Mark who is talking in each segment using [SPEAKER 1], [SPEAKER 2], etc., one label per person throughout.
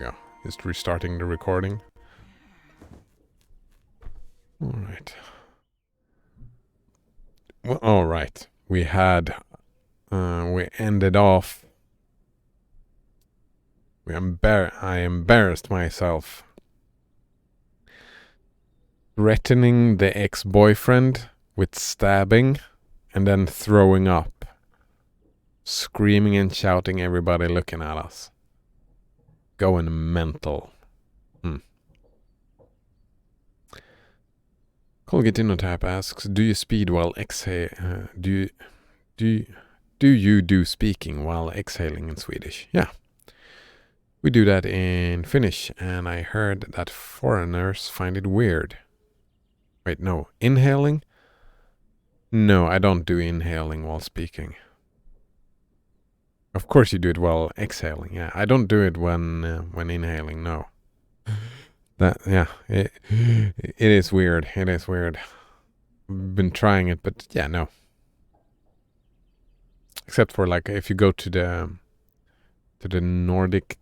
[SPEAKER 1] Yeah, just restarting the recording. All right. Well, all right. We ended off. I embarrassed myself threatening the ex-boyfriend with stabbing and then throwing up, screaming and shouting, everybody looking at us. Going mental. Colgate Innotype asks, do you speed while exhale? Do you do speaking while exhaling in Swedish? Yeah. We do that in Finnish, and I heard that foreigners find it weird. Wait, no. Inhaling? No, I don't do inhaling while speaking. Of course you do it while exhaling. Yeah, I don't do it when inhaling. No. It is weird. It is weird. I've been trying it, but yeah, no. Except for like if you go to the Nordic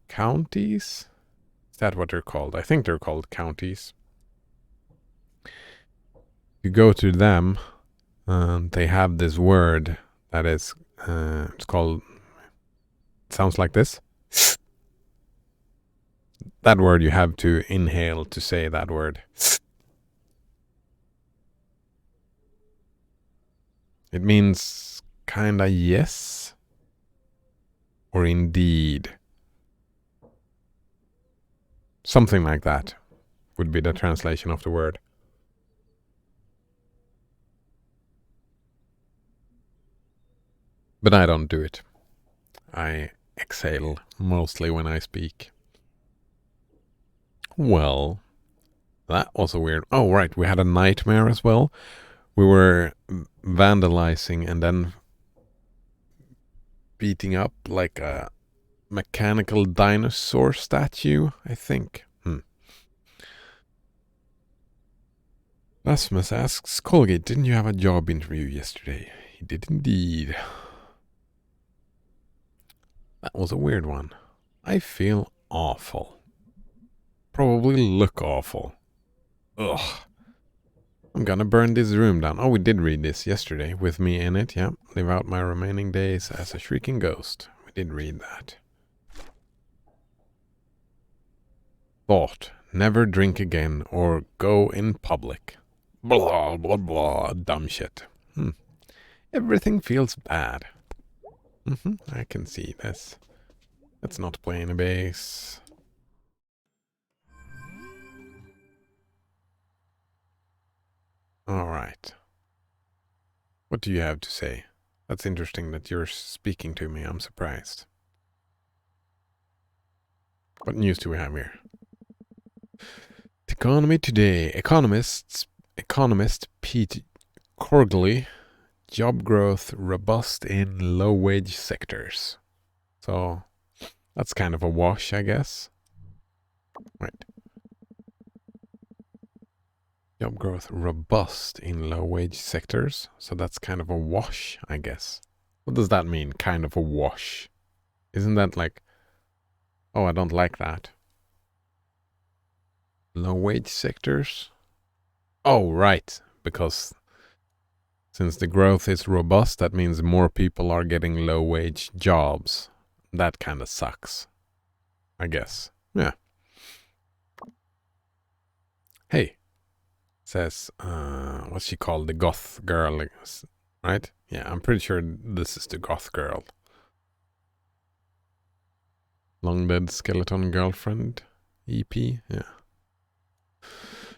[SPEAKER 1] counties. Is that what they're called? I think they're called counties. You go to them, they have this word that is, it's called, it sounds like this. That word you have to inhale to say that word. It means kinda yes or indeed. Something like that would be the translation of the word. But I don't do it. I exhale mostly when I speak. Well, that was a weird... Oh, right, we had a nightmare as well. We were vandalizing and then beating up like a mechanical dinosaur statue, I think. Rasmus asks, Colgate, didn't you have a job interview yesterday? He did indeed. That was a weird one. I feel awful. Probably look awful. Ugh. I'm gonna burn this room down. Oh, we did read this yesterday with me in it. Yeah. Live out my remaining days as a shrieking ghost. We did read that. Thought. Never drink again or go in public. Blah, blah, blah. Dumb shit. Everything feels bad. I can see this. Let's not play in a base. Alright. What do you have to say? That's interesting that you're speaking to me. I'm surprised. What news do we have here? Economy today. Economist Pete Corgley. Job growth robust in low-wage sectors. So that's kind of a wash, I guess. Right. Job growth robust in low-wage sectors. So that's kind of a wash, I guess. What does that mean, kind of a wash? Isn't that like... Oh, I don't like that. Low-wage sectors? Oh, right. Because since the growth is robust, that means more people are getting low-wage jobs. That kind of sucks, I guess. Yeah. Hey, says, what's she called? The goth girl, right? Yeah, I'm pretty sure this is the goth girl. Long Dead Skeleton Girlfriend EP, yeah.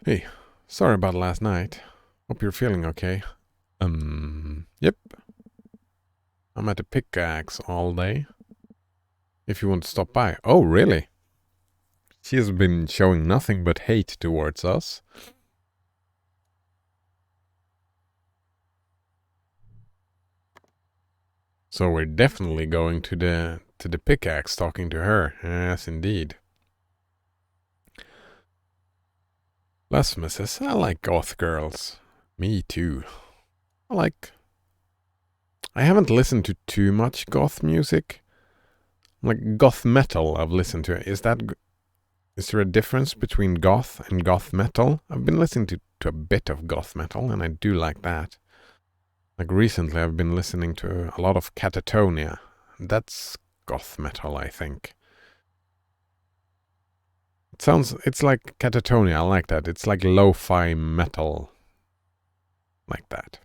[SPEAKER 1] Hey, sorry about last night. Hope you're feeling okay. Yep. I'm at the pickaxe all day. If you want to stop by. Oh, really? She has been showing nothing but hate towards us. So we're definitely going to the pickaxe talking to her. Yes, indeed. Lasmus says, I like goth girls. Me too. I haven't listened to too much goth music. Like goth metal I've listened to. Is there a difference between goth and goth metal? I've been listening to a bit of goth metal, and I do like that. Like recently I've been listening to a lot of Catatonia. That's goth metal, I think. It's like Catatonia, I like that. It's like lo-fi metal. Like that.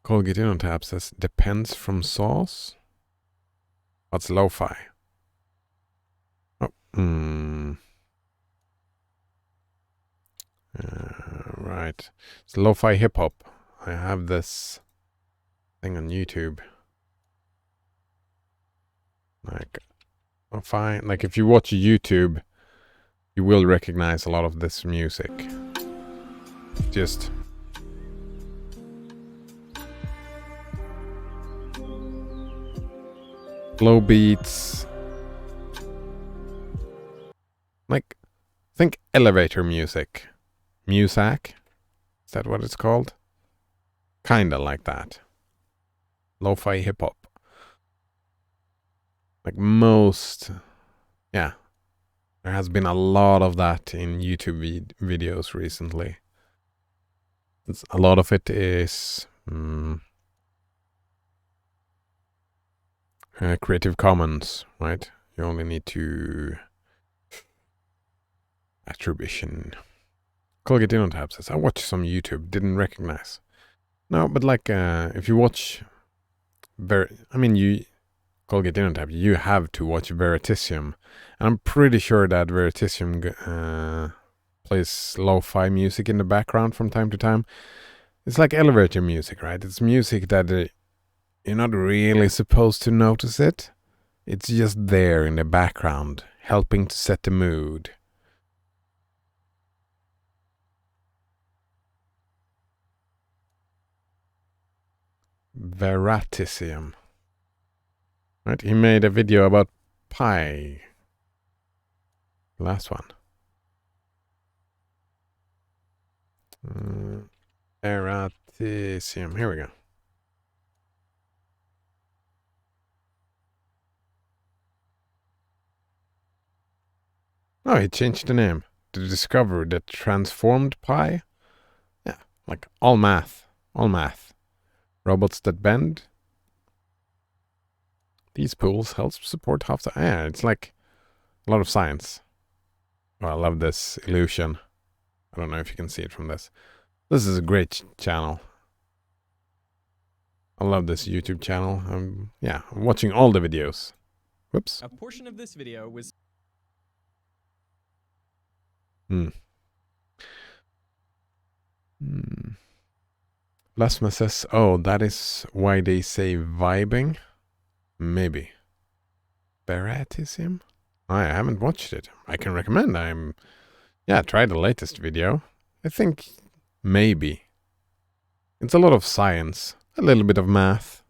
[SPEAKER 1] Colgate InnoTap says, depends from sauce. What's lo-fi? Oh, right. It's lo-fi hip-hop. I have this thing on YouTube. Like, lo-fi. Like, if you watch YouTube, you will recognize a lot of this music. Just... slow beats. Like, think elevator music. Muzak? Is that what it's called? Kinda like that. Lo-fi hip-hop. Like most... Yeah. There has been a lot of that in YouTube videos recently. A lot of it is... Creative Commons, right? You only need to... Attribution. Colgate InnoTap says, I watched some YouTube, didn't recognize. No, but like, if you watch... Colgate InnoTap, you have to watch Veritasium. And I'm pretty sure that Veritasium plays lo-fi music in the background from time to time. It's like elevator music, right? It's music that you're not really supposed to notice it. It's just there in the background, helping to set the mood. Veritasium. Right, he made a video about Pi. Last one. Veritasium. Here we go. Oh, he changed the name to discover the transformed Pi. Yeah, like all math. All math. Robots that bend. These pools help support half the... Yeah, it's like a lot of science. Oh, I love this illusion. I don't know if you can see it from this. This is a great channel. I love this YouTube channel. I'm watching all the videos. Whoops.
[SPEAKER 2] A portion of this video was...
[SPEAKER 1] Lasma says, oh, that is why they say vibing. Maybe. Veritasium? I haven't watched it. I can recommend. Try the latest video. I think maybe. It's a lot of science, a little bit of math.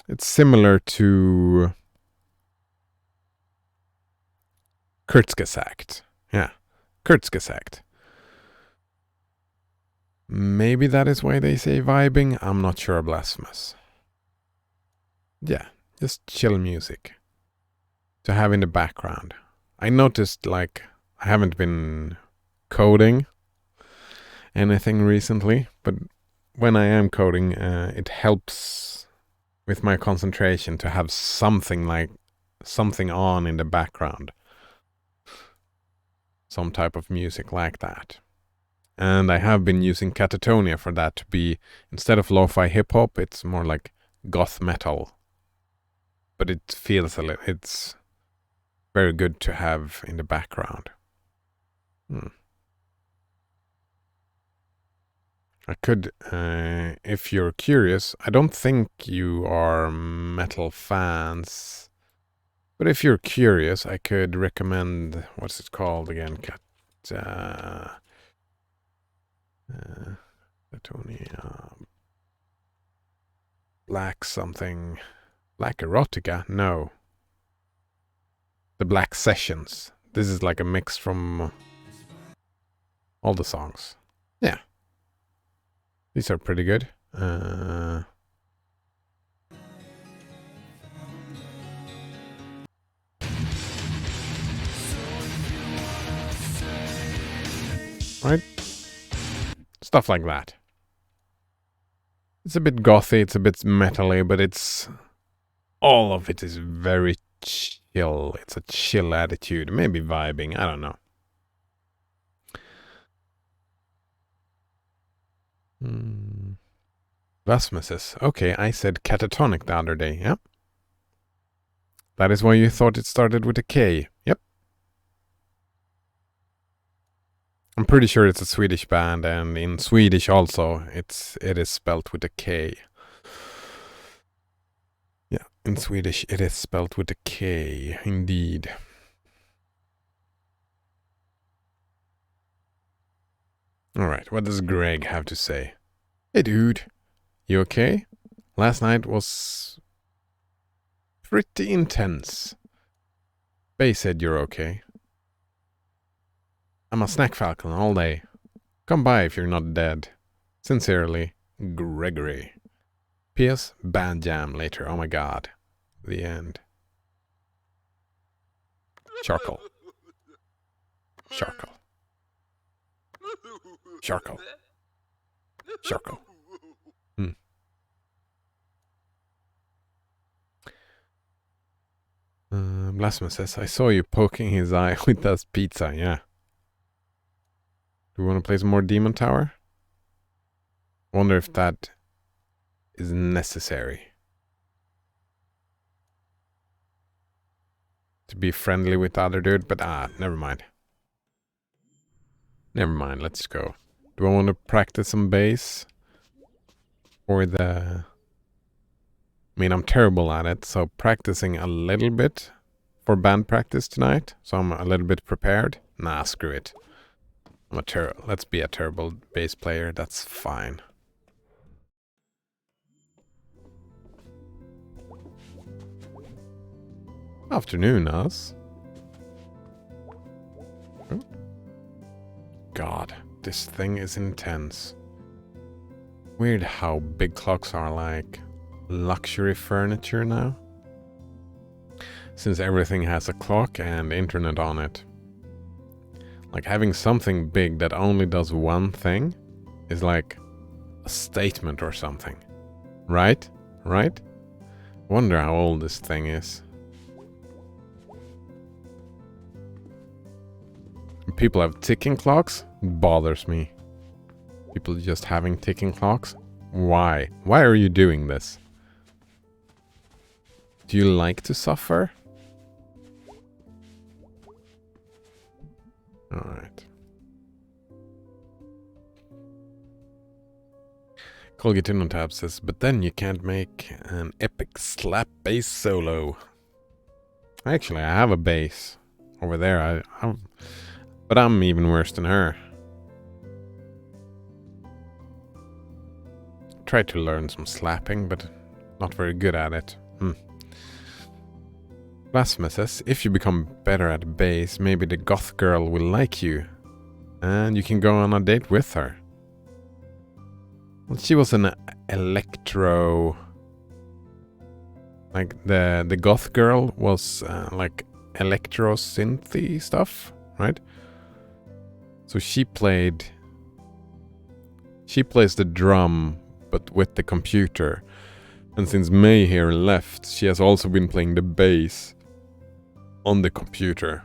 [SPEAKER 1] It's similar to Kurzgesagt. Yeah, Kurzgesagt. Maybe that is why they say vibing. I'm not sure, Blasphemous. Yeah, just chill music to have in the background. I noticed, like, I haven't been coding anything recently, but when I am coding, it helps with my concentration to have something on in the background. Some type of music like that. And I have been using Catatonia for that to be, instead of lo-fi hip-hop, it's more like goth metal. But it feels it's very good to have in the background. I could, if you're curious, I don't think you are metal fans, but if you're curious, I could recommend, what's it called again? Catatonia. Black something. Black Erotica? No. The Black Sessions. This is like a mix from all the songs. Yeah. These are pretty good. Right? Stuff like that. It's a bit gothy, it's a bit metally, but it's... all of it is very chill. It's a chill attitude. Maybe vibing, I don't know. Rasmus's. Okay, I said catatonic the other day, yeah? That is why you thought it started with a K. Yep. I'm pretty sure it's a Swedish band, and in Swedish also it is spelt with a K. Yeah, in Swedish it is spelt with a K, indeed. Alright, what does Greg have to say? Hey dude, you okay? Last night was pretty intense. Bay said you're okay. I'm a snack falcon all day. Come by if you're not dead. Sincerely, Gregory. P.S. Band jam later. Oh my god. The end. Charcoal. Charcoal. Charcoal. Charcoal. Blasphemous says, I saw you poking his eye with that pizza, yeah. Do we want to play some more Demon Tower? Wonder if that is necessary. To be friendly with the other dude, but never mind. Never mind, let's go. Do I want to practice some bass? Or the... I mean, I'm terrible at it, so practicing a little bit for band practice tonight, so I'm a little bit prepared. Nah, screw it. Let's be a terrible bass player, that's fine. Afternoon, us. Oh. God, this thing is intense. Weird how big clocks are like luxury furniture now. Since everything has a clock and internet on it. Like having something big that only does one thing is like a statement or something. Right? Right? Wonder how old this thing is. People have ticking clocks? It bothers me. People just having ticking clocks? Why? Why are you doing this? Do you like to suffer? Alright. Colgate Tab says, but then you can't make an epic slap bass solo. Actually, I have a bass over there. But I'm even worse than her. Tried to learn some slapping, but not very good at it. Blasphemous says, if you become better at bass, maybe the goth girl will like you. And you can go on a date with her. Well, she was an electro... Like, the goth girl was like electro-synthy stuff, right? So she plays the drum, but with the computer. And since May here left, she has also been playing the bass on the computer.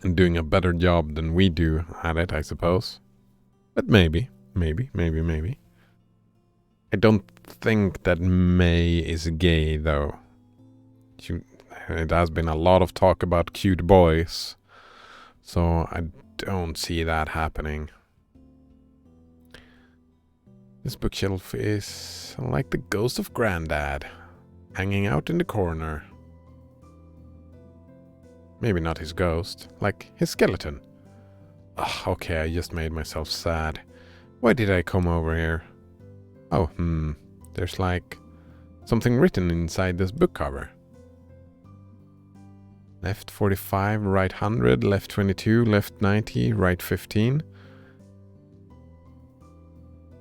[SPEAKER 1] And doing a better job than we do at it, I suppose. But maybe. I don't think that May is gay, though. It has been a lot of talk about cute boys. So I don't see that happening. This bookshelf is like the ghost of Grandad, hanging out in the corner. Maybe not his ghost, like his skeleton. Ugh, okay, I just made myself sad. Why did I come over here? Oh, there's like something written inside this book cover. Left 45, right 100, left 22, left 90, right 15.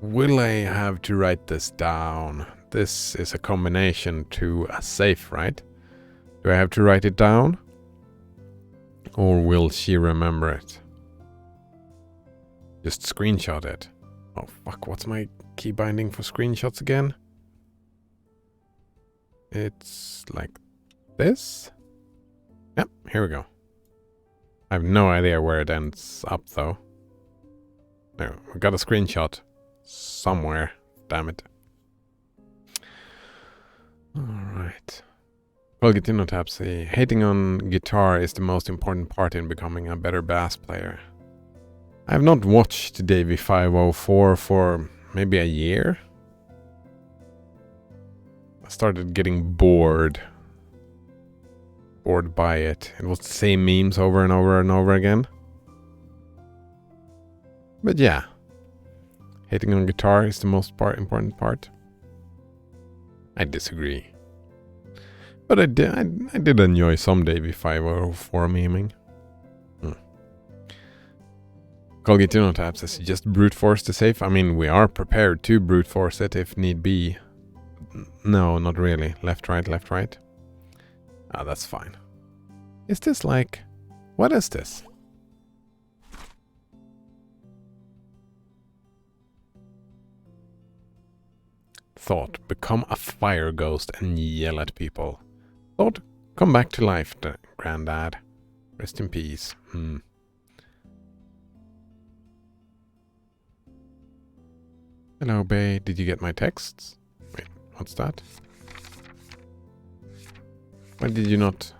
[SPEAKER 1] Will I have to write this down? This is a combination to a safe, right? Do I have to write it down? Or will she remember it? Just screenshot it. Oh fuck, what's my key binding for screenshots again? It's like this? Yep, here we go. I have no idea where it ends up though. No, we got a screenshot somewhere. Damn it. Alright. Well, Gitino Tapsy. Hating on guitar is the most important part in becoming a better bass player. I have not watched Davey 504 for maybe a year. I started getting bored. Bored by it. It was the same memes over and over and over again. But yeah. Hating on guitar is the most important part. I disagree. But I did enjoy some Davey 504 memeing. Colgate Taps says just brute force the safe. I mean, we are prepared to brute force it if need be. No, not really. Left, right, left, right. Ah, that's fine. Is this like... What is this? Thought, become a fire ghost and yell at people. Thought, come back to life, Granddad. Rest in peace. Hello, Bay. Did you get my texts? Wait, what's that? Why did you not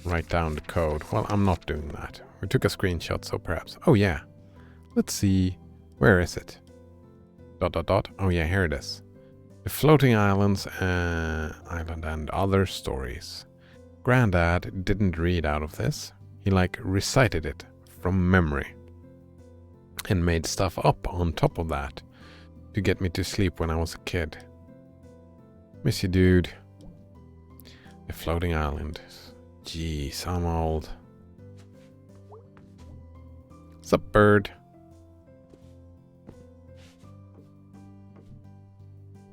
[SPEAKER 1] write down the code? Well, I'm not doing that. We took a screenshot, so perhaps... Oh, yeah. Let's see. Where is it? ... Oh, yeah, here it is. The Floating Islands Island and Other Stories. Granddad didn't read out of this. He, like, recited it from memory. And made stuff up on top of that. To get me to sleep when I was a kid. Miss you, dude. The Floating Island. Jeez, I'm old. Sup, bird?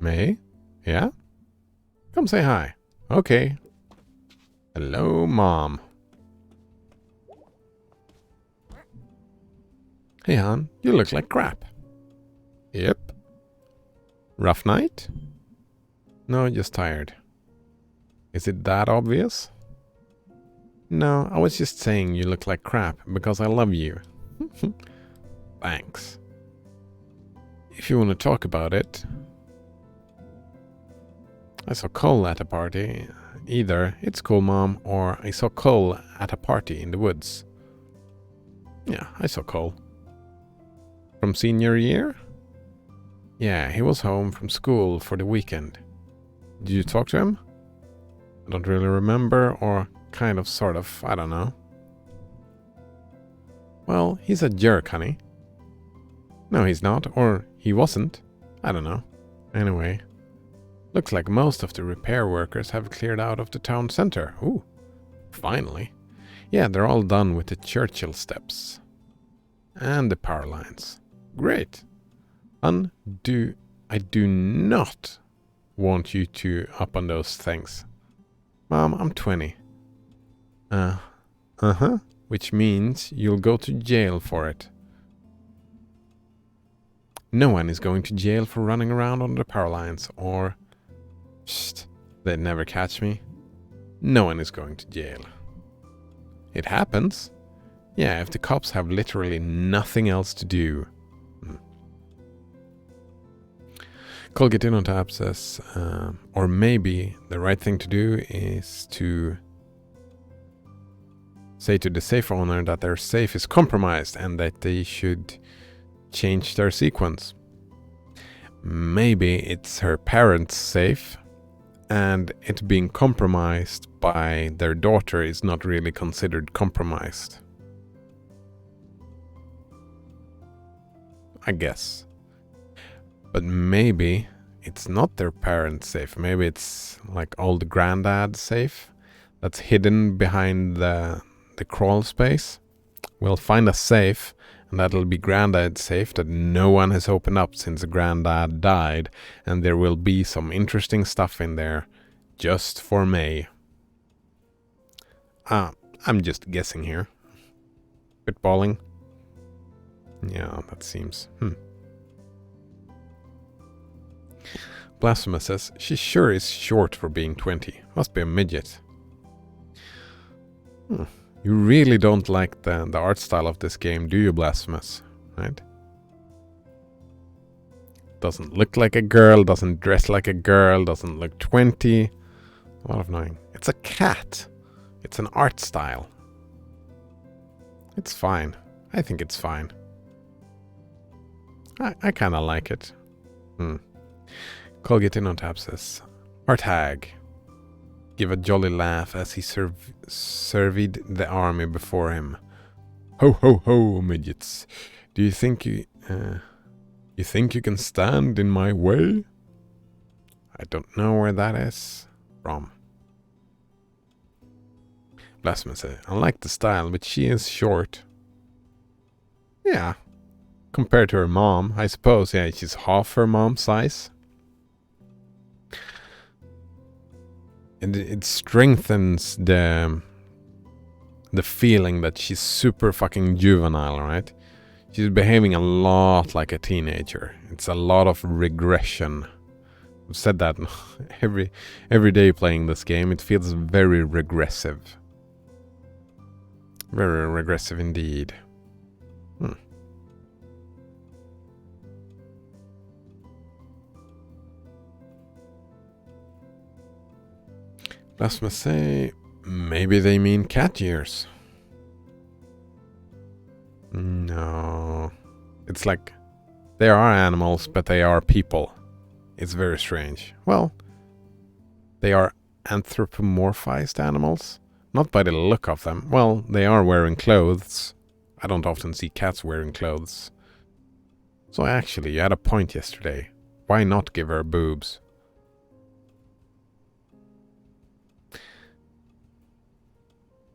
[SPEAKER 1] May? Yeah? Come say hi. Okay. Hello, Mom. Hey, hon, you look like crap. Yep. Rough night? No, just tired. Is it that obvious? No, I was just saying you look like crap because I love you. Thanks. If you want to talk about it... I saw Cole at a party. Either it's cool, Mom, or I saw Cole at a party in the woods. Yeah, I saw Cole. From senior year? Yeah, he was home from school for the weekend. Did you talk to him? I don't really remember, or kind of, sort of, I don't know. Well, he's a jerk, honey. No, he's not, or he wasn't. I don't know. Anyway, looks like most of the repair workers have cleared out of the town center. Ooh, finally. Yeah, they're all done with the Churchill steps. And the power lines. Great. I do not want you to up on those things. Mom, I'm 20. Uh-huh. Which means you'll go to jail for it. No one is going to jail for running around on the power lines or... Shh, they'd never catch me. No one is going to jail. It happens. Yeah, if the cops have literally nothing else to do. Colgate on tap says, or maybe the right thing to do is to say to the safe owner that their safe is compromised and that they should change their sequence. Maybe it's her parents' safe and it being compromised by their daughter is not really considered compromised. I guess. But maybe it's not their parents' safe. Maybe it's like old granddad's safe that's hidden behind the crawl space. We'll find a safe And that'll be Granddad's safe that no one has opened up since Granddad died. And there will be some interesting stuff in there just for May. I'm just guessing here. Spitballing. Yeah, that seems... Blasphemous says, she sure is short for being 20. Must be a midget. You really don't like the art style of this game, do you, Blasphemous? Right? Doesn't look like a girl, doesn't dress like a girl, doesn't look 20. A lot of annoying. It's a cat. It's an art style. It's fine. I think it's fine. I kind of like it. Colgate in on tap says, Art Hag. Give a jolly laugh as he surveyed the army before him. Ho ho ho, midgets. Do you think you think you can stand in my way? I don't know where that is from. Blasphemous says, I like the style, but she is short. Yeah. Compared to her mom, I suppose, yeah, she's half her mom's size. And it strengthens the feeling that she's super fucking juvenile, right? She's behaving a lot like a teenager. It's a lot of regression. I've said that every day playing this game. It feels very regressive. Very regressive indeed. Blasphemous say, maybe they mean cat years. No. It's like, they are animals, but they are people. It's very strange. Well, they are anthropomorphized animals. Not by the look of them. Well, they are wearing clothes. I don't often see cats wearing clothes. So actually, you had a point yesterday. Why not give her boobs?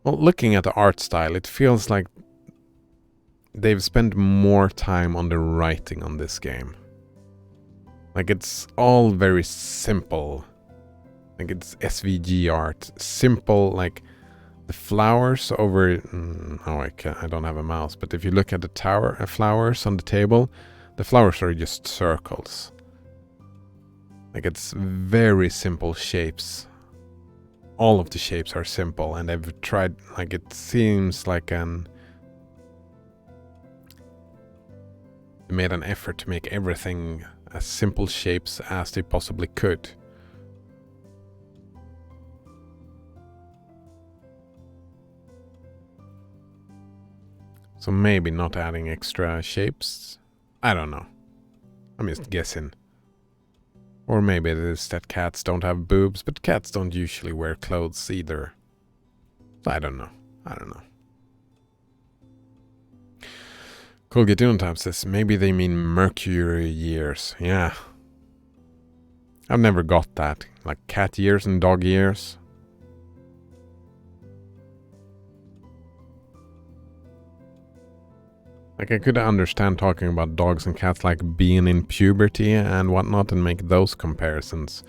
[SPEAKER 1] Well, looking at the art style, it feels like they've spent more time on the writing on this game. Like, it's all very simple. Like, it's SVG art. Simple, like, the flowers over... I don't have a mouse. But if you look at the flowers on the table, the flowers are just circles. Like, it's very simple shapes. All of the shapes are simple, and they've tried, like, it seems like they made an effort to make everything as simple shapes as they possibly could. So maybe not adding extra shapes. I don't know. I'm just guessing. Or maybe it is that cats don't have boobs, but cats don't usually wear clothes either. So I don't know. Colgate on time says, maybe they mean Mercury years. Yeah. I've never got that. Like cat years and dog years. Like, I could understand talking about dogs and cats like being in puberty and whatnot and make those comparisons.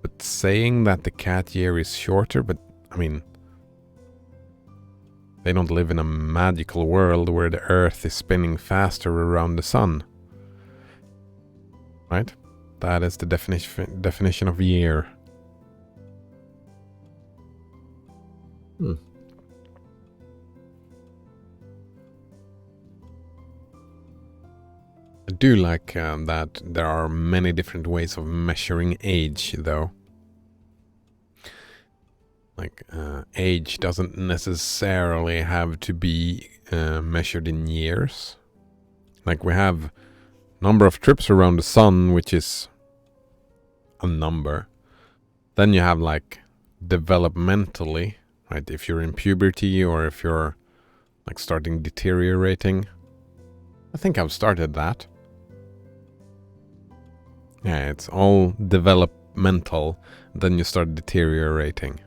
[SPEAKER 1] But saying that the cat year is shorter, but, I mean, they don't live in a magical world where the earth is spinning faster around the sun. Right? That is the definition of year. I do like that there are many different ways of measuring age, though. Like, age doesn't necessarily have to be measured in years. Like, we have number of trips around the sun, which is a number. Then you have, like, developmentally, right? If you're in puberty or if you're, like, starting deteriorating. I think I've started that. Yeah, it's all developmental. Then you start deteriorating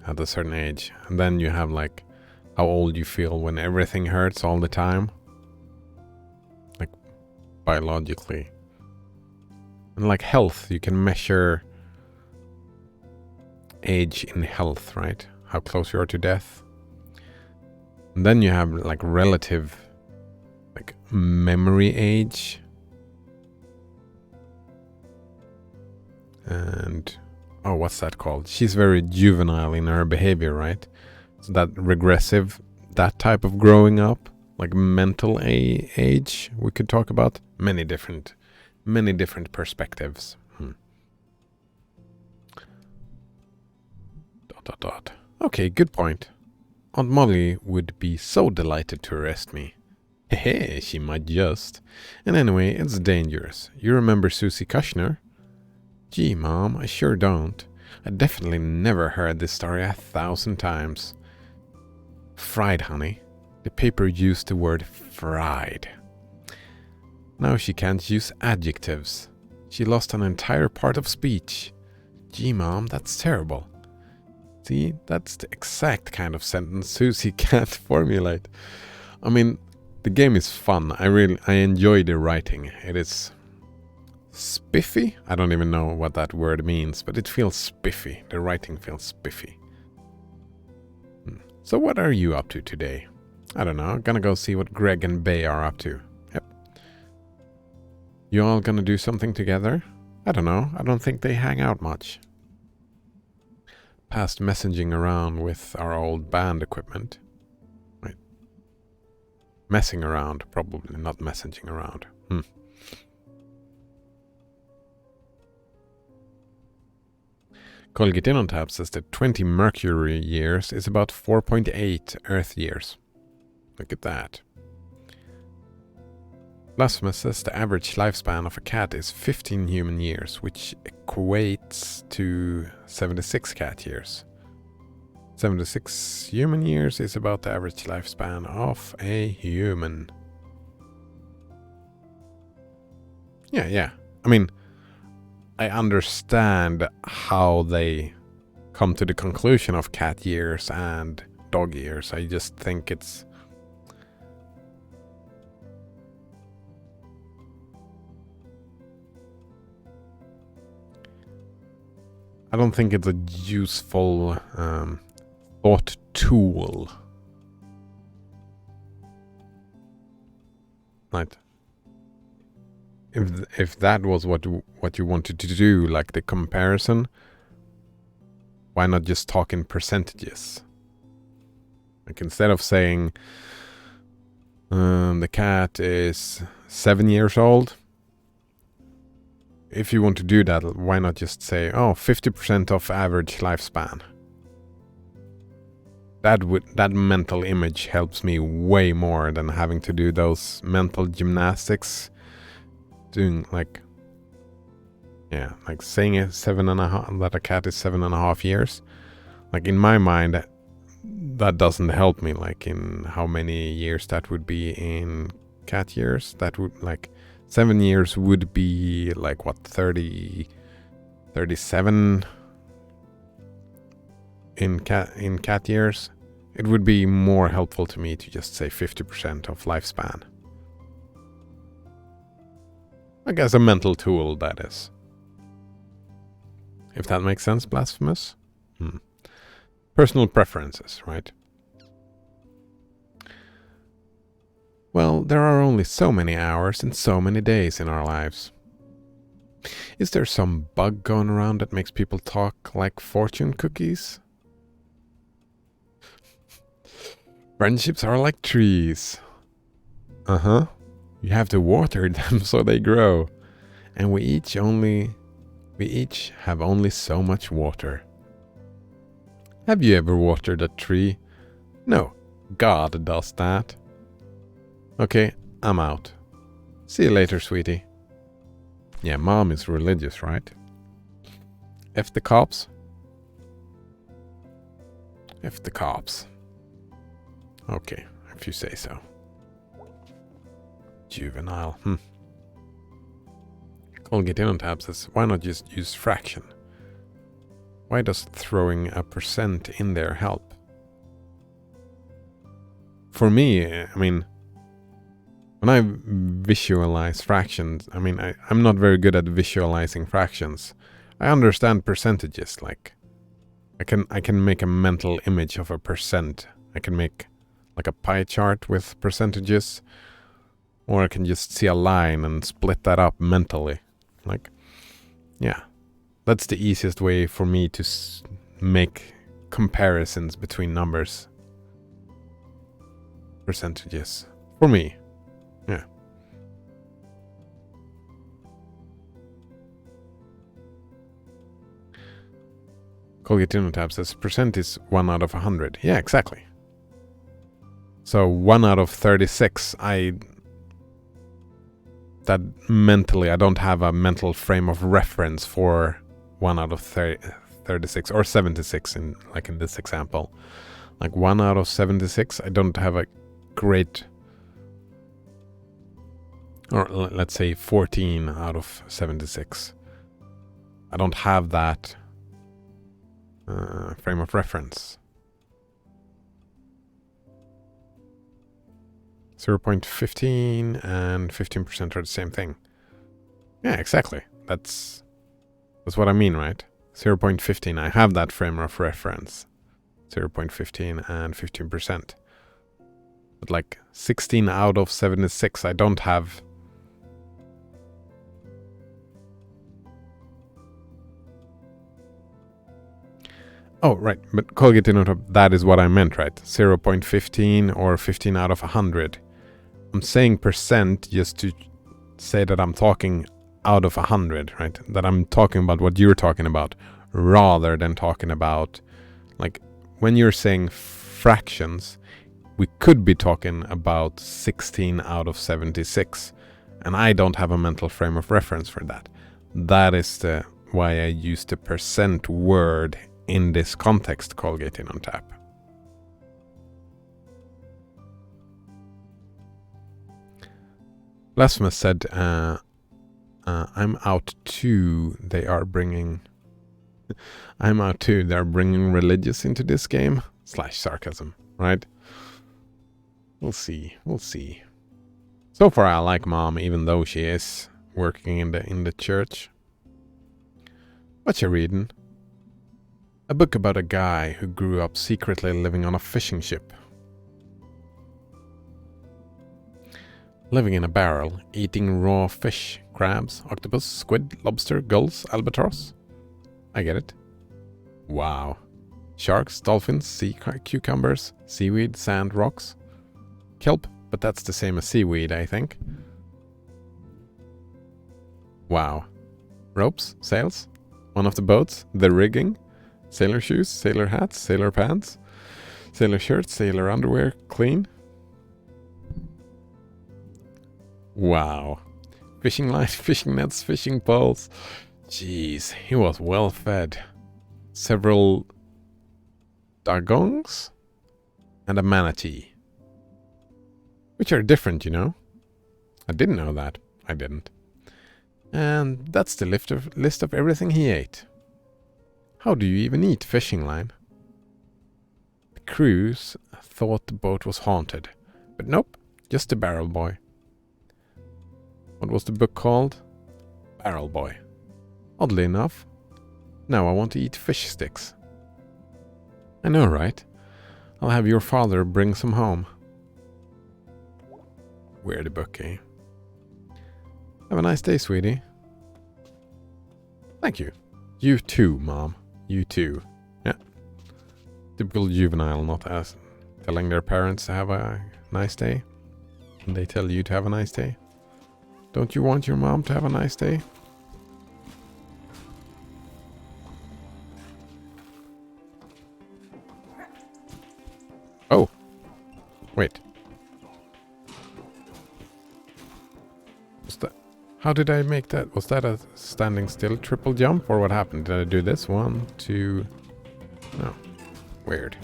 [SPEAKER 1] at a certain age. And then you have, like, how old you feel when everything hurts all the time. Like, biologically. And like health, you can measure age in health, right? How close you are to death. And then you have like relative, like memory age. And, oh, what's that called? She's very juvenile in her behavior, right? So that regressive, that type of growing up, like mental age, we could talk about many different perspectives. Okay, good point. Aunt Molly would be so delighted to arrest me. Hehe, she might just. And anyway, it's dangerous. You remember Susie Kushner? Gee, Mom, I sure don't. I definitely never heard this story 1,000 times. Fried, honey. The paper used the word fried. Now she can't use adjectives. She lost an entire part of speech. Gee, Mom, that's terrible. See, that's the exact kind of sentence Susie can't formulate. I mean, the game is fun. I enjoy the writing. It is spiffy. I don't even know what that word means, but it feels spiffy. The writing feels spiffy. So what are you up to today? I don't know. Gonna go see what Greg and Bay are up to. Yep. You all gonna do something together? I don't know. I don't think they hang out much. Past messaging around with our old band equipment. Right. Messing around, probably not messaging around. Colgate on tap says that 20 Mercury years is about 4.8 Earth years. Look at that. Blasphemous says the average lifespan of a cat is 15 human years, which equates to 76 cat years. 76 human years is about the average lifespan of a human. Yeah. I mean, I understand how they come to the conclusion of cat years and dog years. I just think it's... I don't think it's a useful thought tool. Right. If that was what you wanted to do, like the comparison, why not just talk in percentages? Like instead of saying the cat is 7 years old, if you want to do that, why not just say, 50% of average lifespan? That mental image helps me way more than having to do those mental gymnastics. Doing like saying that a cat is 7.5 years. Like in my mind, that doesn't help me. Like in how many years that would be in cat years, that would like 7 years would be like what, 37 in cat years. It would be more helpful to me to just say 50% of lifespan. I guess a mental tool, that is. If that makes sense, Blasphemous. Personal preferences, right? Well, there are only so many hours and so many days in our lives. Is there some bug going around that makes people talk like fortune cookies? Friendships are like trees. You have to water them so they grow. And we each have only so much water. Have you ever watered a tree? No, God does that. Okay, I'm out. See you later, sweetie. Yeah, Mom is religious, right? F the cops? F the cops. Okay, if you say so. Juvenile. Colgate on tab says, why not just use fraction? Why does throwing a percent in there help? for me, I mean, when I visualize fractions, I mean, I'm not very good at visualizing fractions. I understand percentages, like I can make a mental image of a percent. I can make like a pie chart with percentages, or I can just see a line and split that up mentally. Like, yeah, that's the easiest way for me to make comparisons between numbers. Percentages. For me. Yeah. Colgate Tab says percent is 1 out of 100. Yeah, exactly. So 1 out of 36, that mentally, I don't have a mental frame of reference for 1 out of 36 or 76 in this example. Like 1 out of 76, I don't have a great, or let's say 14 out of 76. I don't have that frame of reference. 0.15 and 15% are the same thing. Yeah, exactly. That's what I mean, right? 0.15, I have that frame of reference. 0.15 and 15%. But like 16 out of 76, I don't have. Oh, right. But Colgate Tab, that is what I meant, right? 0.15 or 15 out of 100. I'm saying percent just to say that I'm talking out of 100, right? That I'm talking about what you're talking about, rather than talking about, like, when you're saying fractions, we could be talking about 16 out of 76, and I don't have a mental frame of reference for that. That is why I use the percent word in this context, Colgate on Tap. Blasphemous said, I'm out too. They are bringing... I'm out too. They're bringing religious into this game. / sarcasm, right? We'll see. We'll see. So far, I like Mom, even though she is working in the church. What you reading? A book about a guy who grew up secretly living on a fishing ship. Living in a barrel, eating raw fish, crabs, octopus, squid, lobster, gulls, albatross. I get it. Wow. Sharks, dolphins, sea cucumbers, seaweed, sand, rocks. Kelp, but that's the same as seaweed, I think. Wow. Ropes, sails, one of the boats, the rigging, sailor shoes, sailor hats, sailor pants, sailor shirts, sailor underwear, clean. Wow. Fishing lines, fishing nets, fishing poles. Jeez, he was well fed. Several dugongs and a manatee. Which are different, you know? I didn't know that. I didn't. And that's the list of everything he ate. How do you even eat fishing line? The crews thought the boat was haunted. But nope, just a barrel boy. What was the book called? Barrel Boy. Oddly enough, now I want to eat fish sticks. I know, right? I'll have your father bring some home. Weird book, eh? Have a nice day, sweetie. Thank you. You too, Mom. You too. Yeah. Typical juvenile, not as telling their parents to have a nice day. And they tell you to have a nice day. Don't you want your mom to have a nice day? Oh. Wait. How did I make that? Was that a standing still triple jump or what happened? Did I do this? 1, 2... No. Weird.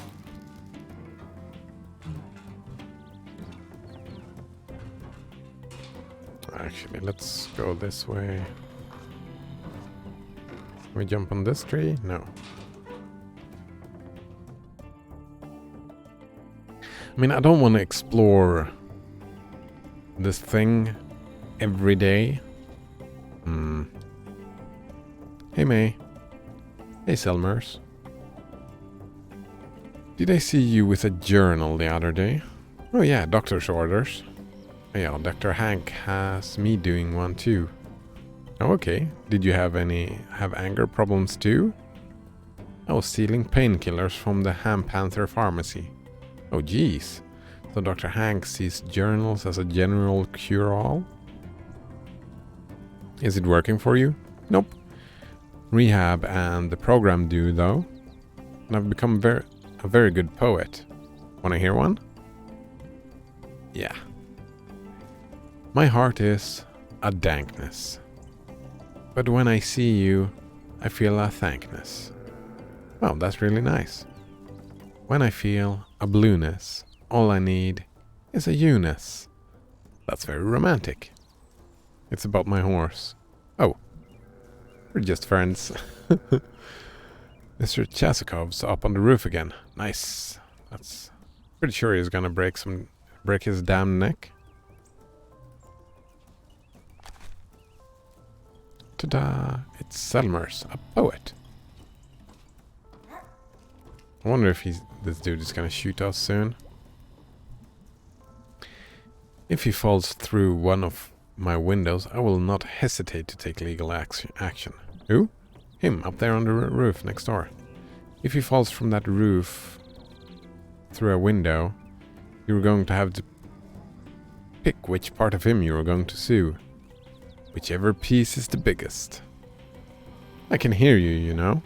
[SPEAKER 1] Actually, let's go this way. Can we jump on this tree? No. I mean, I don't want to explore this thing every day. Hey, May. Hey, Selmers. Did I see you with a journal the other day? Oh yeah, doctor's orders. Yeah, Dr. Hank has me doing one too. Oh, okay. Did you have anger problems too? I was stealing painkillers from the Ham Panther pharmacy. Oh geez. So Dr. Hank sees journals as a general cure-all? Is it working for you? Nope. Rehab and the program do though. And I've become a very good poet. Wanna hear one? Yeah. My heart is a dankness. But when I see you, I feel a thankness. Well, that's really nice. When I feel a blueness, all I need is a you-ness. That's very romantic. It's about my horse. Oh, we're just friends. Mr. Chasakov's up on the roof again. Nice. That's pretty sure he's gonna break his damn neck. Ta-da! It's Selmers, a poet. I wonder if this dude is gonna shoot us soon. If he falls through one of my windows, I will not hesitate to take legal action. Who? Him, up there on the roof next door. If he falls from that roof through a window, you're going to have to pick which part of him you are going to sue. Whichever piece is the biggest. I can hear you, you know.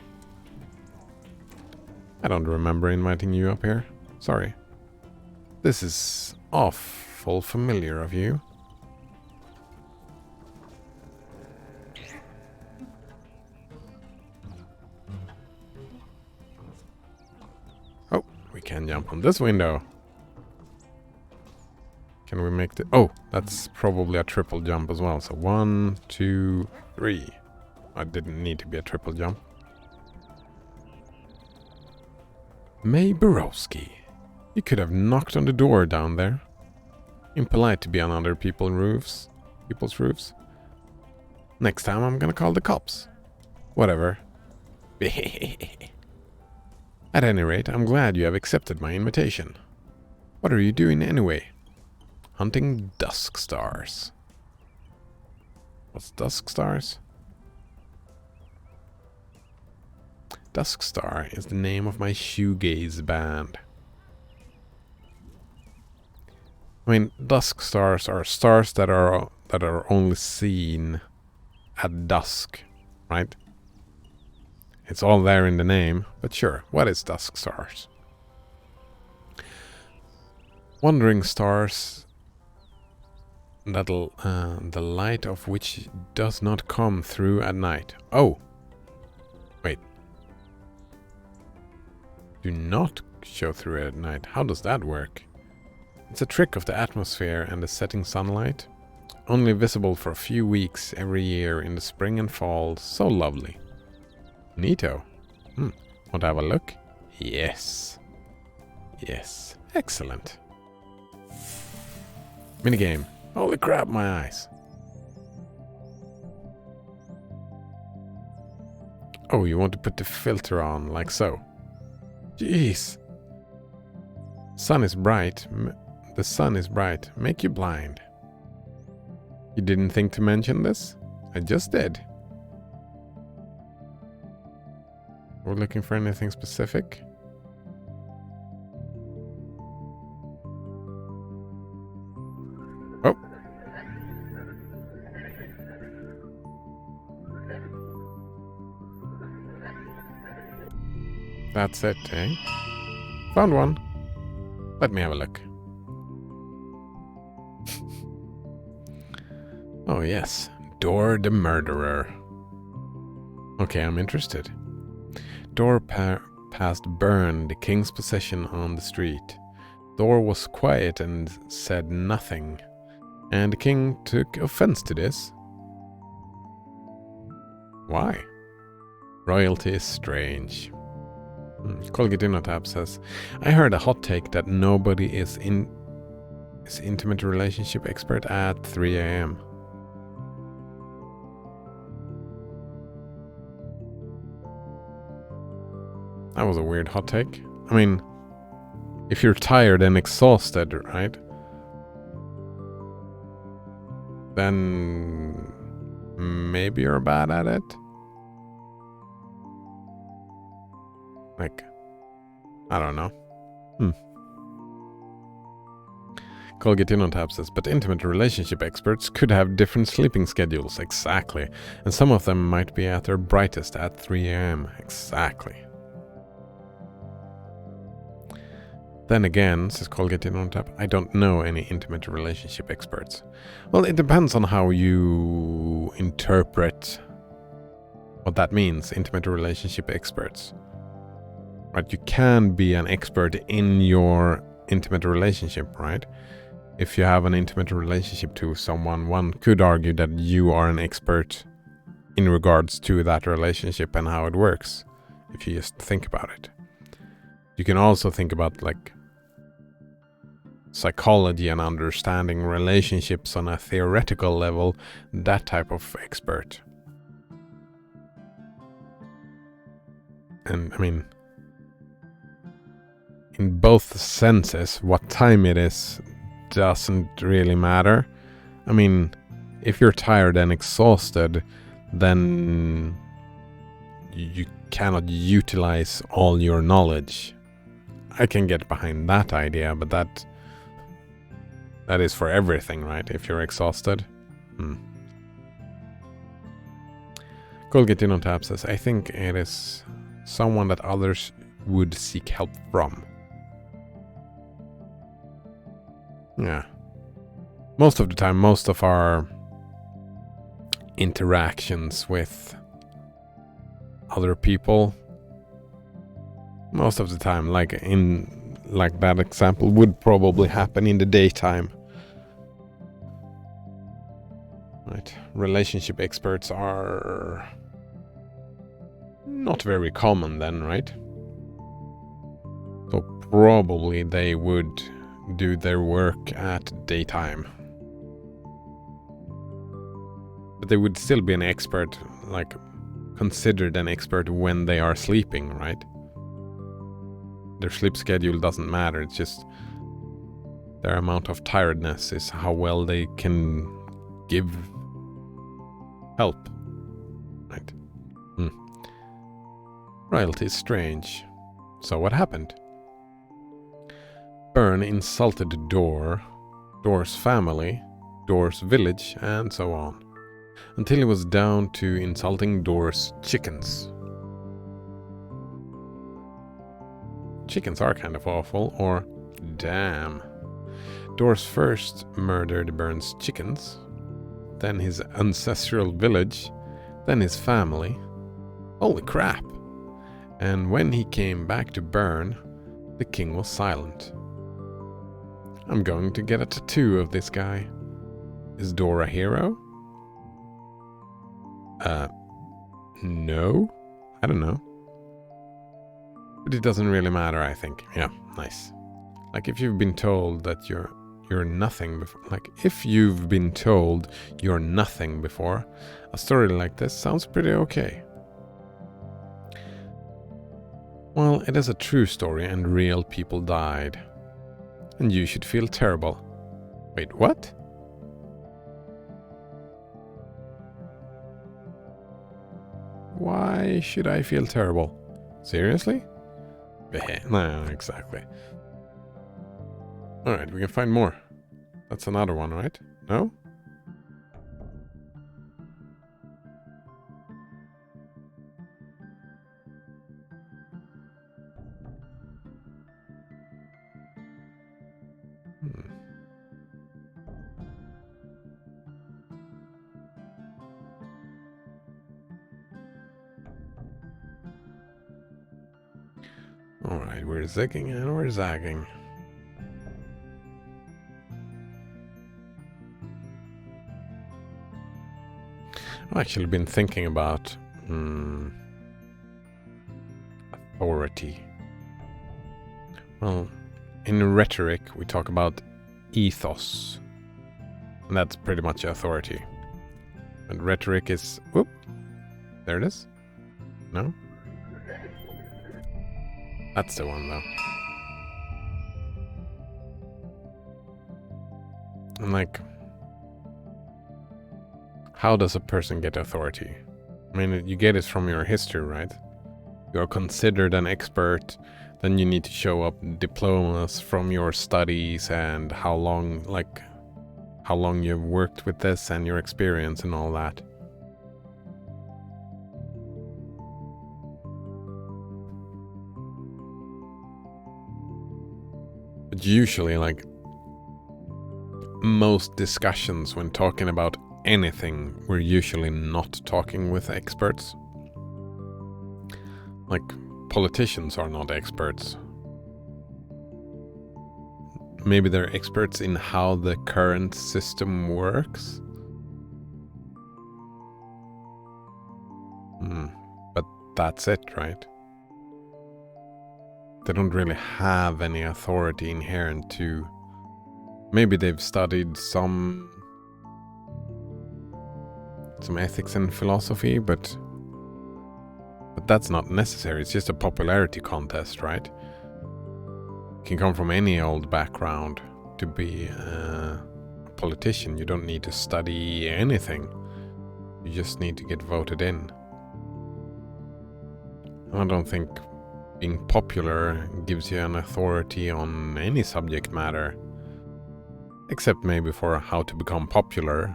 [SPEAKER 1] I don't remember inviting you up here. Sorry. This is awful familiar of you. Oh, we can jump on this window. Can we make the... Oh, that's probably a triple jump as well. So 1, 2, 3. I didn't need to be a triple jump. May Borowski. You could have knocked on the door down there. Impolite to be on other people's roofs. Next time I'm gonna call the cops. Whatever. At any rate, I'm glad you have accepted my invitation. What are you doing anyway? Hunting dusk stars. What's dusk stars? Dusk Star is the name of my shoegaze band. I mean, dusk stars are stars that are only seen at dusk, right? It's all there in the name, but sure, what is dusk stars? Wandering stars that the light of which does not come through at night. Oh, wait. Do not show through at night. How does that work? It's a trick of the atmosphere and the setting sunlight. Only visible for a few weeks every year in the spring and fall. So lovely. Neato. Want to have a look? Yes. Yes. Excellent. Minigame. Holy crap, my eyes. Oh, you want to put the filter on, like so. Jeez. Sun is bright. The sun is bright. Make you blind. You didn't think to mention this? I just did. We're looking for anything specific? Oh. That's it, eh? Found one. Let me have a look. Oh yes, Dor the Murderer. Okay, I'm interested. Dor passed Bern, the king's possession, on the street. Dor was quiet and said nothing, and the king took offense to this. Why? Royalty is strange. Colgate Innotab says, I heard a hot take that nobody is intimate relationship expert at 3 a.m. That was a weird hot take. I mean, if you're tired and exhausted, right? Then maybe you're bad at it. Like, I don't know. Colgate Innotab says, but intimate relationship experts could have different sleeping schedules. Exactly. And some of them might be at their brightest at 3 a.m. Exactly. Then again, says Colgate Innotab, I don't know any intimate relationship experts. Well, it depends on how you interpret what that means, intimate relationship experts. Right? You can be an expert in your intimate relationship, right? If you have an intimate relationship to someone, one could argue that you are an expert in regards to that relationship and how it works, if you just think about it. You can also think about like psychology and understanding relationships on a theoretical level, that type of expert. And I mean, in both senses, what time it is doesn't really matter. I mean, if you're tired and exhausted, then you cannot utilize all your knowledge. I can get behind that idea, but that is for everything, right? If you're exhausted. Colgate Innotab says, I think it is someone that others would seek help from. Yeah. Most of the time, most of our interactions with other people, most of the time, like that example, would probably happen in the daytime. Right. Relationship experts are not very common then, right? So probably they would do their work at daytime. But they would still be an expert, like considered an expert when they are sleeping, right? Their sleep schedule doesn't matter, it's just their amount of tiredness is how well they can give help, right? Royalty is strange. So what happened? Byrne insulted Dor's family, Dor's village, and so on, until he was down to insulting Dor's chickens. Chickens are kind of awful, or damn. Dor's first murdered Byrne's chickens, then his ancestral village, then his family. Holy crap! And when he came back to Byrne, the king was silent. I'm going to get a tattoo of this guy. Is Dor a hero? No? I don't know. But it doesn't really matter, I think. Yeah, nice. Like if you've been told that you're nothing before, like if you've been told you're nothing before, a story like this sounds pretty okay. Well, it is a true story and real people died. And you should feel terrible. Wait, what? Why should I feel terrible? Seriously? No, exactly. Alright, we can find more. That's another one, right? No? Alright, we're zigging and we're zagging. I've actually been thinking about authority Well, in rhetoric, we talk about ethos. And that's pretty much authority. And rhetoric is... Whoop! There it is. No? That's the one, though. And like... How does a person get authority? I mean, you get it from your history, right? You are considered an expert, then you need to show up diplomas from your studies and how long you've worked with this and your experience and all that. But usually, like, most discussions when talking about anything, we're usually not talking with experts. Like, politicians are not experts. Maybe they're experts in how the current system works. But that's it, right? They don't really have any authority inherent to... Maybe they've studied some ethics and philosophy, but that's not necessary. It's just a popularity contest, right? You can come from any old background to be a politician. You don't need to study anything. You just need to get voted in. I don't think being popular gives you an authority on any subject matter, except maybe for how to become popular.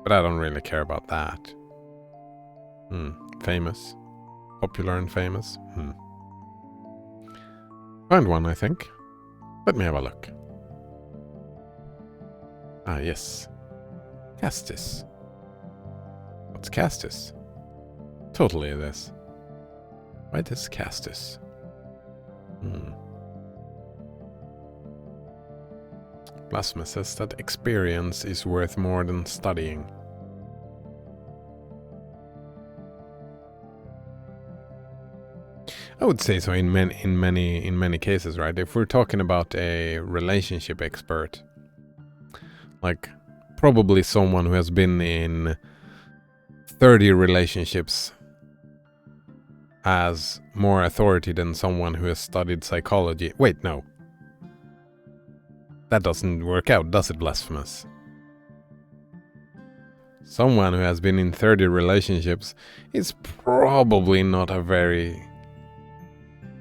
[SPEAKER 1] But I don't really care about that. Famous. Popular and famous. Found one, I think. Let me have a look. Ah, yes. Castus. What's Castus? Totally this. Why this Castus? Blasphemous says that experience is worth more than studying. I would say so in many cases, right? If we're talking about a relationship expert, like probably someone who has been in 30 relationships has more authority than someone who has studied psychology. Wait, no. That doesn't work out, does it, Blasphemous? Someone who has been in 30 relationships is probably not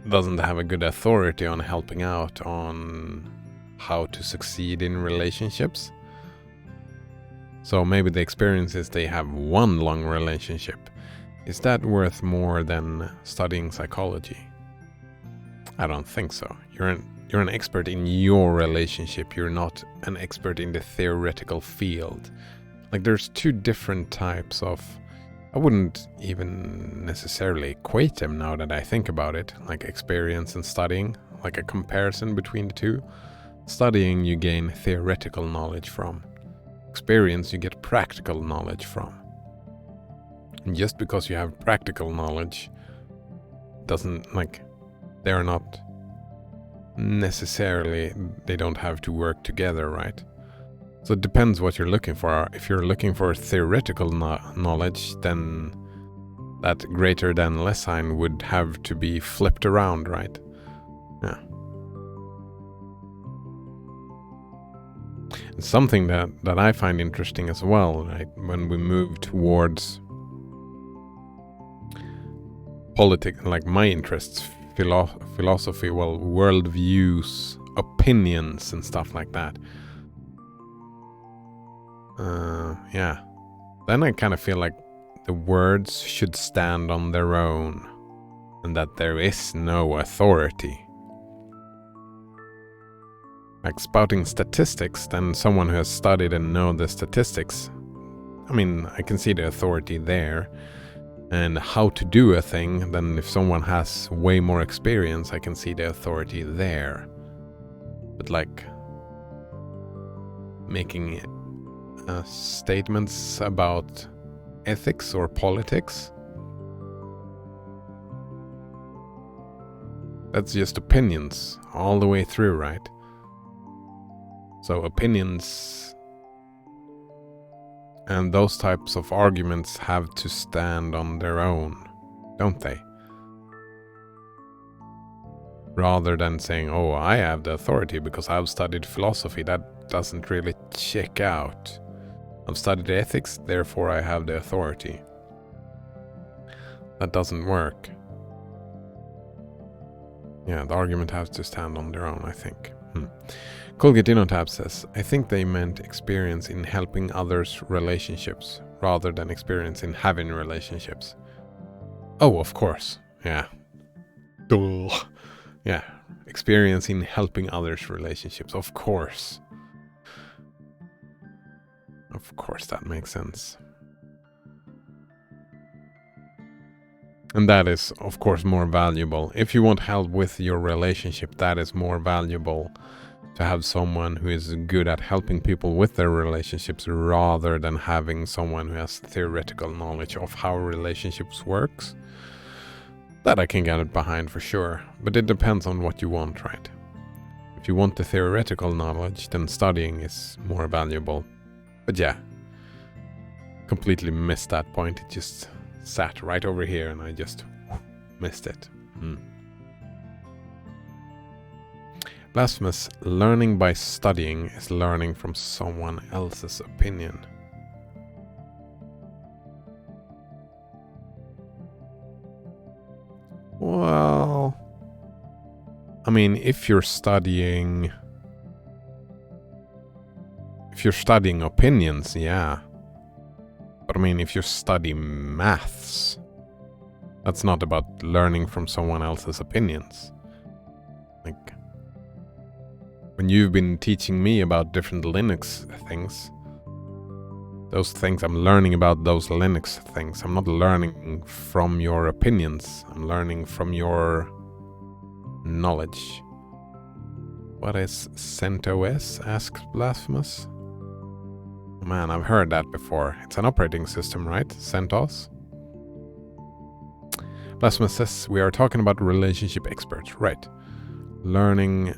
[SPEAKER 1] doesn't have a good authority on helping out on how to succeed in relationships. So maybe the experience is they have one long relationship. Is that worth more than studying psychology? I don't think so. You're an expert in your relationship. You're not an expert in the theoretical field. Like, there's two different types of... I wouldn't even necessarily equate them now that I think about it, like experience and studying, like a comparison between the two. Studying, you gain theoretical knowledge from. Experience, you get practical knowledge from. And just because you have practical knowledge doesn't, like, they're not necessarily, they don't have to work together, right? So it depends what you're looking for. If you're looking for theoretical knowledge, then that greater than less sign would have to be flipped around, right? Yeah. And something that I find interesting as well, right, when we move towards politics, like my interests, philosophy, well, worldviews, opinions and stuff like that. Yeah. Then I kind of feel like the words should stand on their own and that there is no authority. Like spouting statistics, then someone who has studied and know the statistics, I mean, I can see the authority there. And how to do a thing, then if someone has way more experience, I can see the authority there. But like making statements about ethics or politics, That's just opinions all the way through, right? So opinions and those types of arguments have to stand on their own, don't they? Rather than saying, oh, I have the authority because I've studied philosophy. That doesn't really check out. I've studied ethics, therefore I have the authority. That doesn't work. Yeah, the argument has to stand on their own, I think. Colgate InnoTab says, I think they meant experience in helping others' relationships rather than experience in having relationships. Oh, of course. Yeah. Duh. Yeah. Experience in helping others' relationships. Of course. Of course, that makes sense. And that is, of course, more valuable. If you want help with your relationship, that is more valuable to have someone who is good at helping people with their relationships rather than having someone who has theoretical knowledge of how relationships works. That I can get behind for sure, but it depends on what you want, right? If you want the theoretical knowledge, then studying is more valuable. But yeah, completely missed that point. It just sat right over here and I just missed it. Blasphemous, learning by studying is learning from someone else's opinion. Well, I mean, if you're studying opinions, yeah. But I mean, if you study maths, that's not about learning from someone else's opinions. Like, when you've been teaching me about different Linux things, those things I'm learning about those Linux things. I'm not learning from your opinions. I'm learning from your knowledge. What is CentOS? Asks Blasphemous. Man, I've heard that before. It's an operating system, right? CentOS? Blasphemous says we are talking about relationship experts, right? Learning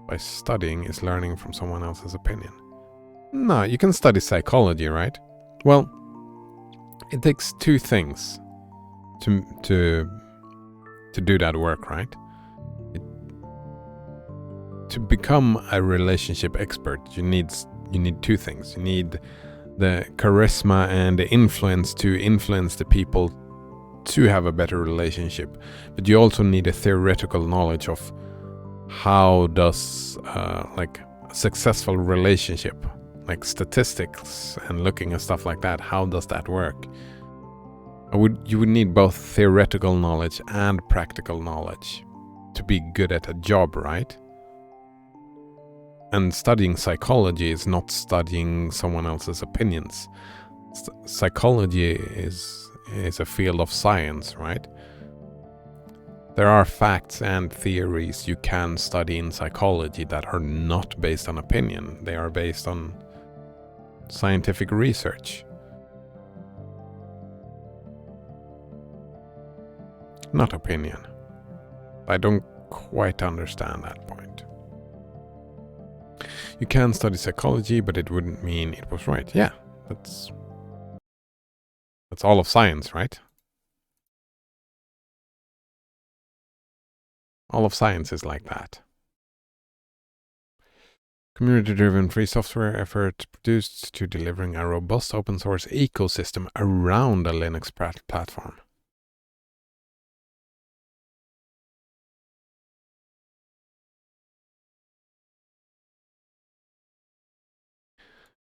[SPEAKER 1] by studying is learning from someone else's opinion. No, you can study psychology, right? Well, it takes two things to do that work, right? To become a relationship expert, you need two things. You need the charisma and the influence to influence the people to have a better relationship, but you also need a theoretical knowledge of how does like a successful relationship, like statistics and looking at stuff like that, how does that work? You would need both theoretical knowledge and practical knowledge to be good at a job, right? And studying psychology is not studying someone else's opinions. Psychology is a field of science, right? There are facts and theories you can study in psychology that are not based on opinion. They are based on scientific research. Not opinion. I don't quite understand that point. You can study psychology, but it wouldn't mean it was right. Yeah, that's all of science, right? All of science is like that. Community-driven free software effort produced to delivering a robust open source ecosystem around a Linux platform.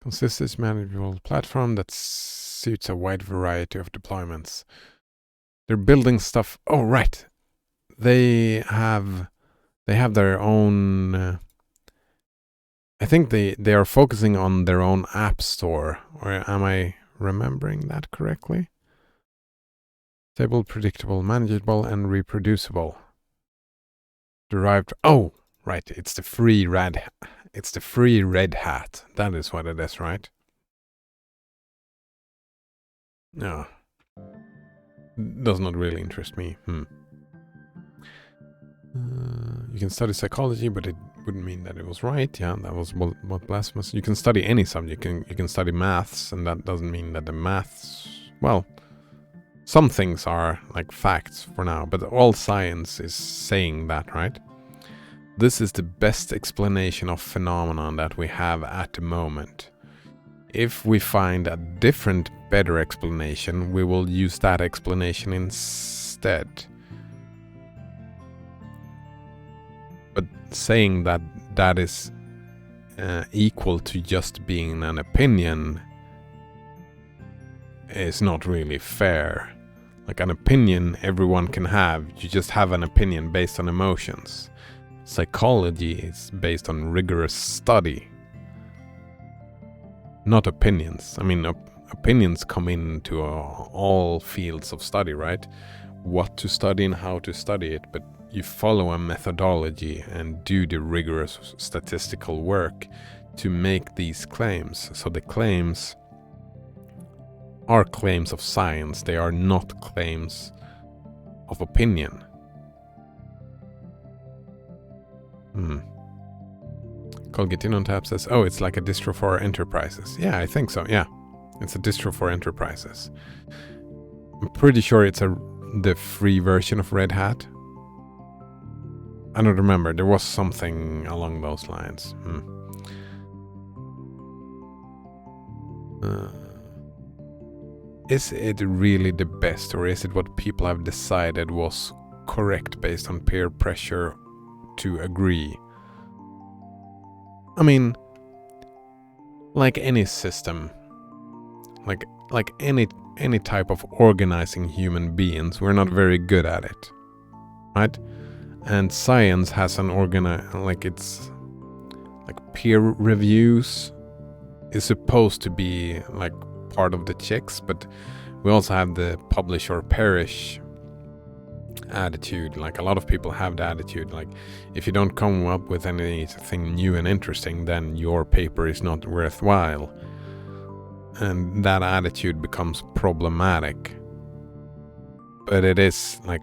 [SPEAKER 1] Consistent manageable platform that suits a wide variety of deployments. They're building stuff. Oh, right. They have their own. I think they are focusing on their own app store. Or am I remembering that correctly? Stable, predictable, manageable, and reproducible. Derived. Oh, right. It's the free Red Hat. That is what it is, right? No. Does not really interest me. You can study psychology, but it wouldn't mean that it was right. Yeah, that was what blasphemous. You can study any subject. You can study maths, and that doesn't mean that the maths... Well, some things are like facts for now, but all science is saying that, right? This is the best explanation of phenomenon that we have at the moment. If we find a different, better explanation, we will use that explanation instead. But saying that that is equal to just being an opinion is not really fair. Like an opinion everyone can have, you just have an opinion based on emotions. Psychology is based on rigorous study, not opinions. I mean, opinions come into all fields of study, right? What to study and how to study it, but you follow a methodology and do the rigorous statistical work to make these claims. So the claims are claims of science, they are not claims of opinion. Colgatin on tap says, oh, it's like a distro for enterprises. Yeah, I think so, yeah. It's a distro for enterprises. I'm pretty sure it's the free version of Red Hat. I don't remember, there was something along those lines. Is it really the best, or is it what people have decided was correct based on peer pressure to agree? I mean, like any system, like any type of organizing human beings, we're not very good at it, right? And science has an it's like peer reviews is supposed to be like part of the checks, but we also have the publish or perish attitude. Like a lot of people have the attitude, like if you don't come up with anything new and interesting, then your paper is not worthwhile. And that attitude becomes problematic. But it is like,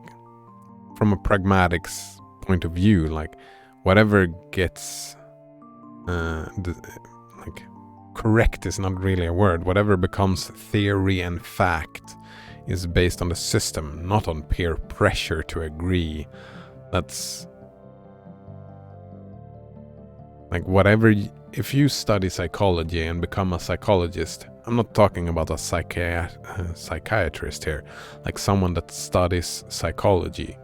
[SPEAKER 1] from a pragmatics point of view, like whatever gets correct is not really a word. Whatever becomes theory and fact is based on the system, not on peer pressure to agree. That's like whatever. If you study psychology and become a psychologist, I'm not talking about a psychiatrist here, like someone that studies psychology,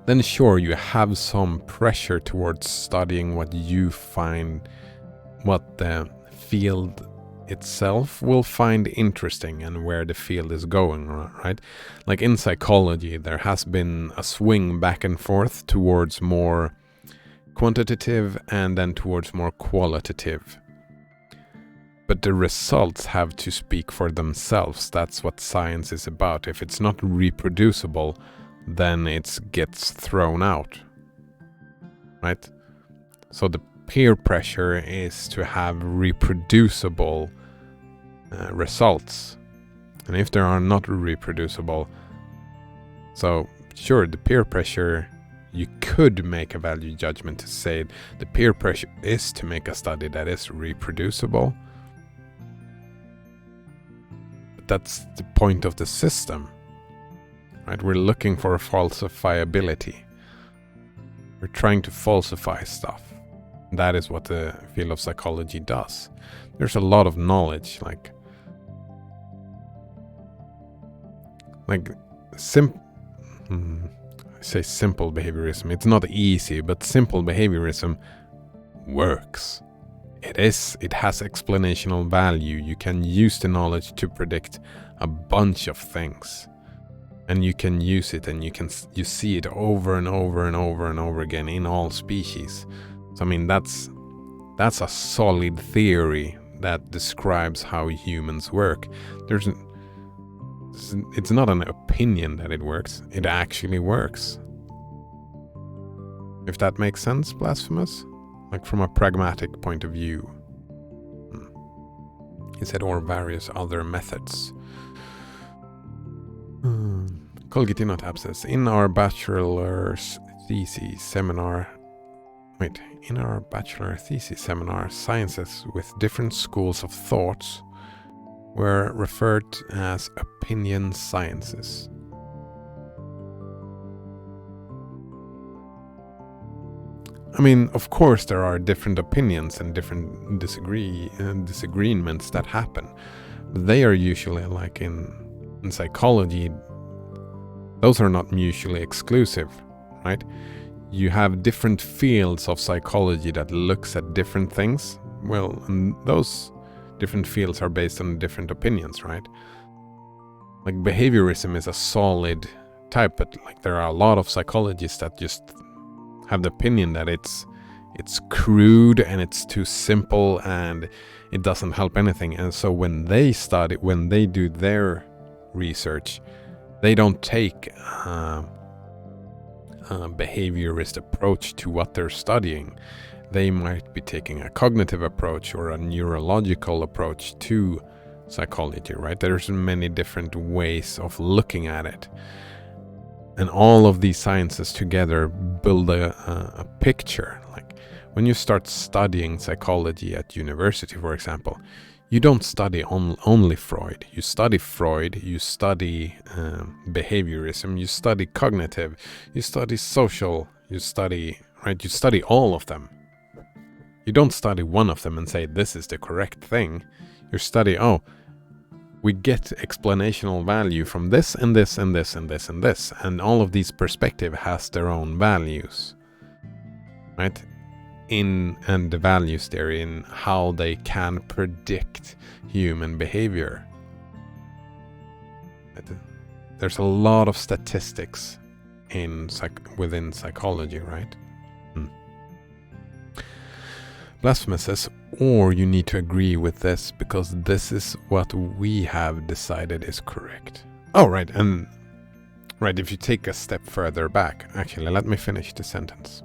[SPEAKER 1] then sure, you have some pressure towards studying what you find, what the field itself will find interesting and where the field is going, right? Like in psychology, there has been a swing back and forth towards more quantitative and then towards more qualitative. But the results have to speak for themselves. That's what science is about. If it's not reproducible, then it gets thrown out, right? So the peer pressure is to have reproducible results, and if there are not reproducible, so sure, the peer pressure, you could make a value judgment to say the peer pressure is to make a study that is reproducible, but that's the point of the system, right? We're looking for falsifiability. We're trying to falsify stuff. That is what the field of psychology does. There's a lot of knowledge, like I say simple behaviorism. It's not easy, but simple behaviorism works. It has explanational value. You can use the knowledge to predict a bunch of things, and you can use it, and you see it over and over and over and over again in all species. So I mean, that's a solid theory that describes how humans work. It's not an opinion that it works. It actually works. If that makes sense, Blasphemous? Like from a pragmatic point of view. He said, or various other methods. Colgitinotap says, in our bachelor's thesis seminar, in our bachelor thesis seminar, sciences with different schools of thoughts were referred as opinion sciences. I mean, of course there are different opinions and different disagreements that happen. But they are usually, like in psychology, those are not mutually exclusive, right? You have different fields of psychology that looks at different things. Well, and those different fields are based on different opinions, right? Like behaviorism is a solid type, but like there are a lot of psychologists that just have the opinion that it's crude and it's too simple and it doesn't help anything. And so when they do their research, they don't take a behaviorist approach to what they're studying. They might be taking a cognitive approach or a neurological approach to psychology, right? There's many different ways of looking at it. And all of these sciences together build a picture. Like when you start studying psychology at university, for example, you don't study only Freud. You study Freud, you study behaviorism, you study cognitive, you study social, you study all of them. You don't study one of them and say this is the correct thing. You study, we get explanational value from this and this and this and this and this, and all of these perspectives has their own values, right? And the values there in how they can predict human behavior. There's a lot of statistics within psychology, right? Blasphemous says, or you need to agree with this because this is what we have decided is correct. Oh, right. And right, if you take a step further back, actually, let me finish the sentence.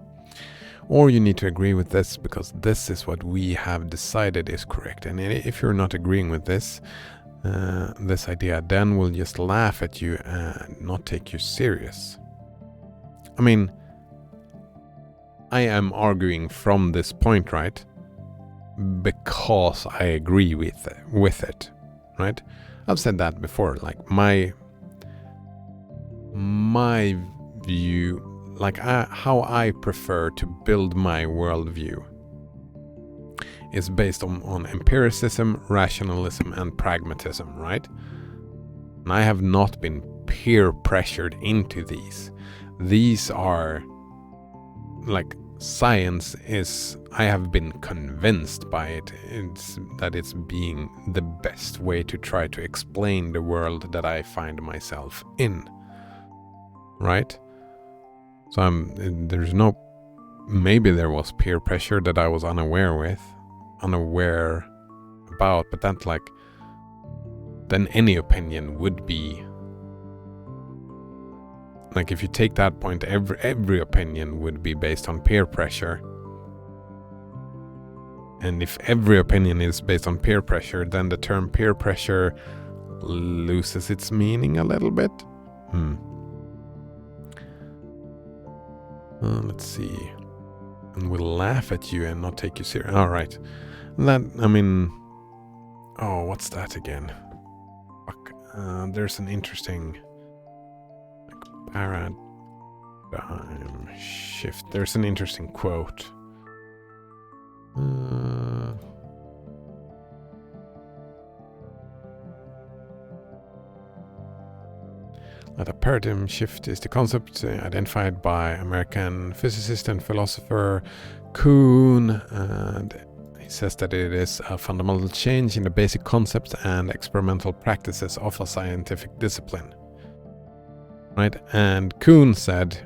[SPEAKER 1] Or you need to agree with this because this is what we have decided is correct. And if you're not agreeing with this idea, then we'll just laugh at you and not take you serious. I mean, I am arguing from this point, right? Because I agree with it, right? I've said that before. Like my view, like how I prefer to build my worldview, is based on empiricism, rationalism, and pragmatism, right? And I have not been peer pressured into these. These are like science is, I have been convinced by it. That it's being the best way to try to explain the world that I find myself in, right? So maybe there was peer pressure that I was unaware about, but that's like, then any opinion would be, like if you take that point, every opinion would be based on peer pressure. And if every opinion is based on peer pressure, then the term peer pressure loses its meaning a little bit. Let's see. And we'll laugh at you and not take you serious. All right. What's that again? Fuck. There's an interesting paradigm shift. There's an interesting quote. That a paradigm shift is the concept identified by American physicist and philosopher Kuhn, and he says that it is a fundamental change in the basic concepts and experimental practices of a scientific discipline. Right? And Kuhn said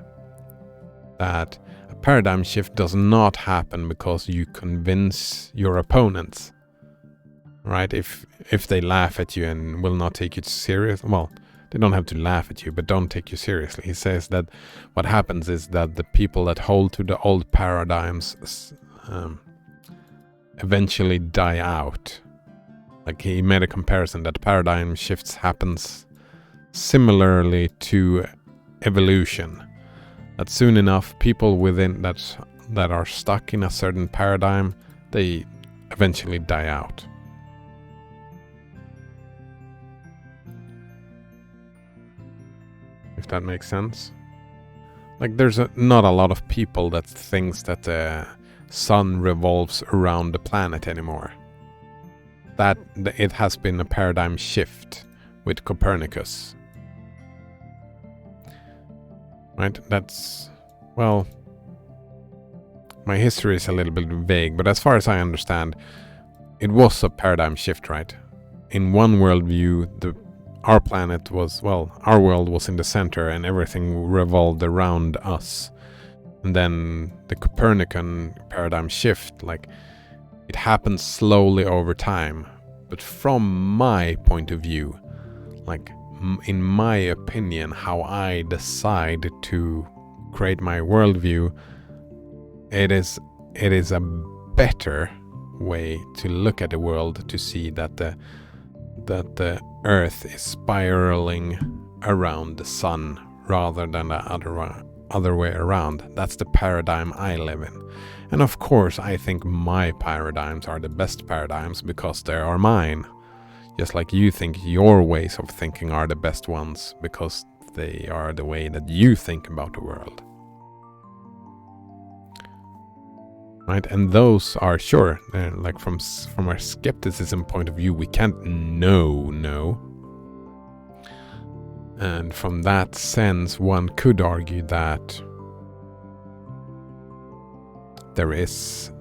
[SPEAKER 1] that a paradigm shift does not happen because you convince your opponents. Right? If they laugh at you and will not take you serious, well, they don't have to laugh at you, but don't take you seriously. He says that what happens is that the people that hold to the old paradigms eventually die out. Like he made a comparison that paradigm shifts happens similarly to evolution. that soon enough people within that are stuck in a certain paradigm, they eventually die out. If that makes sense. Like there's not a lot of people that thinks that the sun revolves around the planet anymore. That it has been a paradigm shift with Copernicus. Right? That's, well, my history is a little bit vague, but as far as I understand, it was a paradigm shift, right? In one worldview, our planet was, well, our world was in the center and everything revolved around us. And then the Copernican paradigm shift, like, it happened slowly over time. But from my point of view, like, in my opinion, how I decide to create my worldview, it is a better way to look at the world, to see that the Earth is spiraling around the sun rather than the other way around. That's the paradigm I live in. And of course, I think my paradigms are the best paradigms because they are mine. Just like you think your ways of thinking are the best ones because they are the way that you think about the world. Right? And those are, sure, like from our skepticism point of view, we can't know. And from that sense, one could argue that there is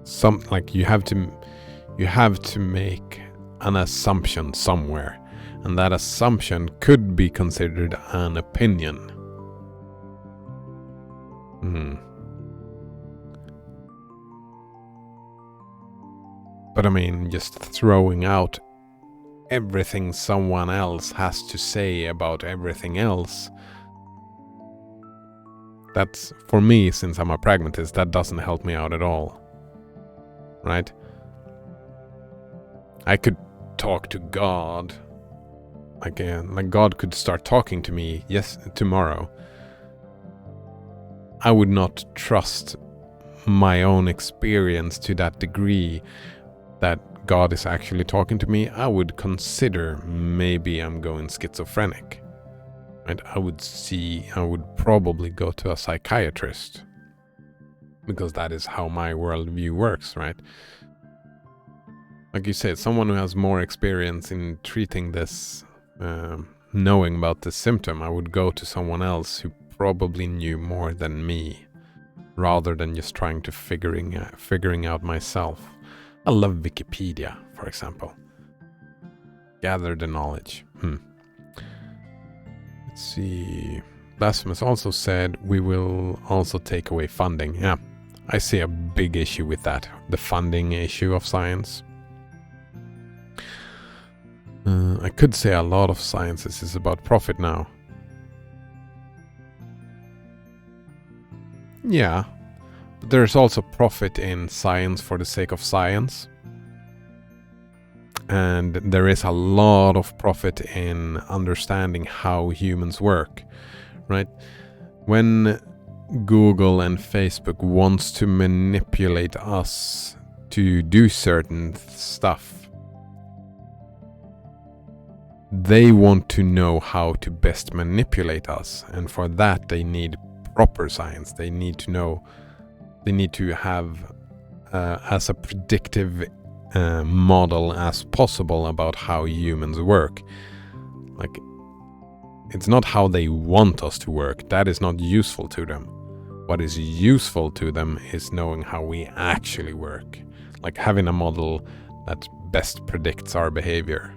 [SPEAKER 1] some, like, you have to make an assumption somewhere, and that assumption could be considered an opinion. But I mean, just throwing out everything someone else has to say about everything else, that's, for me, since I'm a pragmatist, that doesn't help me out at all. Right? I could talk to God. Like God could start talking to me, yes, tomorrow. I would not trust my own experience to that degree that God is actually talking to me. I would consider maybe I'm going schizophrenic. And I would probably go to a psychiatrist, because that is how my worldview works, right? Like you said, someone who has more experience in treating this, knowing about this symptom, I would go to someone else who probably knew more than me, rather than just trying to figuring out myself. I love Wikipedia, for example. Gather the knowledge. Let's see. Blasphemous also said we will also take away funding. Yeah, I see a big issue with that. The funding issue of science. I could say a lot of sciences is about profit now. Yeah, but there's also profit in science for the sake of science. And there is a lot of profit in understanding how humans work, right? When Google and Facebook wants to manipulate us to do certain stuff, they want to know how to best manipulate us. And for that, they need proper science. They need to know, they need to have as a predictive model as possible about how humans work. Like, it's not how they want us to work. That is not useful to them. What is useful to them is knowing how we actually work. Like having a model that best predicts our behavior.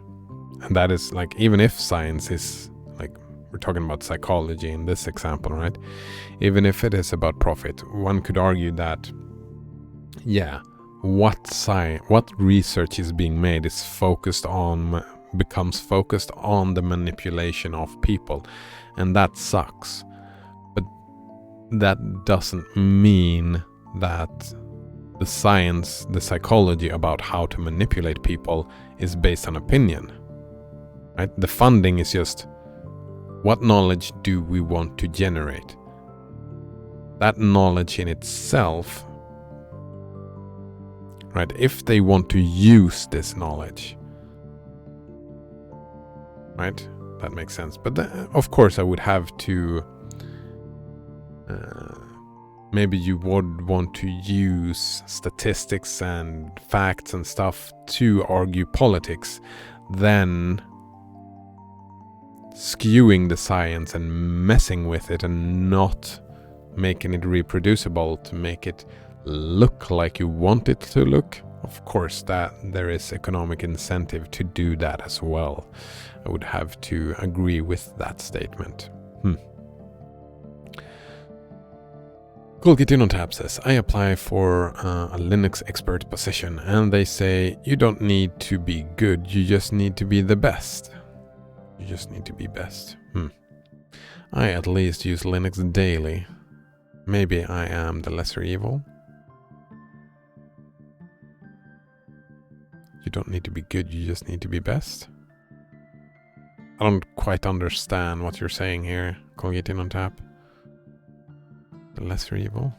[SPEAKER 1] And that is, like, even if science is, like, we're talking about psychology in this example, right? Even if it is about profit, one could argue that, yeah, what research is being made becomes focused on the manipulation of people, and that sucks. But that doesn't mean that the science, the psychology about how to manipulate people is based on opinion, right? The funding is just, what knowledge do we want to generate? that knowledge in itself, right? If they want to use this knowledge, right? That makes sense. But of course I would have to, maybe you would want to use statistics and facts and stuff to argue politics, then skewing the science and messing with it and not making it reproducible to make it look like you want it to look. Of course, that there is economic incentive to do that as well. I would have to agree with that statement. Colgate on Tap says, I apply for a Linux expert position and they say you don't need to be good, you just need to be the best. You just need to be best. I at least use Linux daily. Maybe I am the lesser evil. You don't need to be good, you just need to be best. I don't quite understand what you're saying here, Colgate on Tap. The lesser evil?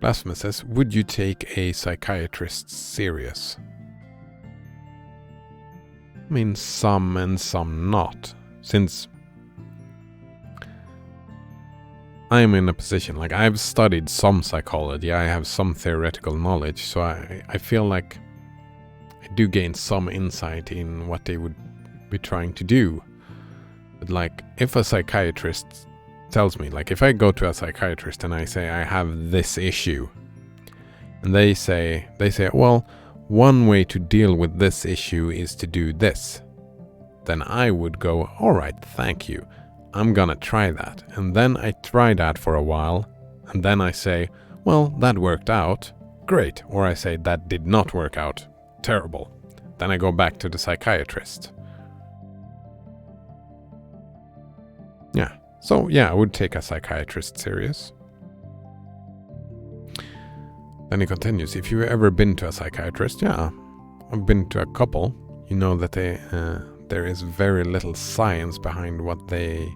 [SPEAKER 1] Blasphemous says, would you take a psychiatrist serious? I mean, some and some not. Since I'm in a position, like I've studied some psychology, I have some theoretical knowledge, so I feel like I do gain some insight in what they would be trying to do. But like, if a psychiatrist tells me, like if I go to a psychiatrist and I say I have this issue, and they say, well, one way to deal with this issue is to do this, then I would go, all right, thank you. I'm gonna try that. And then I try that for a while, and then I say, well, that worked out, great. Or I say, that did not work out, terrible. Then I go back to the psychiatrist. Yeah. So yeah, I would take a psychiatrist serious. Then he continues, if you've ever been to a psychiatrist, yeah, I've been to a couple. You know that there is very little science behind what they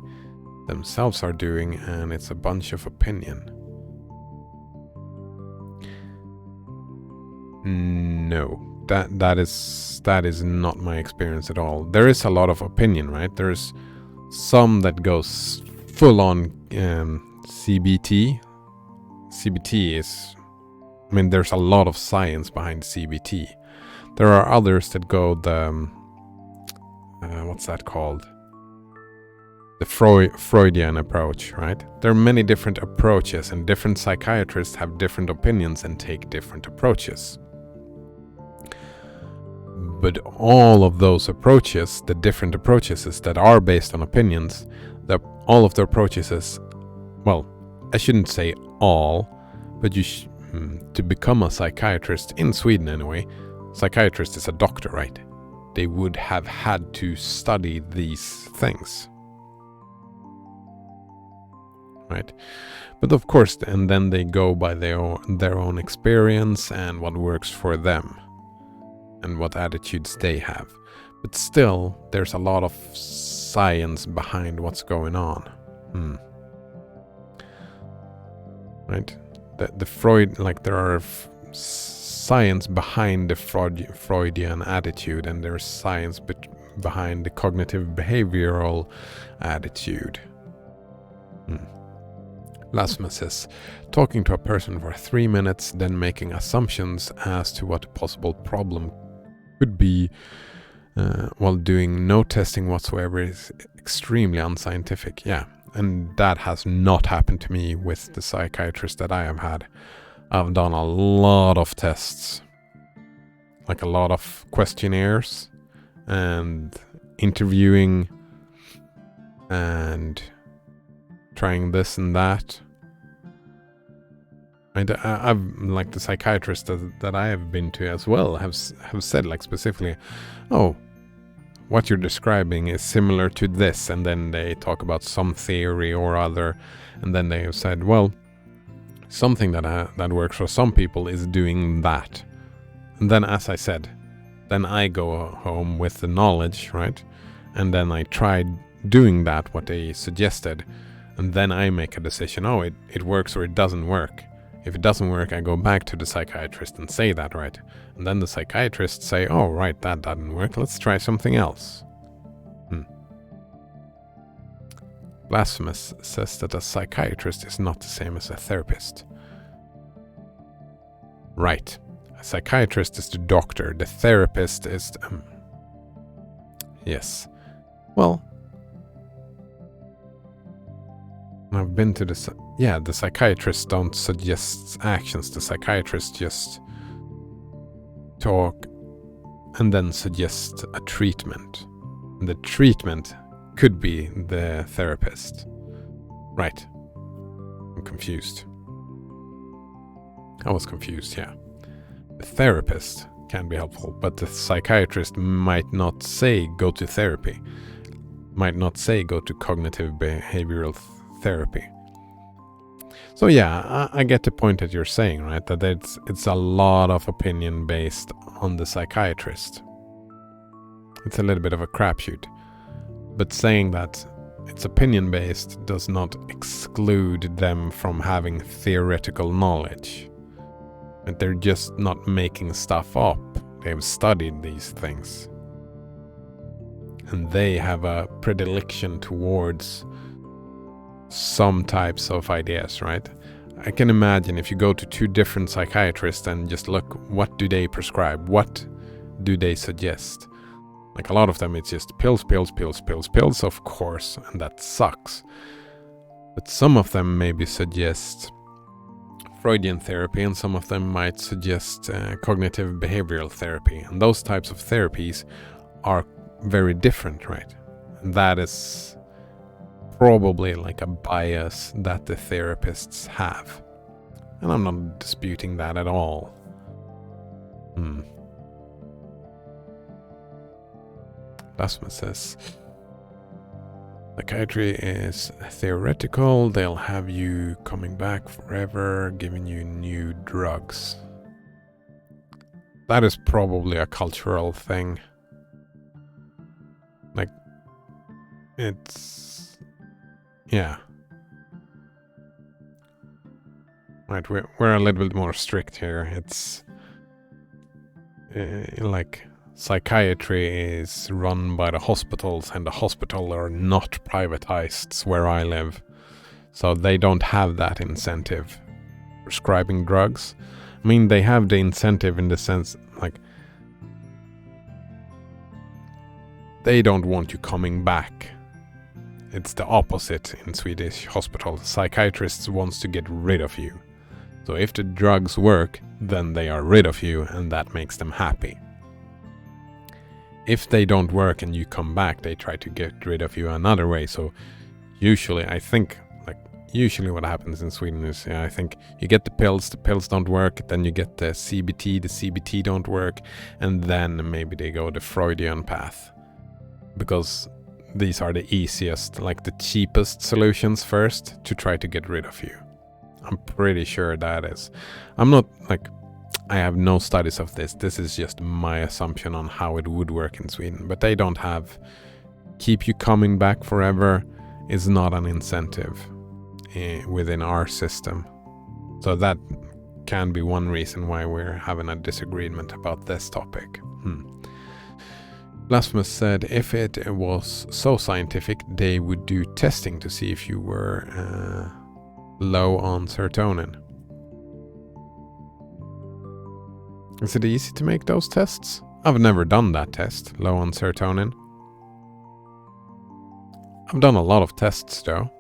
[SPEAKER 1] themselves are doing, and it's a bunch of opinion. No, that is not my experience at all. There is a lot of opinion, right? There's some that goes full on CBT. CBT is, I mean, there's a lot of science behind CBT. There are others that go the what's that called? The Freudian approach, right? There are many different approaches, and different psychiatrists have different opinions and take different approaches. But all of those approaches, the different approaches that are based on opinions, all of the approaches, well, I shouldn't say all, but to become a psychiatrist in Sweden anyway, psychiatrist is a doctor, right? They would have had to study these things, right? But of course, and then they go by their own experience and what works for them and what attitudes they have. But still, there's a lot of science behind what's going on. Right? The Freud, like there are science behind the Freudian attitude, and there's science behind the cognitive behavioral attitude. Blasphemous says, talking to a person for 3 minutes, then making assumptions as to what a possible problem could be while doing no testing whatsoever is extremely unscientific. Yeah, and that has not happened to me with the psychiatrist that I have had. I've done a lot of tests, like a lot of questionnaires and interviewing and trying this and that. And I've, like the psychiatrist that I have been to as well, have said like specifically, oh, what you're describing is similar to this, and then they talk about some theory or other, and then they have said, well, something that works for some people is doing that. And then, as I said, then I go home with the knowledge, right? And then I tried doing that, what they suggested, And then I make a decision, oh, it works or it doesn't work. If it doesn't work, I go back to the psychiatrist and say that, right? And then the psychiatrist say, oh, right, that doesn't work. Let's try something else. Blasphemous says that a psychiatrist is not the same as a therapist. Right. A psychiatrist is the doctor. The therapist is... yes. Well... I've been to the psychiatrists don't suggest actions. The psychiatrists just talk and then suggest a treatment. And the treatment could be the therapist. Right. I'm confused. I was confused, yeah. The therapist can be helpful, but the psychiatrist might not say go to therapy. Might not say go to cognitive behavioral therapy. So yeah, I get the point that you're saying, right? That it's a lot of opinion based on the psychiatrist. It's a little bit of a crapshoot. But saying that it's opinion based does not exclude them from having theoretical knowledge. And they're just not making stuff up. They've studied these things. And they have a predilection towards some types of ideas, right? I can imagine if you go to two different psychiatrists and just look, what do they prescribe? What do they suggest? Like a lot of them, it's just pills, of course, and that sucks. But some of them maybe suggest Freudian therapy, and some of them might suggest cognitive behavioral therapy. And those types of therapies are very different, right? And that is probably like a bias that the therapists have. And I'm not disputing that at all. Blasphemous says, psychiatry is theoretical. They'll have you coming back forever, giving you new drugs. That is probably a cultural thing. Like, it's... yeah. Right, we're a little bit more strict here. It's... like... psychiatry is run by the hospitals, and the hospitals are not privatized where I live. So they don't have that incentive. Prescribing drugs. I mean, they have the incentive in the sense, like, they don't want you coming back. It's the opposite in Swedish hospitals. Psychiatrists wants to get rid of you. So if the drugs work, then they are rid of you, and that makes them happy. If they don't work and you come back, they try to get rid of you another way. So usually, I think, like, usually what happens in Sweden is, I think you get the pills don't work, then you get the CBT don't work, and then maybe they go the Freudian path. Because these are the easiest, like the cheapest solutions first to try to get rid of you. I'm pretty sure that is. I'm not, like... I have no studies of this. This is just my assumption on how it would work in Sweden. But they don't have... keep you coming back forever is not an incentive within our system. So that can be one reason why we're having a disagreement about this topic. Blasphemous said if it was so scientific, they would do testing to see if you were low on serotonin. Is it easy to make those tests? I've never done that test, low on serotonin. I've done a lot of tests though.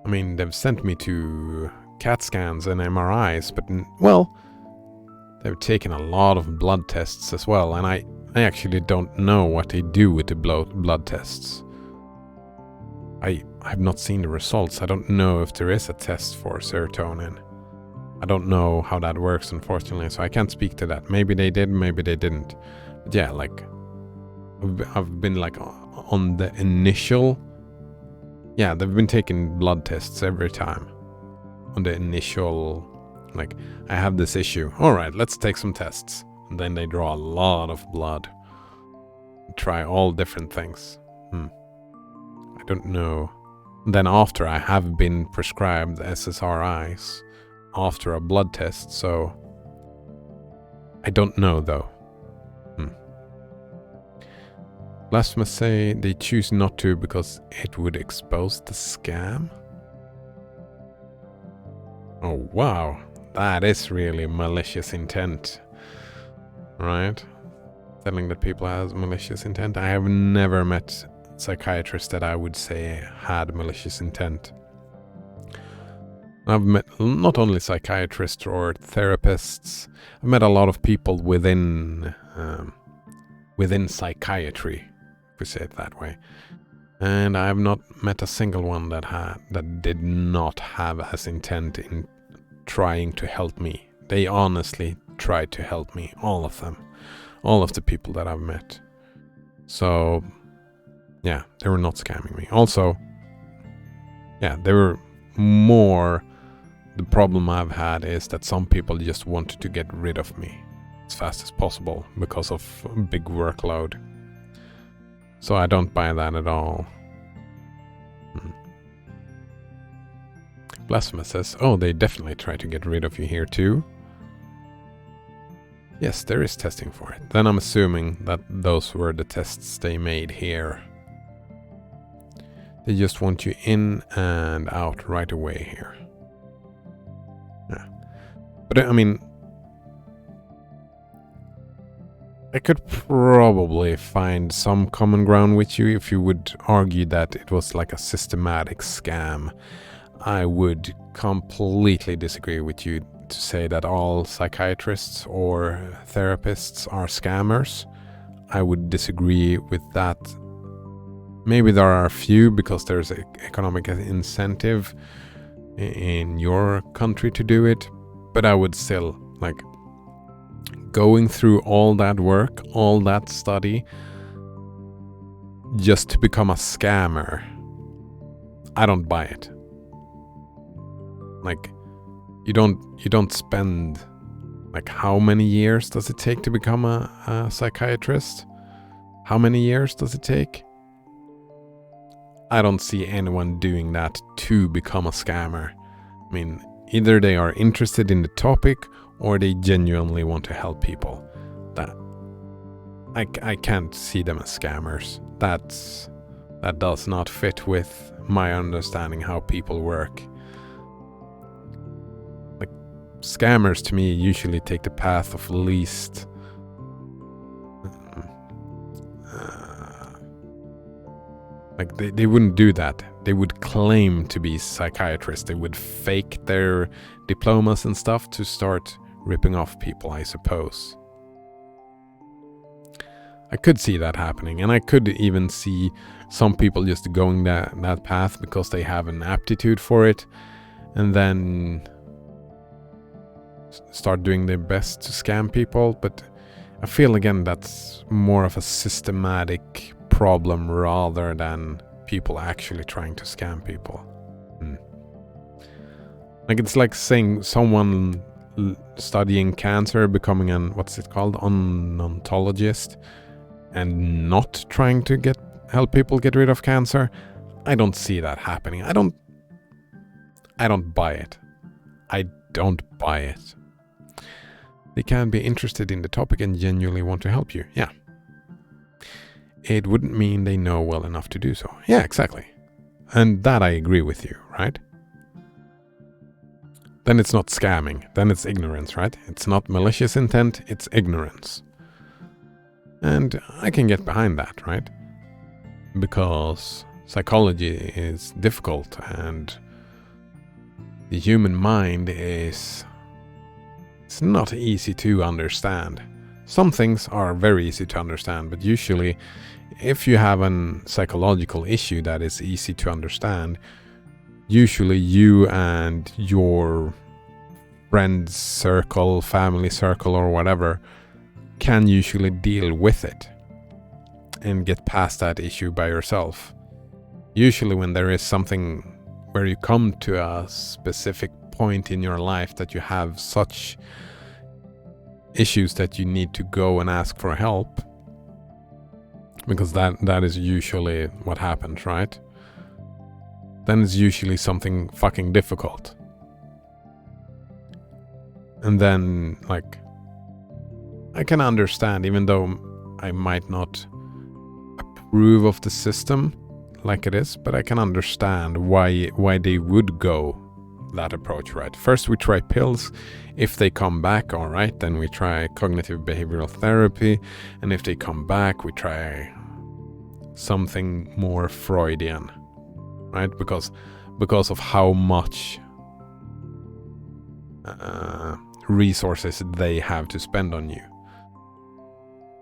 [SPEAKER 1] I mean, they've sent me to CAT scans and MRIs, but, well, they've taken a lot of blood tests as well, and I actually don't know what they do with the blood tests. I have not seen the results. I don't know if there is a test for serotonin. I don't know how that works, unfortunately, so I can't speak to that. Maybe they did, maybe they didn't. But yeah, like, I've been, like, on the initial... yeah, they've been taking blood tests every time. On the initial... like, I have this issue. Alright, let's take some tests. And then they draw a lot of blood. Try all different things. I don't know Then after I have been prescribed SSRIs after a blood test, so I don't know though. Blasphemous say they choose not to because it would expose the scam. Oh wow, that is really malicious intent, right? Telling that people have malicious intent. I have never met psychiatrists that I would say had malicious intent. I've met not only psychiatrists or therapists, I've met a lot of people within psychiatry, if we say it that way. And I have not met a single one that did not have as intent in trying to help me. They honestly tried to help me, all of them. All of the people that I've met. So, yeah, they were not scamming me. Also, yeah, they were more... The problem I've had is that some people just wanted to get rid of me as fast as possible because of a big workload. So I don't buy that at all. Blasphemous says, oh, they definitely try to get rid of you here too. Yes, there is testing for it. Then I'm assuming that those were the tests they made here. They just want you in and out right away here. Yeah. But I mean, I could probably find some common ground with you if you would argue that it was like a systematic scam. I would completely disagree with you to say that all psychiatrists or therapists are scammers. I would disagree with that. Maybe there are a few because there's an economic incentive in your country to do it, but I would still, like, going through all that work, all that study, just to become a scammer, I don't buy it. Like, you don't spend, like, how many years does it take to become a psychiatrist? How many years does it take? I don't see anyone doing that to become a scammer. I mean, either they are interested in the topic or they genuinely want to help people. That I can't see them as scammers. That does not fit with my understanding how people work. Like, scammers to me usually take the path of least like they wouldn't do that. They would claim to be psychiatrists. They would fake their diplomas and stuff to start ripping off people, I suppose. I could see that happening, and I could even see some people just going that path because they have an aptitude for it, and then start doing their best to scam people. But I feel, again, that's more of a systematic problem rather than people actually trying to scam people. Like, it's like saying someone studying cancer becoming an ontologist and not trying to help people get rid of cancer. I don't see that happening. I don't buy it. I don't buy it. They can be interested in the topic and genuinely want to help you. Yeah. It wouldn't mean they know well enough to do so. Yeah, exactly. And that I agree with you, right? Then it's not scamming. Then it's ignorance, right? It's not malicious intent, it's ignorance. And I can get behind that, right? Because psychology is difficult and the human mind it's not easy to understand. Some things are very easy to understand, but usually if you have a psychological issue that is easy to understand, usually you and your friends circle, family circle or whatever can usually deal with it and get past that issue by yourself. Usually when there is something where you come to a specific point in your life that you have such issues that you need to go and ask for help, because that is usually what happens, right? then it's usually something fucking difficult. And then, like, I can understand, even though I might not approve of the system like it is, but I can understand why they would go that approach, right? First we try pills. If they come back, all right, then we try cognitive behavioral therapy, and if they come back, we try something more Freudian, right? Because of how much resources they have to spend on you.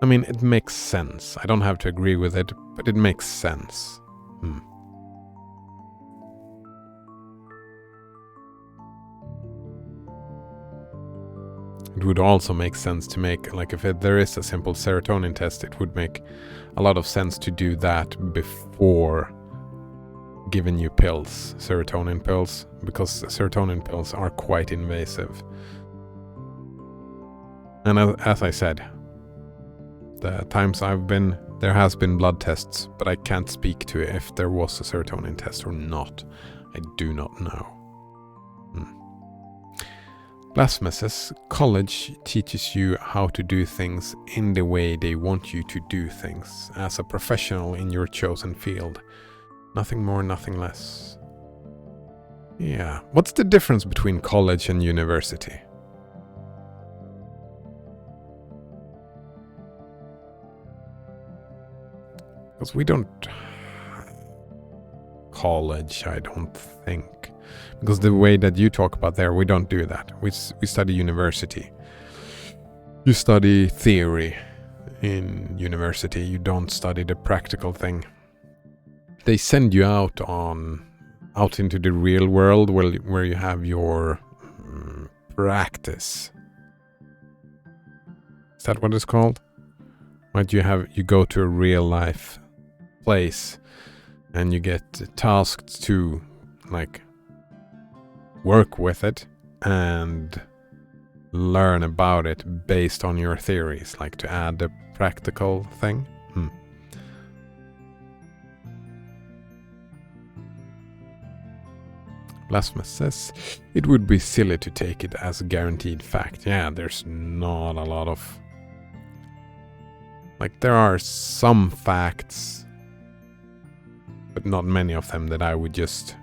[SPEAKER 1] I mean, it makes sense. I don't have to agree with it, but it makes sense. It would also make sense to make, like, if there is a simple serotonin test, it would make a lot of sense to do that before giving you pills, serotonin pills, because serotonin pills are quite invasive. And as I said, the times I've been, there has been blood tests, but I can't speak to if there was a serotonin test or not. I do not know. Blasphemous. College teaches you how to do things in the way they want you to do things, as a professional in your chosen field. Nothing more, nothing less. Yeah. What's the difference between college and university? Because we don't... College, I don't think. Because the way that you talk about there, we don't do that. We study university. You study theory in university. You don't study the practical thing. They send you out into the real world where you have your practice. Is that what it's called? Right, you go to a real life place and you get tasked to, like, work with it and learn about it based on your theories, like to add the practical thing. Blasphemous says, it would be silly to take it as a guaranteed fact. Yeah, there's not a lot of... Like, there are some facts, but not many of them that I would just...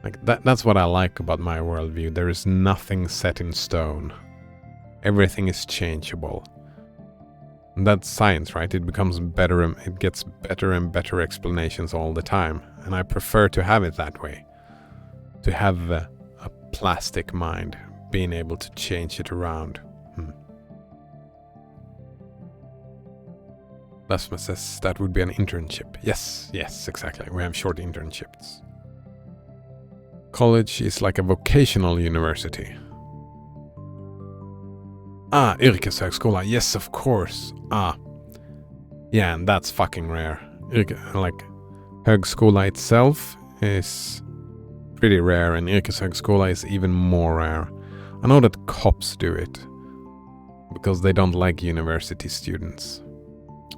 [SPEAKER 1] Like, that's what I like about my worldview. There is nothing set in stone. Everything is changeable. And that's science, right? It becomes better, and it gets better and better explanations all the time. And I prefer to have it that way. To have a plastic mind, being able to change it around. Blasphemous says that would be an internship. Yes, exactly. We have short internships. College is like a vocational university. Yrkeshögskola. Yes, of course. Yeah, and that's fucking rare. Like, högskola itself is pretty rare, and yrkeshögskola is even more rare. I know that cops do it, because they don't like university students.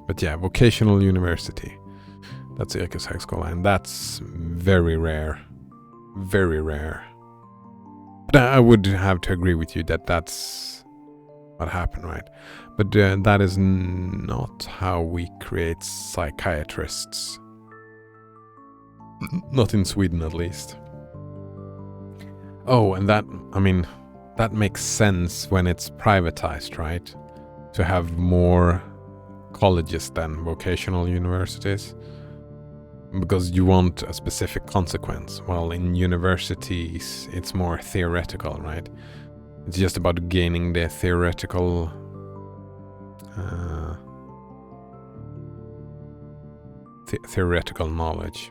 [SPEAKER 1] But yeah, vocational university. That's yrkeshögskola, and that's very rare. Very rare. But I would have to agree with you that that's what happened, right? But that is not how we create psychiatrists. Not in Sweden, at least. Oh, and that makes sense when it's privatized, right? To have more colleges than vocational universities. Because you want a specific consequence. Well, in universities, it's more theoretical, right? It's just about gaining the theoretical theoretical knowledge.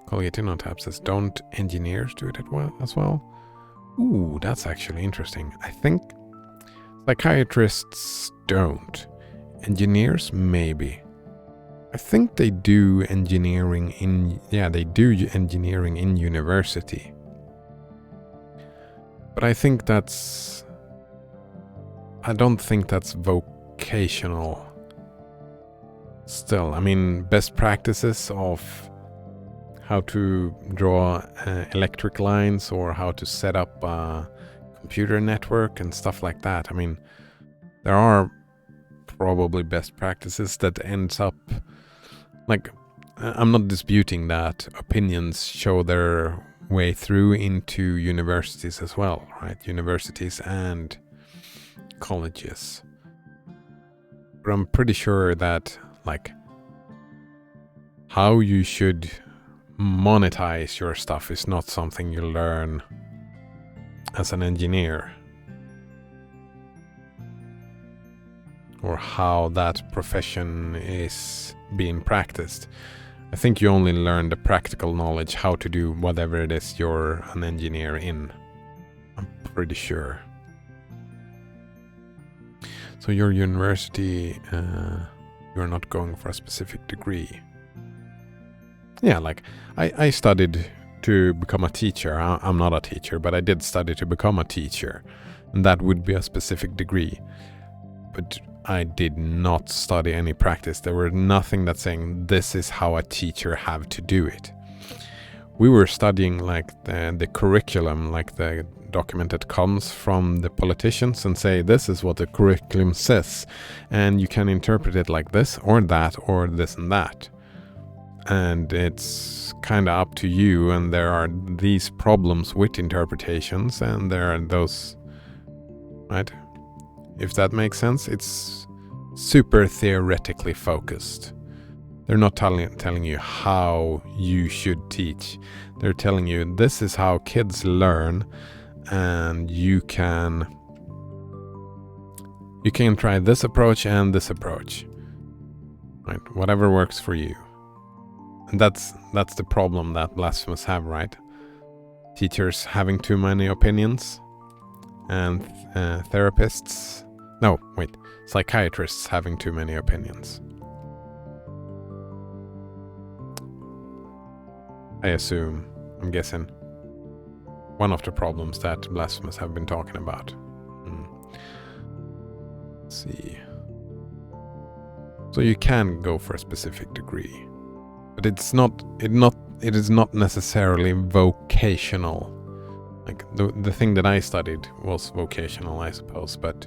[SPEAKER 1] Colgate on tap says, don't engineers do it as well? Ooh, that's actually interesting. I think psychiatrists don't. Engineers, maybe. I think they do engineering in university. But I don't think that's vocational. still, I mean, best practices of how to draw electric lines or how to set up a computer network and stuff like that. I mean, there are probably best practices that ends up like, I'm not disputing that opinions show their way through into universities as well, right? Universities and colleges. But I'm pretty sure that like how you should monetize your stuff is not something you learn as an engineer, or how that profession is being practiced. I think you only learn the practical knowledge how to do whatever it is you're an engineer in. I'm pretty sure. So your university, you're not going for a specific degree. Yeah, like I studied to become a teacher. I'm not a teacher, but I did study to become a teacher. And that would be a specific degree. But I did not study any practice. There were nothing that's saying this is how a teacher have to do it. We were studying like the curriculum, like the document that comes from the politicians and say this is what the curriculum says, and you can interpret it like this or that or this and that. And it's kind of up to you, and there are these problems with interpretations, and there are those, right? If that makes sense, it's super theoretically focused. They're not telling you how you should teach. They're telling you this is how kids learn, and you can try this approach and this approach, right? Whatever works for you. And that's the problem that blasphemous have, right? Teachers having too many opinions, and psychiatrists having too many opinions. I'm guessing, one of the problems that blasphemous have been talking about. Let's see. So you can go for a specific degree, but it is not necessarily vocational. Like the thing that I studied was vocational, I suppose, but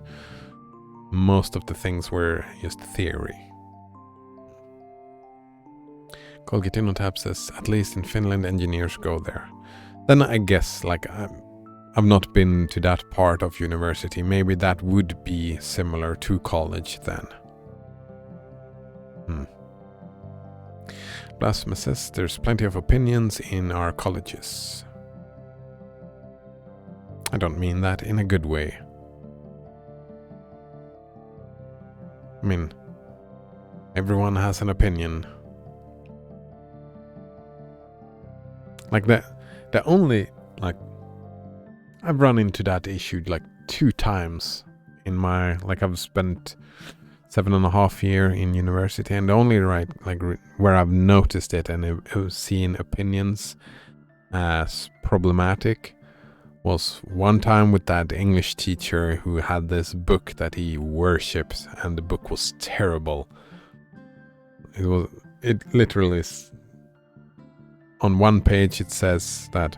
[SPEAKER 1] most of the things were just theory. Colgate says, at least in Finland, engineers go there. Then I guess, like, I've not been to that part of university. Maybe that would be similar to college then. Blasphemous says, there's plenty of opinions in our colleges. I don't mean that in a good way. I mean, everyone has an opinion. Like the only, like, I've run into that issue like 2 times in my, like, I've spent 7.5 years in university, and the only where I've noticed it and I've seen opinions as problematic was one time with that English teacher who had this book that he worshipped, and the book was terrible. It literally, on one page it says that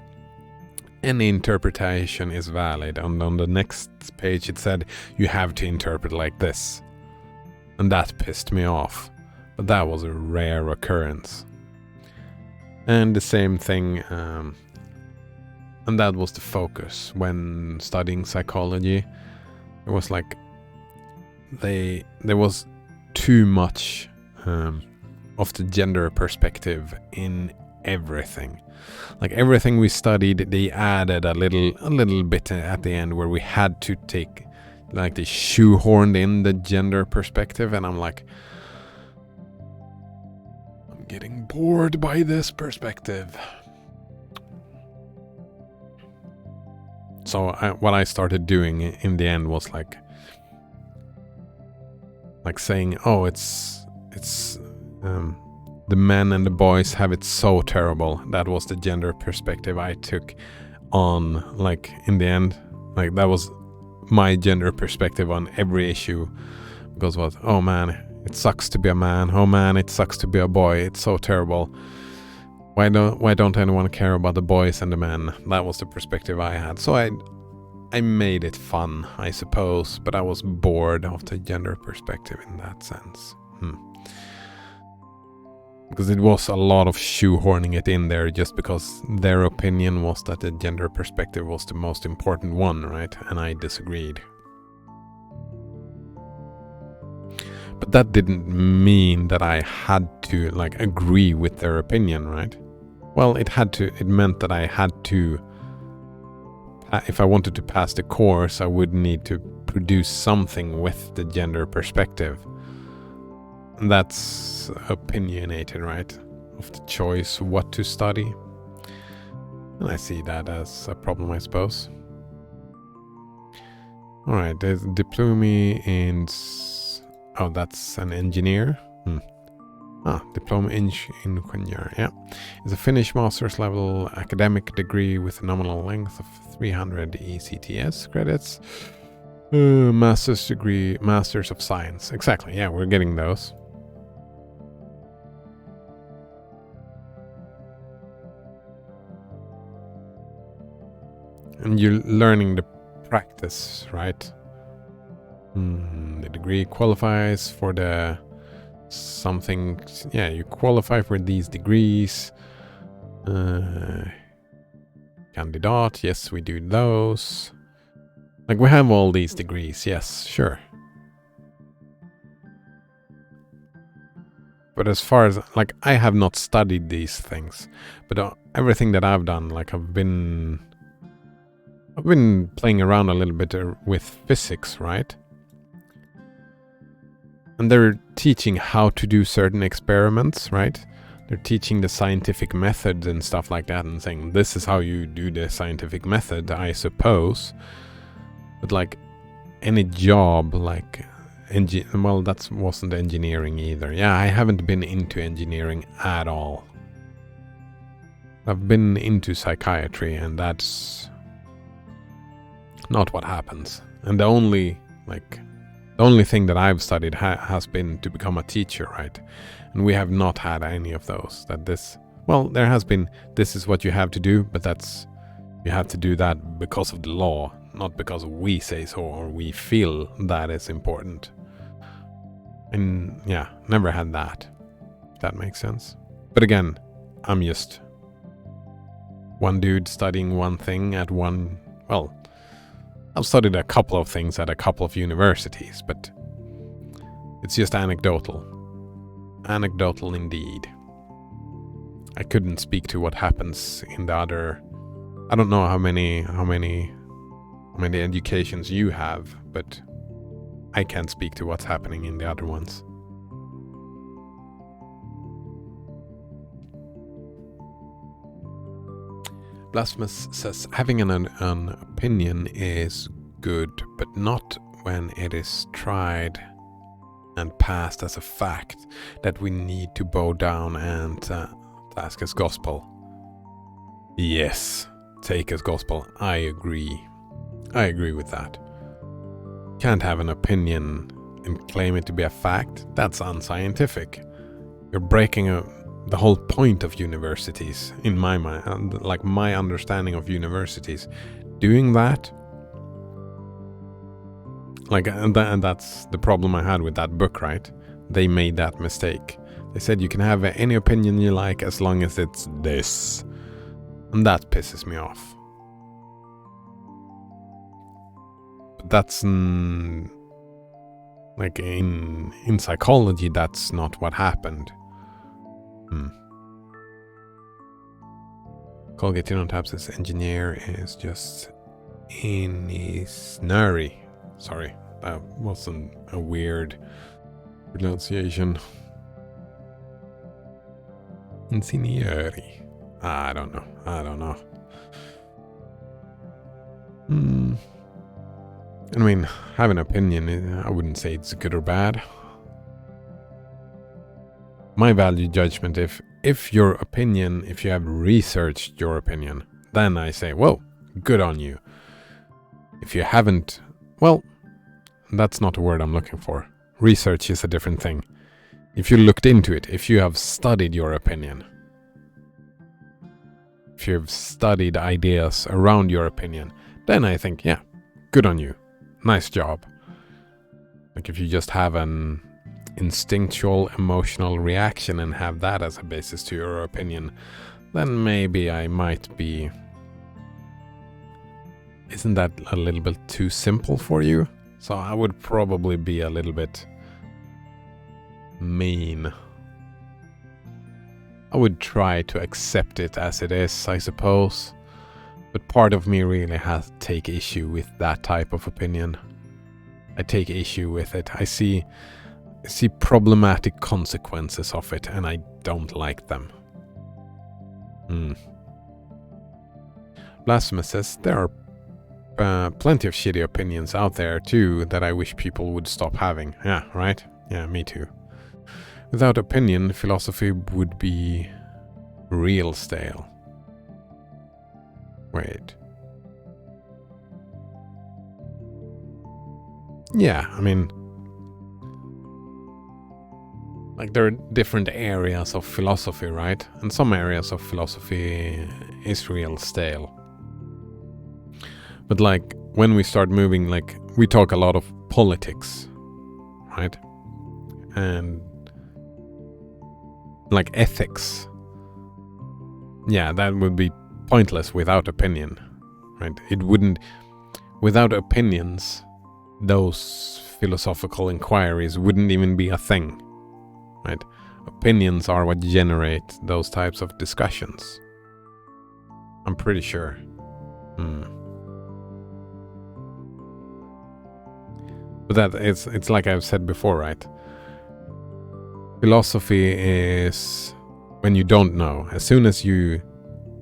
[SPEAKER 1] any interpretation is valid, and on the next page it said you have to interpret like this. And that pissed me off, but that was a rare occurrence. And the same thing, and that was the focus when studying psychology. It was like there was too much of the gender perspective in everything. Like everything we studied, they added a little bit at the end where we had to take, like, they shoehorned in the gender perspective, and I'm like, I'm getting bored by this perspective. So what I started doing in the end was like saying, oh, it's the men and the boys have it so terrible. That was the gender perspective I took on, like, in the end. Like, that was my gender perspective on every issue. Because what, oh man, It sucks to be a man. Oh man, it sucks to be a boy. It's so terrible. Why don't anyone care about the boys and the men? That was the perspective I had. So I made it fun, I suppose, but I was bored of the gender perspective in that sense. Because it was a lot of shoehorning it in there just because their opinion was that the gender perspective was the most important one, right? And I disagreed. But that didn't mean that I had to agree with their opinion, right? Well, it meant that I had to, if I wanted to pass the course, I would need to produce something with the gender perspective. And that's opinionated, right? Of the choice what to study. And I see that as a problem, I suppose. Alright, there's Diploma in... Oh, that's an engineer. Diploma Ingenieur, yeah. It's a Finnish master's level academic degree with a nominal length of 300 ECTS credits. Master's degree, Masters of Science. Exactly, yeah, we're getting those. And you're learning the practice, right? The degree qualifies for the something. Yeah, you qualify for these degrees. Candidate, yes, we do those. We have all these degrees, yes, sure. But as far as, I have not studied these things. But everything that I've done, I've been playing around a little bit with physics, right? And they're teaching how to do certain experiments, right? They're teaching the scientific methods and stuff like that and saying, this is how you do the scientific method, I suppose. But any job, well, that wasn't engineering either. Yeah, I haven't been into engineering at all. I've been into psychiatry, and that's not what happens. And the only thing that I've studied has been to become a teacher, right? And we have not had any of those. There has been, this is what you have to do, but you have to do that because of the law, not because we say so or we feel that is important. And yeah, never had that, if that makes sense. But again, I'm just one dude studying one thing at one, well, I've studied a couple of things at a couple of universities, but it's just anecdotal. Anecdotal indeed. I couldn't speak to what happens in the other. I don't know how many educations you have, but I can't speak to what's happening in the other ones. Blasphemous says, having an opinion is good, but not when it is tried and passed as a fact that we need to bow down and task as gospel. Yes, take as gospel. I agree. I agree with that. Can't have an opinion and claim it to be a fact. That's unscientific. You're breaking the whole point of universities, in my mind, my understanding of universities. Doing that, and that's the problem I had with that book, right? They made that mistake. They said you can have any opinion you like as long as it's this. And that pisses me off. But that's in psychology, that's not what happened. Colgate on tap says engineer is just Inisnuri. Sorry, that wasn't a weird pronunciation. Insigneri. I don't know. I mean, have an opinion. I wouldn't say it's good or bad. My value judgment, if your opinion, if you have researched your opinion, then I say, whoa, good on you. If you haven't, well, that's not the word I'm looking for. Research is a different thing. if you looked into it, if you have studied your opinion, if you've studied ideas around your opinion, then I think, yeah, good on you. Nice job. Like if you just have an instinctual emotional reaction and have that as a basis to your opinion, then maybe I might be... Isn't that a little bit too simple for you? So I would probably be a little bit mean. I would try to accept it as it is, I suppose. But part of me really has to take issue with that type of opinion. I take issue with it. I see problematic consequences of it, and I don't like them. Blasphemous says, there are plenty of shitty opinions out there too that I wish people would stop having. Yeah, right? Yeah, me too. Without opinion, philosophy would be real stale. Wait. Yeah, I mean, like there are different areas of philosophy, right? And some areas of philosophy is real stale. But like when we start moving, like we talk a lot of politics, right? And like ethics. Yeah, that would be pointless without opinion, right? It wouldn't, without opinions, those philosophical inquiries wouldn't even be a thing, right? Opinions are what generate those types of discussions. I'm pretty sure. But that it's like I've said before, right? Philosophy is when you don't know. As soon as you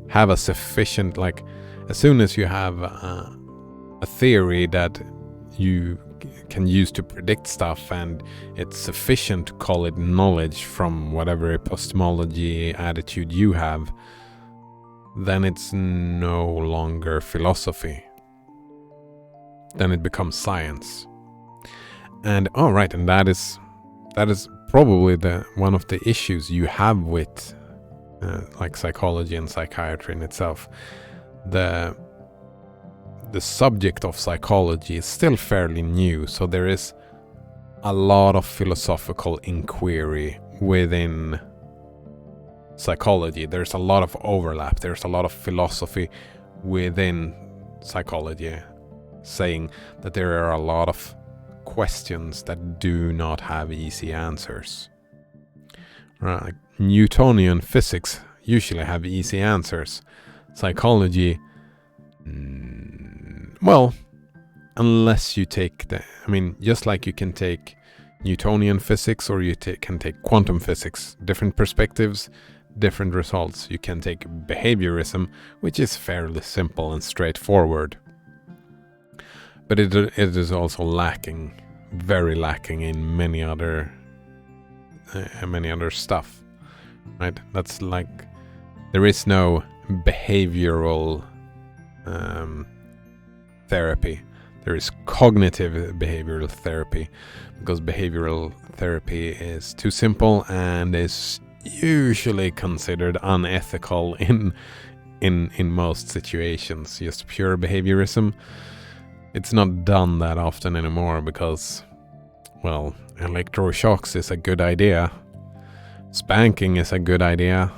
[SPEAKER 1] have a sufficient, like, as soon as you have a theory that you can use to predict stuff and it's sufficient to call it knowledge from whatever epistemology attitude you have, then it's no longer philosophy. Then it becomes science. And right, and that is probably one of the issues you have with like psychology and psychiatry in itself. The subject of psychology is still fairly new, so there is a lot of philosophical inquiry within psychology. There's a lot of overlap. There's a lot of philosophy within psychology, saying that there are a lot of questions that do not have easy answers. Right? Newtonian physics usually have easy answers. Psychology, well, unless you take just like you can take Newtonian physics or you can take quantum physics, different perspectives, different results. You can take behaviorism, which is fairly simple and straightforward. But it is also lacking, very lacking in many other stuff, right? That's like, there is no behavioral therapy. There is cognitive behavioral therapy, because behavioral therapy is too simple and is usually considered unethical in most situations. Just pure behaviorism. It's not done that often anymore because, well, electroshocks is a good idea. Spanking is a good idea.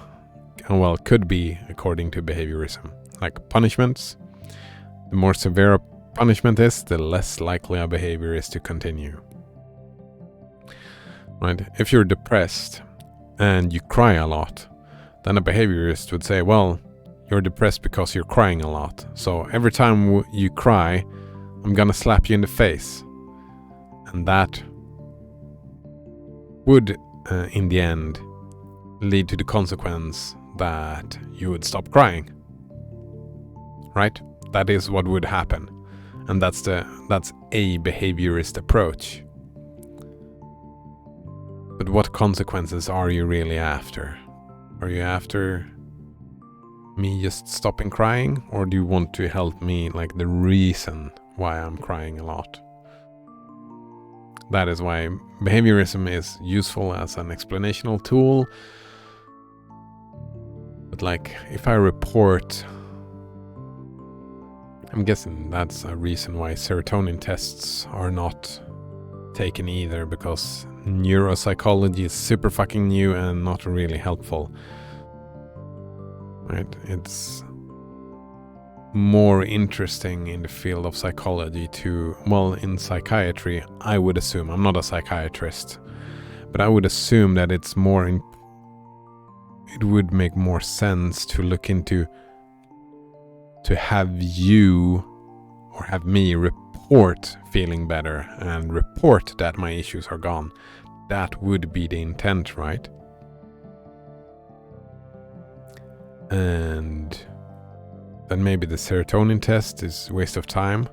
[SPEAKER 1] And well, could be according to behaviorism. Like punishments, the more severe a punishment is, the less likely a behavior is to continue. Right? If you're depressed and you cry a lot, then a behaviorist would say, well, you're depressed because you're crying a lot. So every time you cry, I'm gonna slap you in the face. And that would, in the end, lead to the consequence that you would stop crying. Right? That is what would happen. And that's a behaviorist approach. But what consequences are you really after? Are you after me just stopping crying? Or do you want to help me, like, the reason why I'm crying a lot? that is why behaviorism is useful as an explanational tool. But like, if I report, I'm guessing that's a reason why serotonin tests are not taken either, because neuropsychology is super fucking new and not really helpful. Right? It's more interesting in the field of psychology to, well, in psychiatry, I would assume, I'm not a psychiatrist, but I would assume that it's more it would make more sense to look into, to have you or have me report feeling better and report that my issues are gone. That would be the intent, right? And then maybe the serotonin test is a waste of time.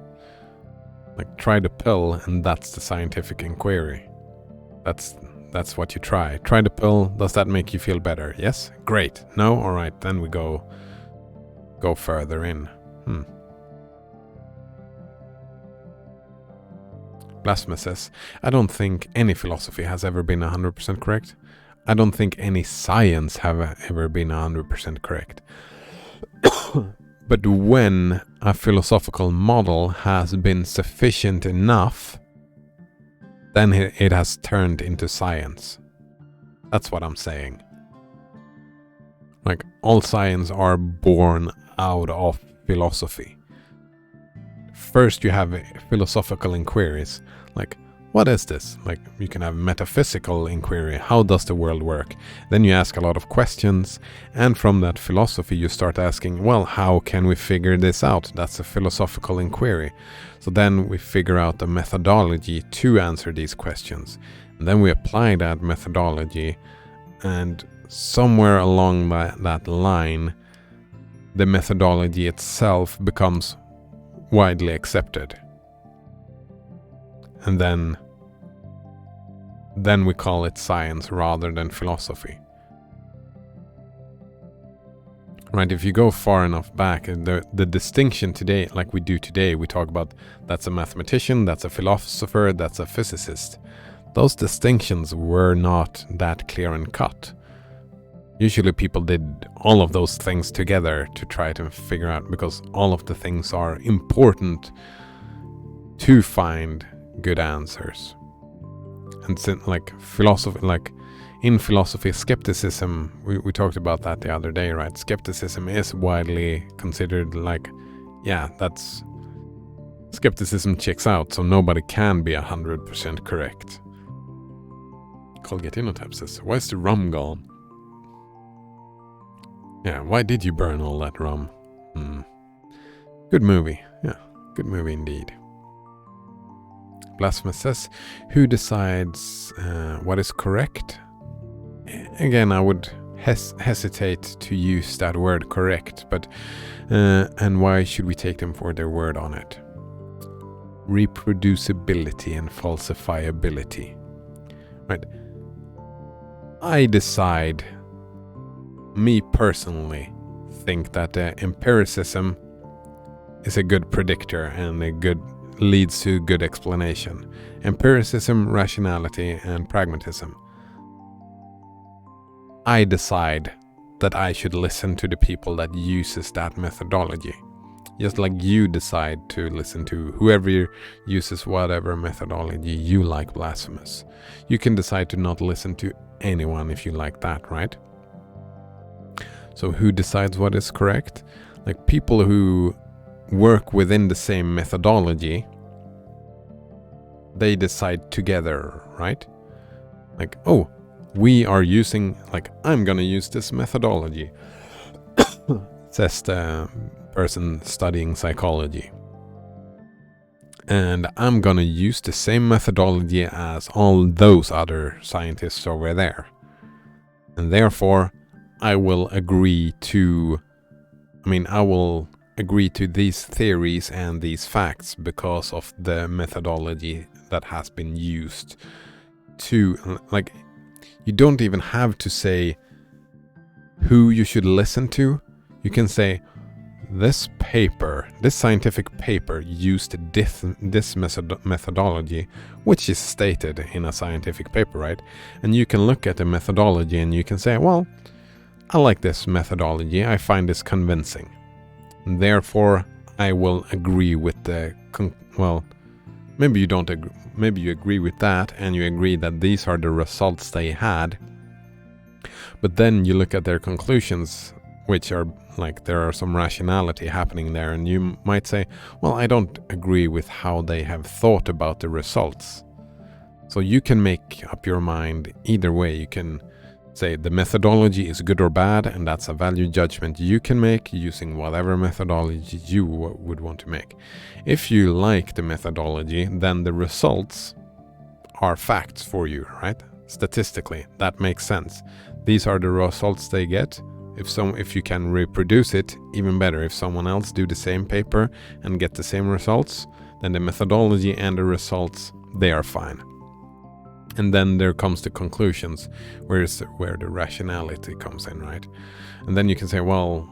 [SPEAKER 1] Like, try the pill and that's the scientific inquiry. That's what you try. Try the pill. Does that make you feel better? Yes? Great. No? Alright, then we go further in. Blasphemous says, I don't think any philosophy has ever been 100% correct. I don't think any science have ever been 100% correct. But when a philosophical model has been sufficient enough, then it has turned into science. That's what I'm saying. Like, all science are born out of philosophy. First you have philosophical inquiries, like, what is this? Like, you can have metaphysical inquiry, how does the world work? Then you ask a lot of questions, and from that philosophy you start asking, well, how can we figure this out? That's a philosophical inquiry. So then we figure out a methodology to answer these questions. And then we apply that methodology, and somewhere along that line, the methodology itself becomes widely accepted. And then we call it science rather than philosophy. Right, if you go far enough back, the distinction today, like we do today, we talk about that's a mathematician, that's a philosopher, that's a physicist. Those distinctions were not that clear and cut. Usually people did all of those things together to try to figure out, because all of the things are important to find good answers. And like philosophy, like in philosophy, skepticism, we talked about that the other day, right? Skepticism is widely considered like, yeah, that's, skepticism checks out, so nobody can be 100% correct. Colgatinotype says, why is the rum gone? Yeah, why did you burn all that rum? Good movie. Yeah, good movie indeed. Blasphemous says, who decides what is correct? Again, I would hesitate to use that word correct, but and why should we take them for their word on it? Reproducibility and falsifiability. Right. I decide, me personally, think that empiricism is a good predictor and leads to good explanation. Empiricism, rationality, and pragmatism. I decide that I should listen to the people that uses that methodology. Just like you decide to listen to whoever uses whatever methodology you like, Blasphemous. You can decide to not listen to anyone if you like that, right? So who decides what is correct? Like, people who work within the same methodology, they decide together, right? Like, oh, we are using, like, I'm gonna use this methodology, says the person studying psychology. And I'm gonna use the same methodology as all those other scientists over there. And therefore, I will agree to these theories and these facts because of the methodology that has been used to, like, you don't even have to say who you should listen to. You can say, this paper, this scientific paper used this methodology, which is stated in a scientific paper, right? And you can look at the methodology and you can say, well, I like this methodology. I find this convincing. Therefore, I will agree with the, well, maybe you don't agree, maybe you agree with that and you agree that these are the results they had. But then you look at their conclusions, which are like there are some rationality happening there, and you might say, well, I don't agree with how they have thought about the results. So you can make up your mind either way. You can say the methodology is good or bad, and that's a value judgment you can make using whatever methodology you would want to make. If you like the methodology, then the results are facts for you, right? Statistically, that makes sense. These are the results they get. If you can reproduce it, even better. If someone else do the same paper and get the same results, then the methodology and the results, they are fine. And then there comes the conclusions, where the rationality comes in, right? And then you can say, well,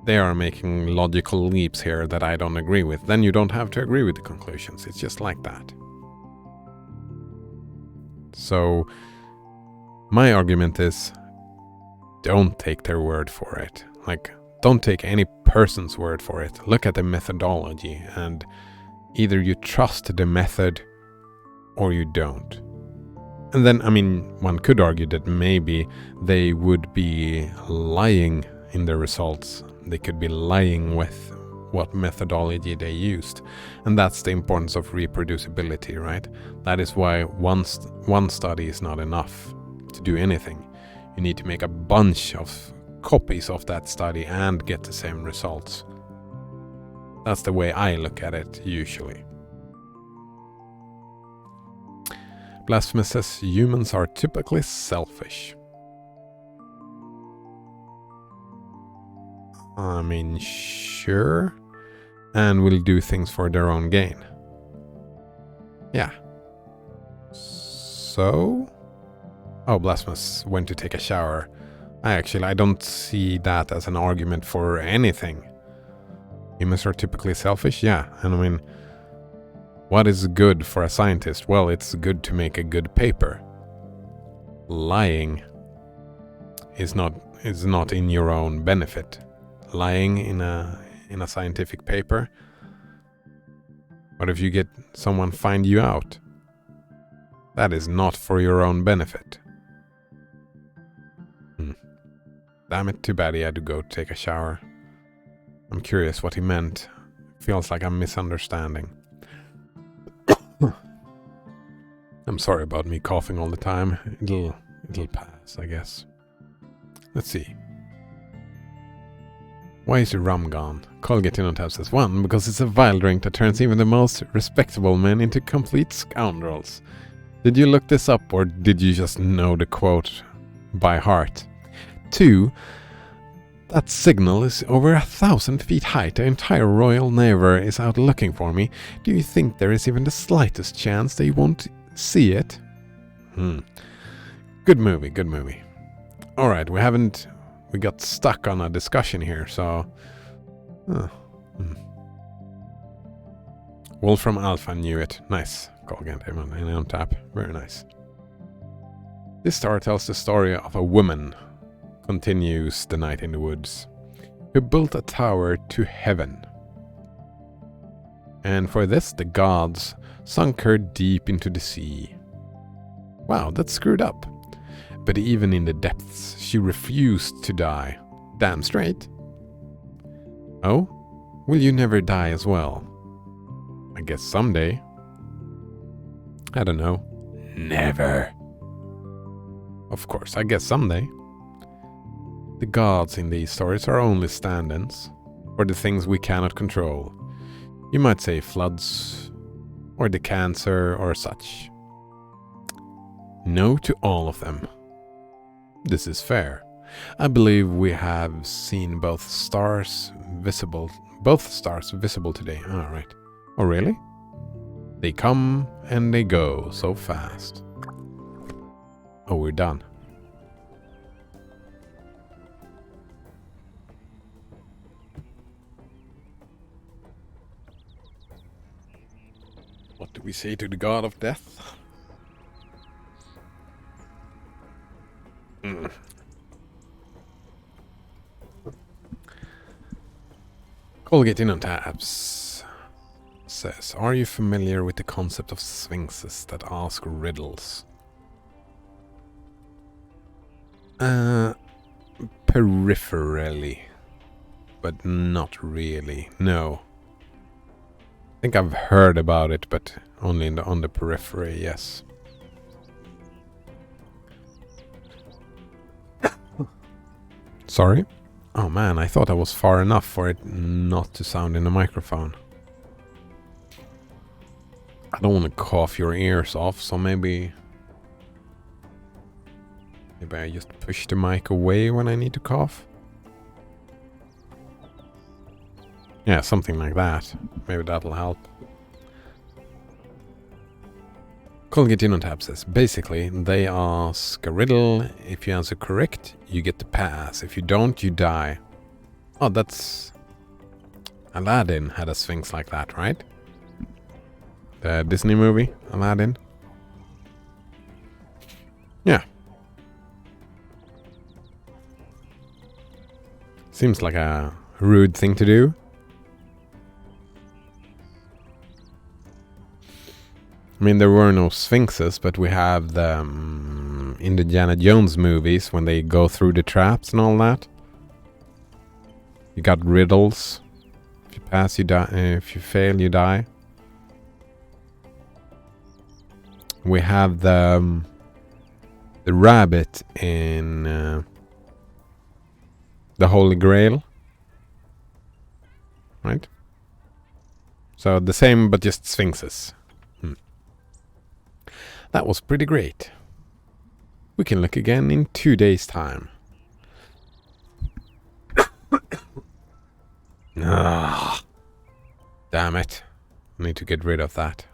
[SPEAKER 1] they are making logical leaps here that I don't agree with. Then you don't have to agree with the conclusions. It's just like that. So my argument is, don't take their word for it. Like, don't take any person's word for it. Look at the methodology, and either you trust the method or you don't. And then, I mean, one could argue that maybe they would be lying in their results. They could be lying with what methodology they used. And that's the importance of reproducibility, right? That is why one study is not enough to do anything. You need to make a bunch of copies of that study and get the same results. That's the way I look at it, usually. Blasphemous says humans are typically selfish. I mean, sure. And will do things for their own gain. Yeah. So? Oh, Blasphemous went to take a shower. I don't see that as an argument for anything. Humans are typically selfish? Yeah. And I mean, what is good for a scientist? Well, it's good to make a good paper. Lying is not in your own benefit. Lying in a scientific paper. What if you get someone find you out? That is not for your own benefit. Damn it, too bad he had to go take a shower. I'm curious what he meant. Feels like I'm misunderstanding. I'm sorry about me coughing all the time. It'll pass, I guess. Let's see. Why is your rum gone? Colgate on tap says 1, because it's a vile drink that turns even the most respectable men into complete scoundrels. Did you look this up, or did you just know the quote by heart? 2, that signal is over 1,000 feet high. The entire Royal Navy is out looking for me. Do you think there is even the slightest chance they won't see it? Good movie, good movie. Alright, we got stuck on a discussion here, so... Wolfram Alpha knew it. Nice. Colgate on tap. Very nice. This star tells the story of a woman, continues The Night in the Woods, who built a tower to heaven. And for this the gods sunk her deep into the sea. Wow, that's screwed up. But even in the depths, she refused to die. Damn straight. Oh? Will you never die as well? I guess someday. I don't know. Never. Of course, I guess someday. The gods in these stories are only stand-ins for the things we cannot control. You might say floods, or the cancer, or such. No to all of them. This is fair. I believe we have seen both stars visible today. All right. Oh, really? They come and they go so fast. Oh, we're done. we say to the god of death? Mm. Colgate in on tabs says, are you familiar with the concept of sphinxes that ask riddles? Peripherally, but not really, no. I think I've heard about it, but only on the periphery, yes. Sorry? Oh man, I thought I was far enough for it not to sound in the microphone. I don't want to cough your ears off, so maybe I just push the mic away when I need to cough. Yeah, something like that. Maybe that'll help. Colgate in on tab says, basically, they ask a riddle. If you answer correct, you get the pass. If you don't, you die. Oh, that's... Aladdin had a sphinx like that, right? The Disney movie, Aladdin. Yeah. Seems like a rude thing to do. I mean, there were no sphinxes, but we have the Indiana Jones movies when they go through the traps and all that. You got riddles. If you pass, you die. If you fail, you die. We have the rabbit in the Holy Grail, right? So the same, but just sphinxes. That was pretty great. We can look again in 2 days' time. Ah, damn it. I need to get rid of that.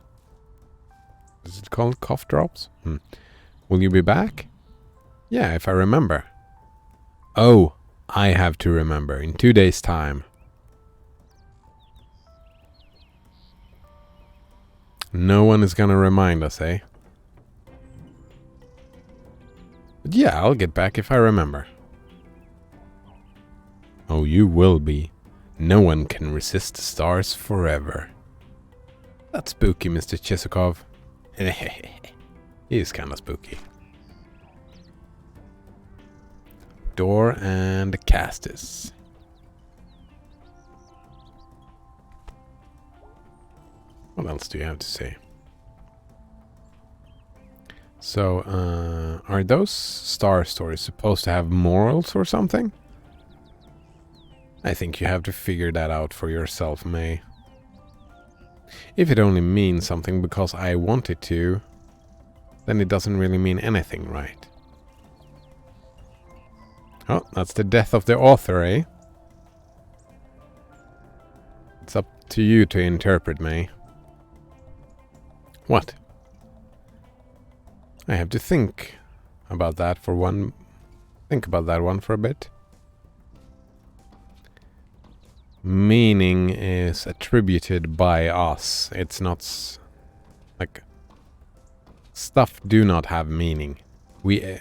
[SPEAKER 1] Is it called cough drops? Will you be back? Yeah, if I remember. Oh, I have to remember. In 2 days' time. No one is gonna remind us, eh? But yeah, I'll get back if I remember. Oh, you will be. No one can resist the stars forever. That's spooky, Mr. Chisukov. He is kinda spooky. Door and Castus. What else do you have to say? So, are those star stories supposed to have morals or something? I think you have to figure that out for yourself, May. If it only means something because I want it to, then it doesn't really mean anything, right? Oh, that's the death of the author, eh? It's up to you to interpret, May. What? I have to think about that for one... Think about that one for a bit. Meaning is attributed by us. It's not... like... Stuff do not have meaning. We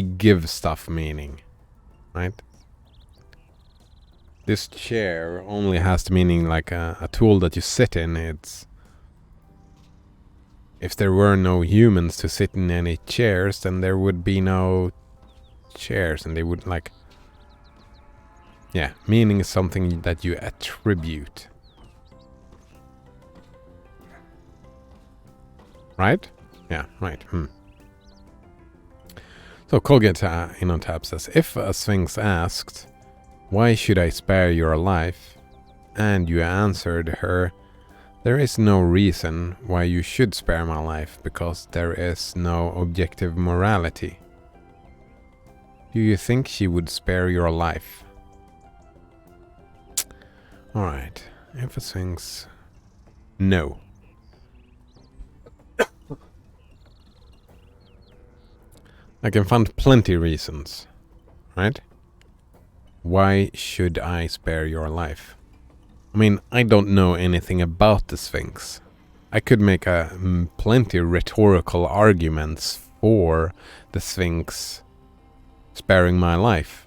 [SPEAKER 1] give stuff meaning. Right? This chair only has the meaning like a tool that you sit in. It's... If there were no humans to sit in any chairs, then there would be no chairs, and they would like... Yeah, meaning is something that you attribute. Right? Yeah, right. So Colgate in on tab says, if a sphinx asked, why should I spare your life? And you answered her, there is no reason why you should spare my life, because there is no objective morality. Do you think she would spare your life? Alright, if a sphinx... No. I can find plenty reasons, right? Why should I spare your life? I mean, I don't know anything about the Sphinx. I could make plenty rhetorical arguments for the Sphinx sparing my life.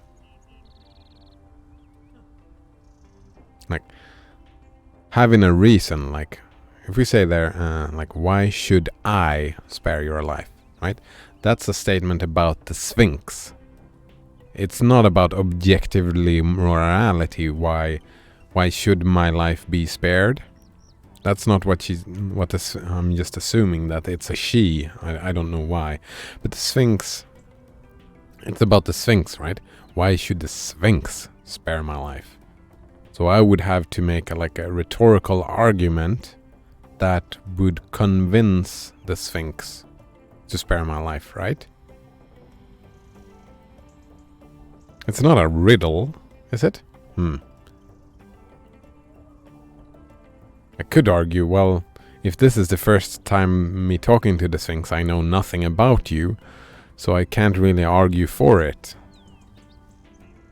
[SPEAKER 1] Like, having a reason, like, if we say there, like, why should I spare your life, right? That's a statement about the Sphinx. It's not about objectively morality, why should my life be spared? That's not what I'm just assuming that it's a she. I don't know why. But the Sphinx, it's about the Sphinx, right? Why should the Sphinx spare my life? So I would have to make a rhetorical argument that would convince the Sphinx to spare my life, right? It's not a riddle, is it? I could argue, well, if this is the first time me talking to the Sphinx, I know nothing about you, so I can't really argue for it.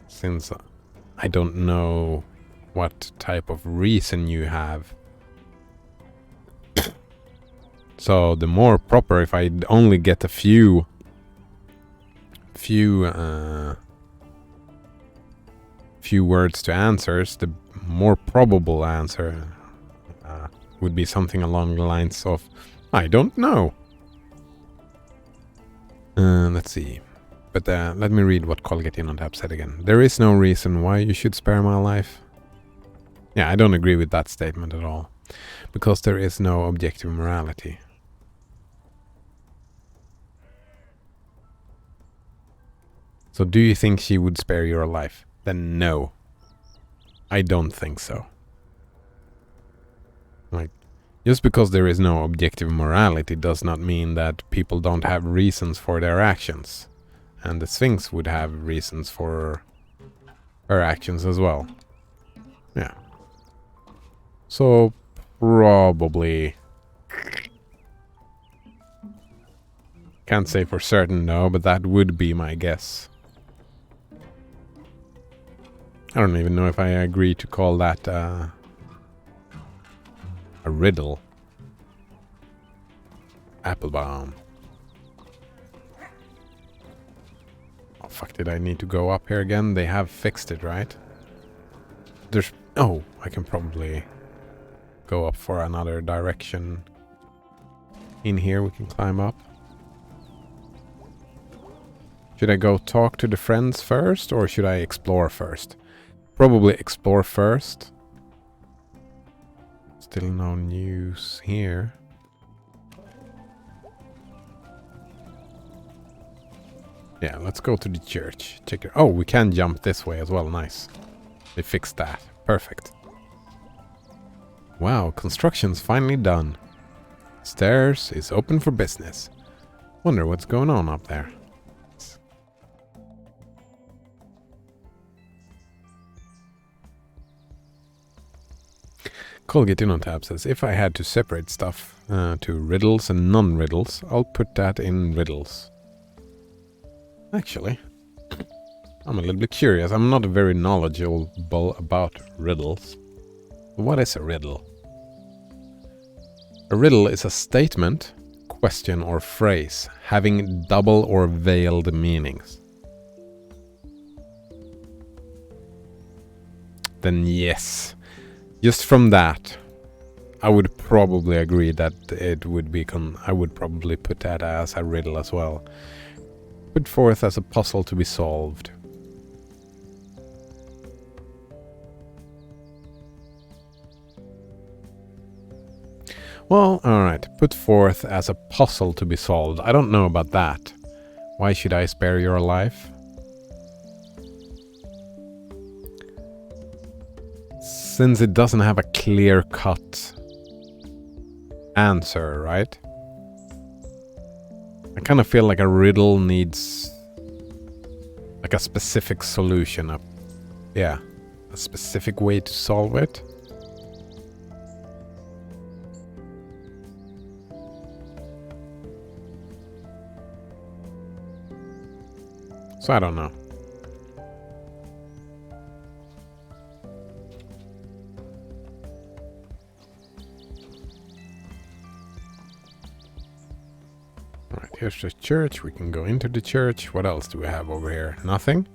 [SPEAKER 1] Since I don't know what type of reason you have. So the more proper, if I only get a few words to answers, the more probable answer would be something along the lines of, I don't know. Let's see. But let me read what Colgate on Tap said again. There is no reason why you should spare my life. Yeah, I don't agree with that statement at all. Because there is no objective morality. So do you think she would spare your life? Then no. I don't think so. Like, just because there is no objective morality does not mean that people don't have reasons for their actions. And the Sphinx would have reasons for her actions as well. Yeah. So, probably... Can't say for certain, no, but that would be my guess. I don't even know if I agree to call that a riddle. Applebaum. Oh, fuck, did I need to go up here again? They have fixed it, right? There's... Oh, I can probably go up for another direction. In here we can climb up. Should I go talk to the friends first, or should I explore first? Probably explore first. Still no news here. Yeah, let's go to the church. Check it. Oh, we can jump this way as well. Nice. They fixed that. Perfect. Wow, construction's finally done. Stairs is open for business. Wonder what's going on up there. Colgate on Tap says, if I had to separate stuff to riddles and non-riddles, I'll put that in riddles. Actually, I'm a little bit curious. I'm not very knowledgeable about riddles. What is a riddle? A riddle is a statement, question or phrase having double or veiled meanings. Then yes. Just from that, I would probably agree that it would be... I would probably put that as a riddle as well. Put forth as a puzzle to be solved. Well, alright. Put forth as a puzzle to be solved. I don't know about that. Why should I spare your life? Since it doesn't have a clear-cut answer, right? I kind of feel like a riddle needs like a specific solution. A specific way to solve it. So I don't know. here's the church. We can go into the church. What else do we have over here? Nothing?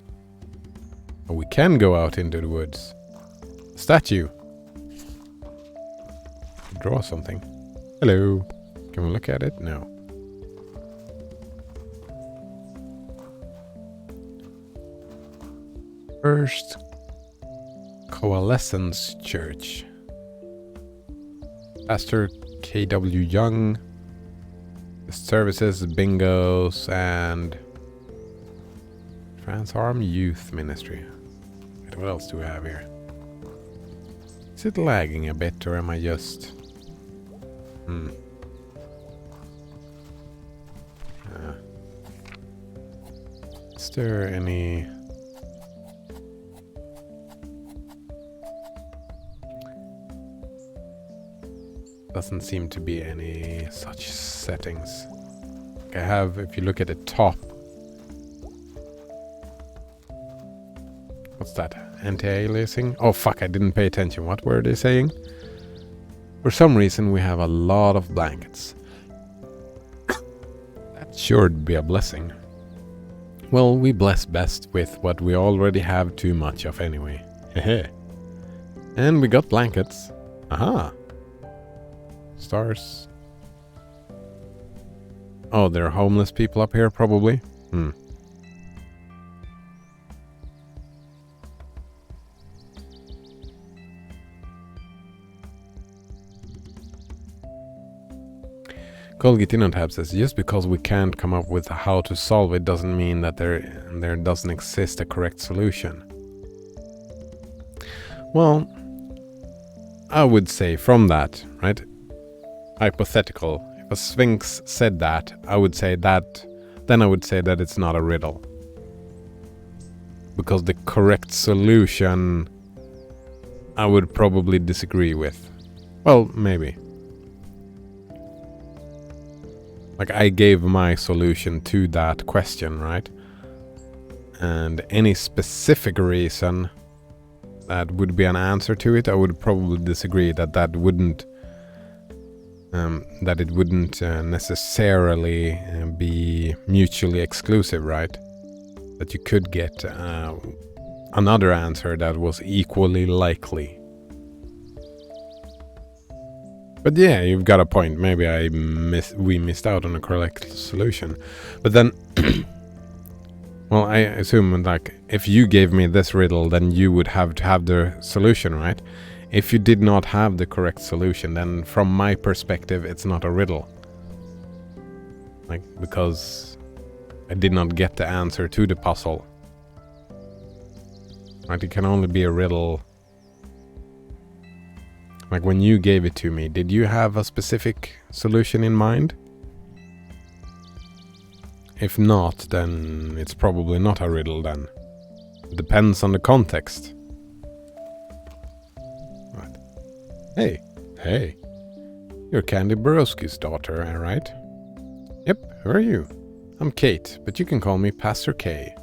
[SPEAKER 1] Oh, we can go out into the woods. Statue. Draw something. Hello. Can we look at it? No. First Coalescence Church. Pastor K.W. Young. Services, bingos, and Transarm Youth Ministry. Wait, what else do we have here? Is it lagging a bit, or am I just... Is there any... Doesn't seem to be any such settings. I have, if you look at the top. What's that? Anti-aliasing? Oh fuck, I didn't pay attention. What were they saying? For some reason we have a lot of blankets. That sure would be a blessing. Well, we bless best with what we already have too much of anyway. Hehe. And we got blankets. Aha! Stars. Oh, there are homeless people up here, probably. Colgate Tab says, just because we can't come up with how to solve it doesn't mean that there doesn't exist a correct solution. Well, I would say from that, right? Hypothetical. If a sphinx said that, I would say that, then I would say that it's not a riddle. Because the correct solution, I would probably disagree with. Well, maybe. Like, I gave my solution to that question, right? And any specific reason that would be an answer to it, I would probably disagree that it wouldn't necessarily be mutually exclusive, right? That you could get another answer that was equally likely. But yeah, you've got a point. Maybe we missed out on a correct solution. But then, well, I assume, like, if you gave me this riddle, then you would have to have the solution, right? If you did not have the correct solution, then from my perspective, it's not a riddle. Like, because I did not get the answer to the puzzle. Right? It can only be a riddle. Like, when you gave it to me, did you have a specific solution in mind? If not, then it's probably not a riddle then. It depends on the context. Right. Hey. You're Candy Borowski's daughter, right? Yep, who are you? I'm Kate, but you can call me Pastor K.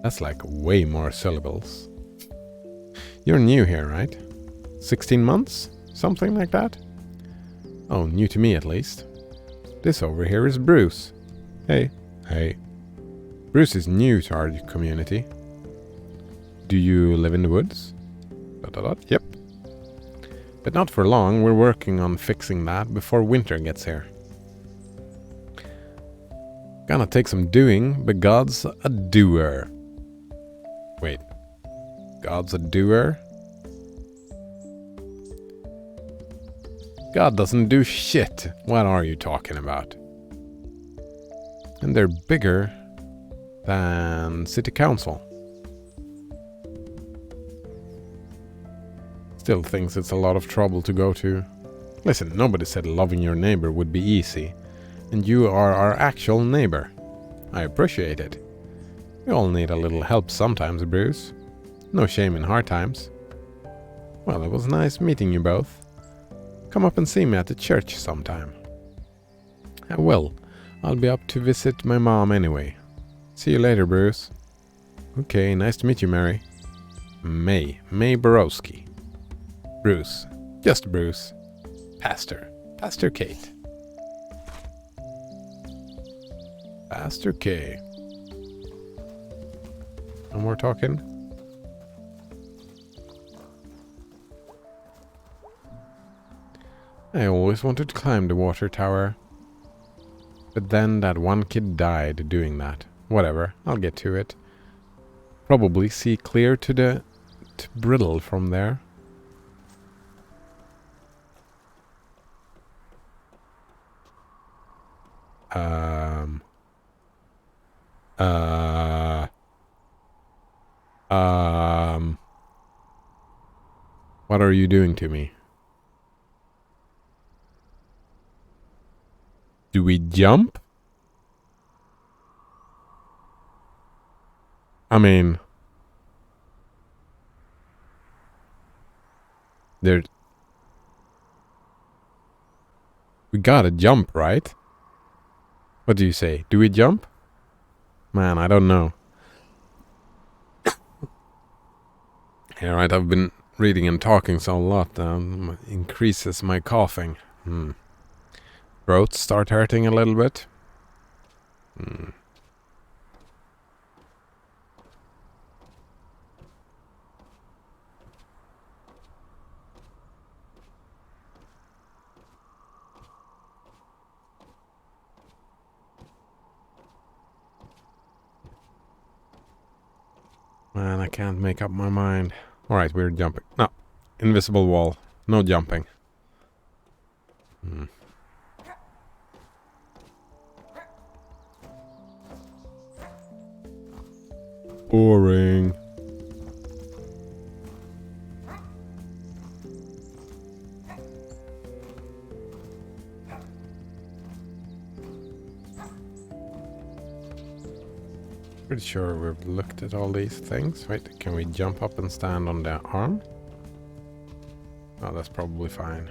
[SPEAKER 1] That's like way more syllables. You're new here, right? 16 months? Something like that? Oh, new to me at least. This over here is Bruce. Hey. Bruce is new to our community. Do you live in the woods? ... Yep. But not for long. We're working on fixing that before winter gets here. Gonna take some doing, but God's a doer. Wait. God's a doer? God doesn't do shit. What are you talking about? And they're bigger than City Council. Still thinks it's a lot of trouble to go to. Listen, nobody said loving your neighbor would be easy. And you are our actual neighbor. I appreciate it. We all need a little help sometimes, Bruce. No shame in hard times. Well, it was nice meeting you both. Come up and see me at the church sometime. I will. I'll be up to visit my mom anyway. See you later, Bruce. Okay, nice to meet you, Mary. May Borowski. Bruce. Just Bruce. Pastor Kate. Pastor K. No more talking? I always wanted to climb the water tower. But then that one kid died doing that. Whatever, I'll get to it. Probably see clear to the brittle from there. What are you doing to me? Do we jump? I mean... We gotta jump, right? What do you say? Do we jump? Man, I don't know. Yeah, right, I've been reading and talking so a lot, increases my coughing. Throat start hurting a little bit. Man, I can't make up my mind. Alright, we're jumping. No. Invisible wall. No jumping. Boring. Pretty sure we've looked at all these things. Wait, can we jump up and stand on the arm? Oh, that's probably fine.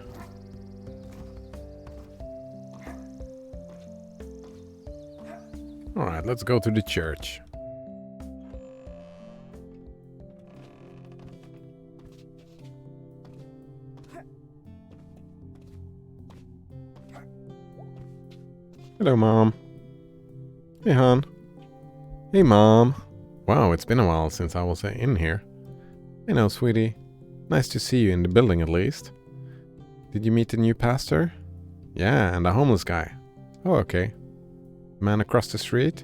[SPEAKER 1] Alright, let's go to the church. Hello, Mom. Hey, hon. Hey, Mom. Wow, it's been a while since I was in here. I know, sweetie. Nice to see you in the building at least. Did you meet the new pastor? Yeah, and the homeless guy. Oh, okay. Man across the street?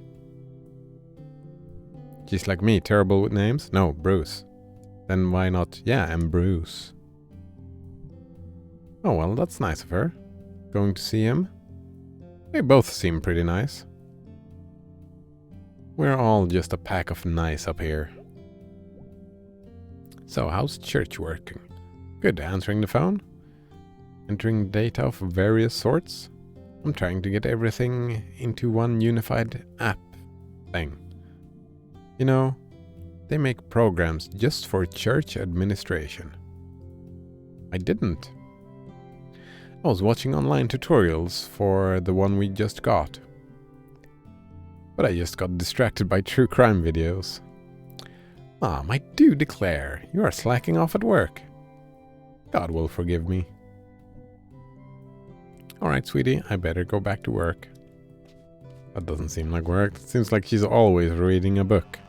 [SPEAKER 1] She's like me, terrible with names? No, Bruce. Then why not? Yeah, I'm Bruce. Oh, well, that's nice of her. Going to see him? They both seem pretty nice. We're all just a pack of nice up here. So, how's church working? Good, answering the phone? Entering data of various sorts? I'm trying to get everything into one unified app thing. You know, they make programs just for church administration. I didn't. I was watching online tutorials for the one we just got. But I just got distracted by true crime videos. Mom, I do declare, you are slacking off at work. God will forgive me. Alright, sweetie, I better go back to work. That doesn't seem like work. It seems like she's always reading a book.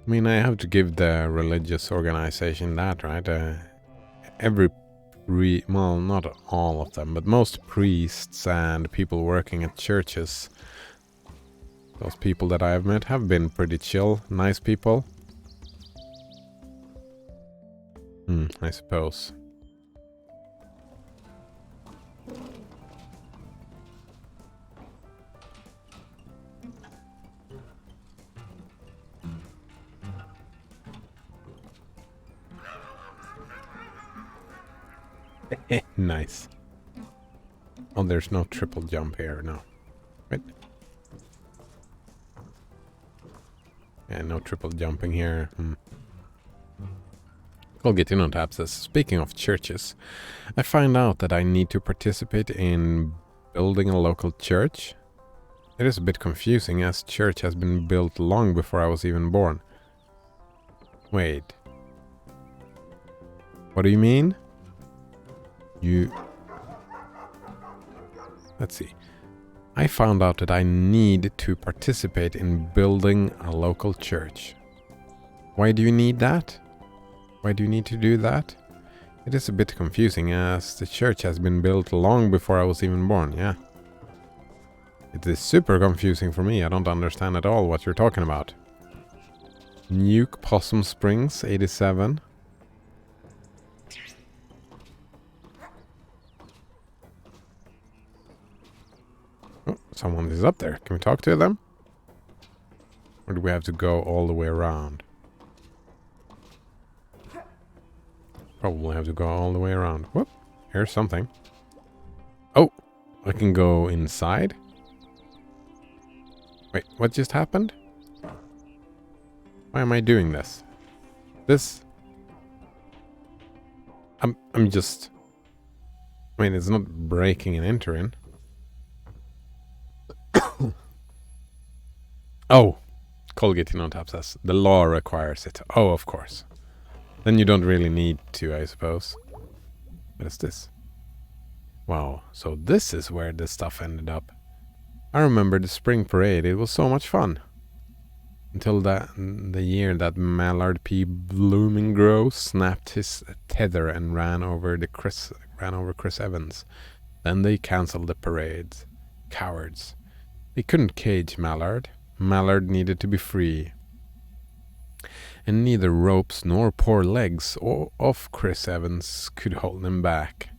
[SPEAKER 1] I mean, I have to give the religious organization that, right? Well, not all of them, but most priests and people working at churches, those people that I have met have been pretty chill, nice people. I suppose. Nice. Oh, there's no triple jump here, no. Wait. Yeah, no triple jumping here. Colgate Tab says, speaking of churches, I find out that I need to participate in building a local church. It is a bit confusing as church has been built long before I was even born. Wait. What do you mean? Let's see. I found out that I need to participate in building a local church. Why do you need that? Why do you need to do that? It is a bit confusing, as the church has been built long before I was even born, yeah. It is super confusing for me. I don't understand at all what you're talking about. Nuke Possum Springs, 87. Oh, someone is up there. Can we talk to them? Or do we have to go all the way around? Probably have to go all the way around. Whoop. Here's something. Oh, I can go inside? Wait, what just happened? Why am I doing this? I'm just... I mean, it's not breaking and entering. Oh, Colgate on tap says the law requires it. Oh, of course. Then you don't really need to, I suppose. What is this? Wow, so this is where this stuff ended up. I remember the spring parade. It was so much fun. Until the year that Mallard P. Bloominggrove snapped his tether and ran over Chris Evans. Then they cancelled the parades. Cowards. They couldn't cage Mallard. Mallard needed to be free. And neither ropes nor poor legs of Chris Evans could hold him back.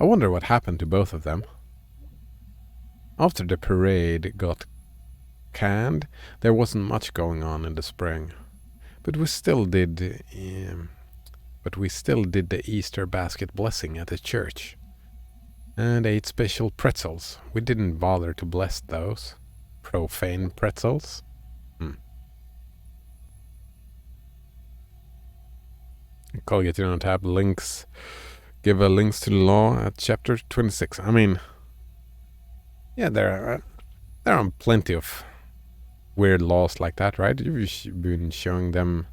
[SPEAKER 1] I wonder what happened to both of them. After the parade got canned, there wasn't much going on in the spring. But we still did the Easter basket blessing at the church. And ate special pretzels. We didn't bother to bless those. Profane pretzels. Colgate on tap links. Give links to the law at chapter 26. I mean, yeah, there are plenty of weird laws like that, right? You've been showing them.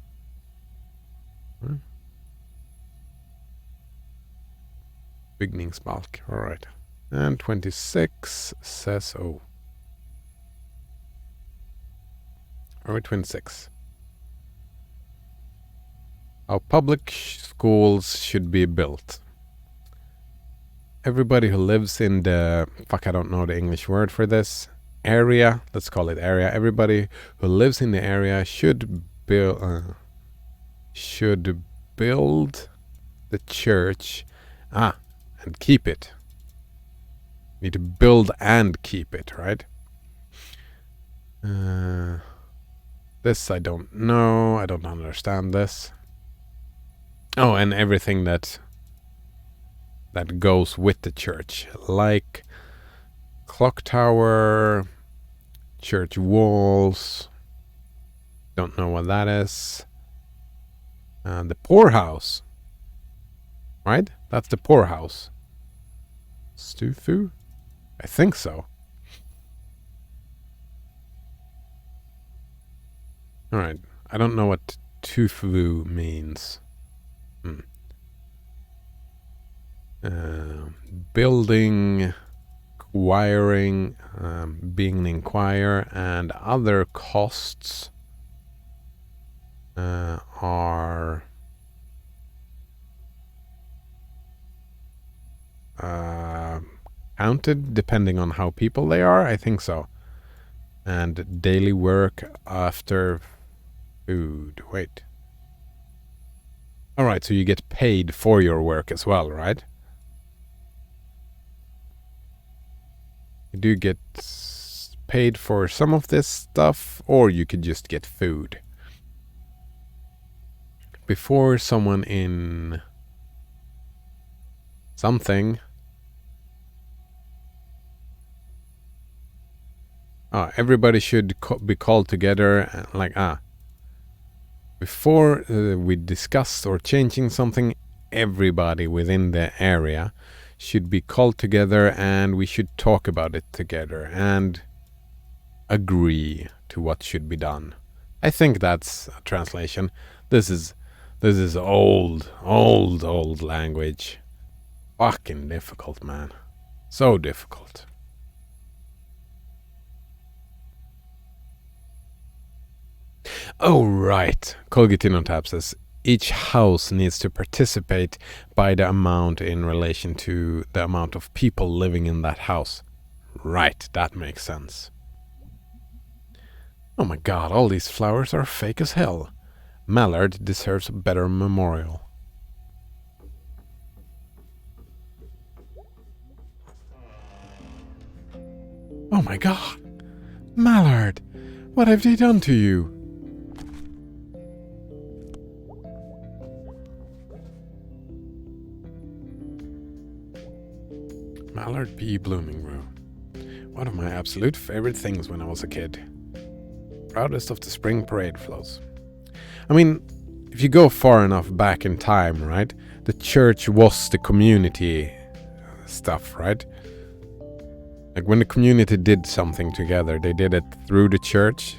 [SPEAKER 1] Bygningsbalk. All right. And 26 says, oh. All right, 26. How public schools should be built. Everybody who lives in the... Fuck, I don't know the English word for this. Area. Let's call it area. Everybody who lives in the area should build the church. And keep it. Need to build and keep it, right? This I don't know. I don't understand this. Oh, and everything that goes with the church, like clock tower, church walls. Don't know what that is. The poorhouse, right? That's the poorhouse. Stufu? I think so. All right. I don't know what tufu means. Building, acquiring, being an inquirer, and other costs are counted depending on how people they are. I think so. And daily work after food. Wait. All right, so you get paid for your work as well, right? You do get paid for some of this stuff, or you could just get food. Before someone in something... everybody should be called together, before we discuss or changing something, everybody within the area should be called together, and we should talk about it together and agree to what should be done. I think that's a translation. This is old language. Fucking difficult, man. So difficult. Oh, right. Colgitinotab says each house needs to participate by the amount in relation to the amount of people living in that house. Right, that makes sense. Oh my god, all these flowers are fake as hell. Mallard deserves a better memorial. Oh my god! Mallard! What have they done to you? Mallard P. Bloomingrow. One of my absolute favorite things when I was a kid. Proudest of the spring parade floats. I mean, if you go far enough back in time, right? The church was the community stuff, right? Like when the community did something together, they did it through the church.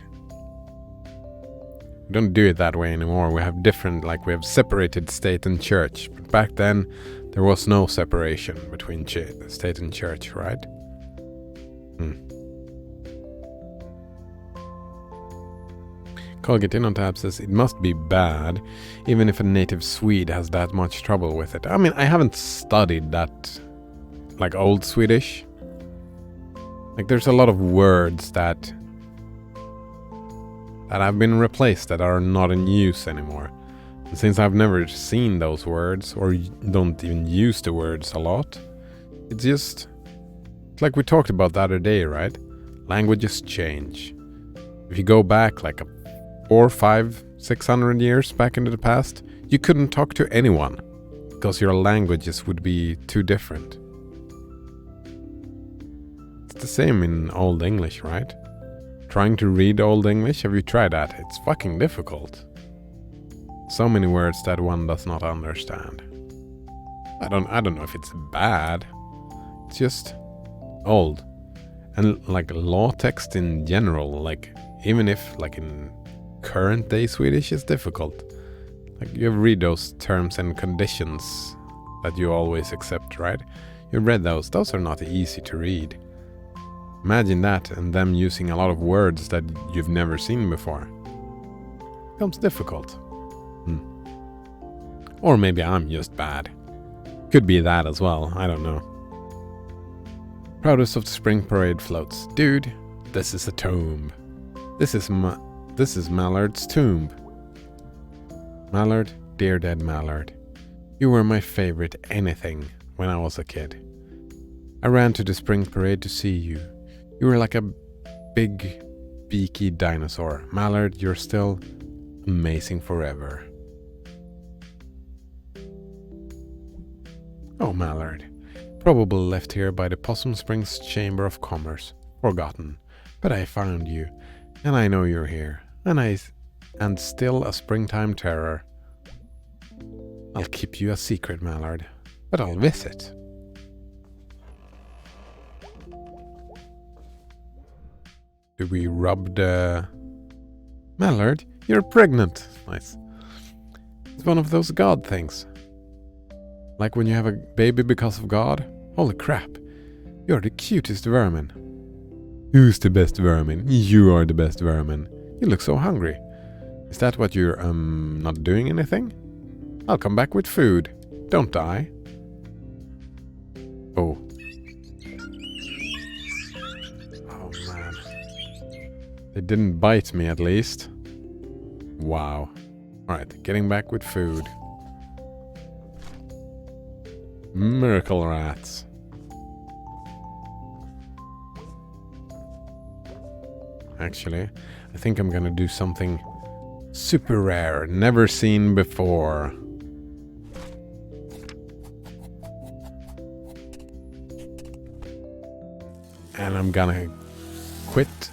[SPEAKER 1] We don't do it that way anymore. We have different, like we have separated state and church. But back then, there was no separation between state and church, right? Colgitinotab says it must be bad, even if a native Swede has that much trouble with it. I mean, I haven't studied that, like old Swedish. Like there's a lot of words that have been replaced that are not in use anymore. And since I've never seen those words or don't even use the words a lot, it's just like we talked about the other day, right? Languages change. If you go back like 400, 500, 600 years back into the past, you couldn't talk to anyone because your languages would be too different. It's the same in Old English, right? Trying to read Old English, have you tried that? It's fucking difficult. So many words that one does not understand. I don't know if it's bad. It's just old. And like law text in general, like even if like in current day Swedish is difficult. Like you read those terms and conditions that you always accept, right? You read those. Those are not easy to read. Imagine that and them using a lot of words that you've never seen before. Becomes difficult. Or maybe I'm just bad. Could be that as well, I don't know. Proudest of the spring parade floats. Dude, this is a tomb. This is Mallard's tomb. Mallard, dear dead Mallard. You were my favorite anything when I was a kid. I ran to the spring parade to see you. You were like a big, beaky dinosaur. Mallard, you're still amazing forever. Oh, Mallard. Probably left here by the Possum Springs Chamber of Commerce. Forgotten. But I found you. And I know you're here. And still a springtime terror. I'll keep you a secret, Mallard. But I'll visit. Do we rub the... Mallard, you're pregnant. Nice. It's one of those God things. Like when you have a baby because of God. Holy crap. You're the cutest vermin. Who's the best vermin? You are the best vermin. You look so hungry. Is that what you're, not doing anything? I'll come back with food. Don't die. Oh. Oh, man. They didn't bite me, at least. Wow. Alright, getting back with food. Miracle rats. Actually, I think I'm gonna do something super rare, never seen before. And I'm gonna quit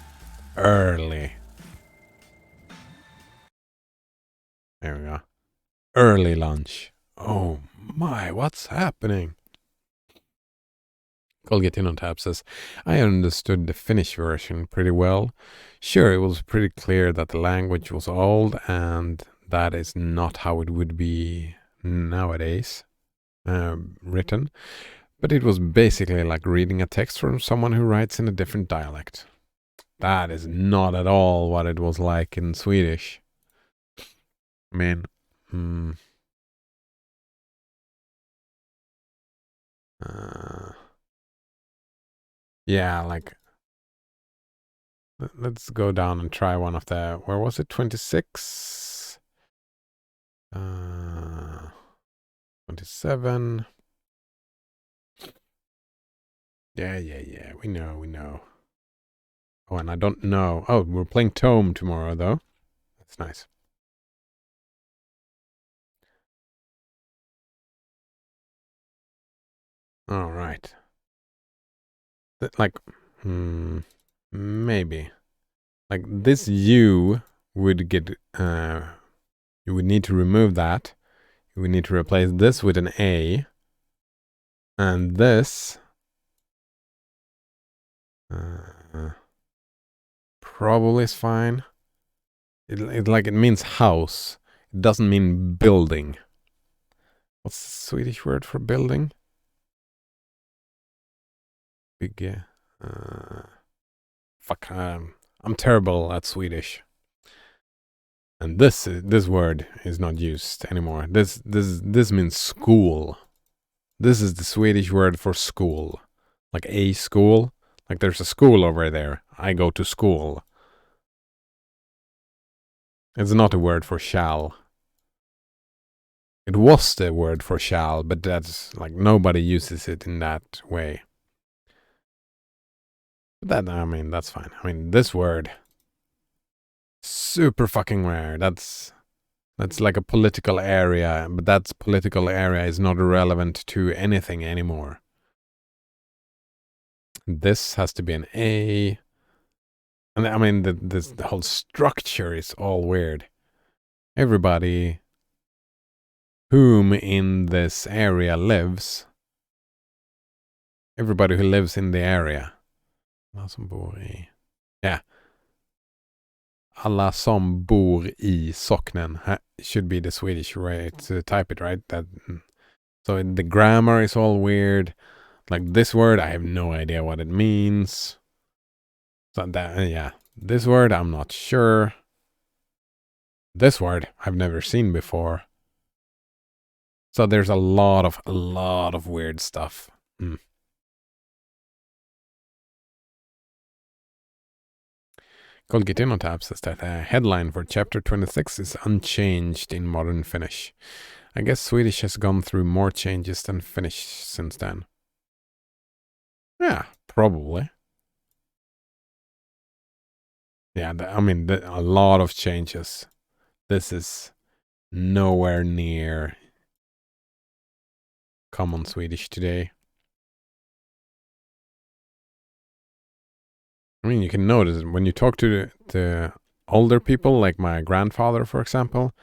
[SPEAKER 1] early. There we go. Early lunch. Oh my, what's happening? Colgitinotab says, I understood the Finnish version pretty well. Sure, it was pretty clear that the language was old and that is not how it would be nowadays written. But it was basically like reading a text from someone who writes in a different dialect. That is not at all what it was like in Swedish. I mean, yeah, like, let's go down and try one of the, where was it, 26? 27. Yeah, we know. Oh, and I don't know. Oh, we're playing Tome tomorrow, though. That's nice. All right. Like, maybe. Like, this U would get, you would need to remove that. You would need to replace this with an A. And this, probably is fine. It means house. It doesn't mean building. What's the Swedish word for building? Big. Fuck. I'm terrible at Swedish. And this word is not used anymore. This means school. This is the Swedish word for school. Like a school. Like there's a school over there. I go to school. It's not a word for shall. It was the word for shall, but that's like nobody uses it in that way. But that, I mean, that's fine. I mean, this word, super fucking rare. That's like a political area, but that political area is not relevant to anything anymore. This has to be an A. And I mean, the whole structure is all weird. Everybody whom in this area lives. Everybody who lives in the area. Alla som bor i. Yeah. Alla som bor i socknen should be the Swedish way to type it, right? So the grammar is all weird. Like this word, I have no idea what it means. So that, yeah. This word, I'm not sure. This word, I've never seen before. So there's a lot of weird stuff. Golgitino Tab says that the headline for chapter 26 is unchanged in modern Finnish. I guess Swedish has gone through more changes than Finnish since then. Yeah, probably. Yeah, I mean, a lot of changes. This is nowhere near common Swedish today. I mean, you can notice when you talk to the older people, like my grandfather, for example,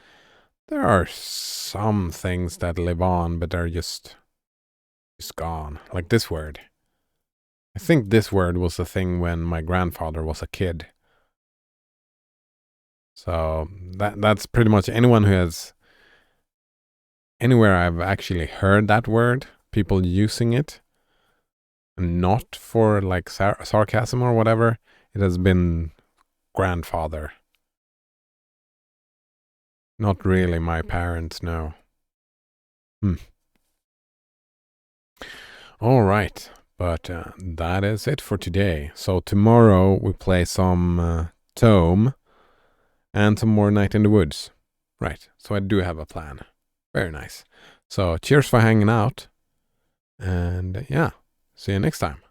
[SPEAKER 1] there are some things that live on, but they're just gone. Like this word. I think this word was a thing when my grandfather was a kid. So that's pretty much anyone who has anywhere I've actually heard that word, people using it, not for like sarcasm or whatever, it has been grandfather. Not really my parents, no. All right, but that is it for today. So tomorrow we play some Tome and some more Night in the Woods. Right, so I do have a plan. Very nice. So cheers for hanging out. And yeah, see you next time.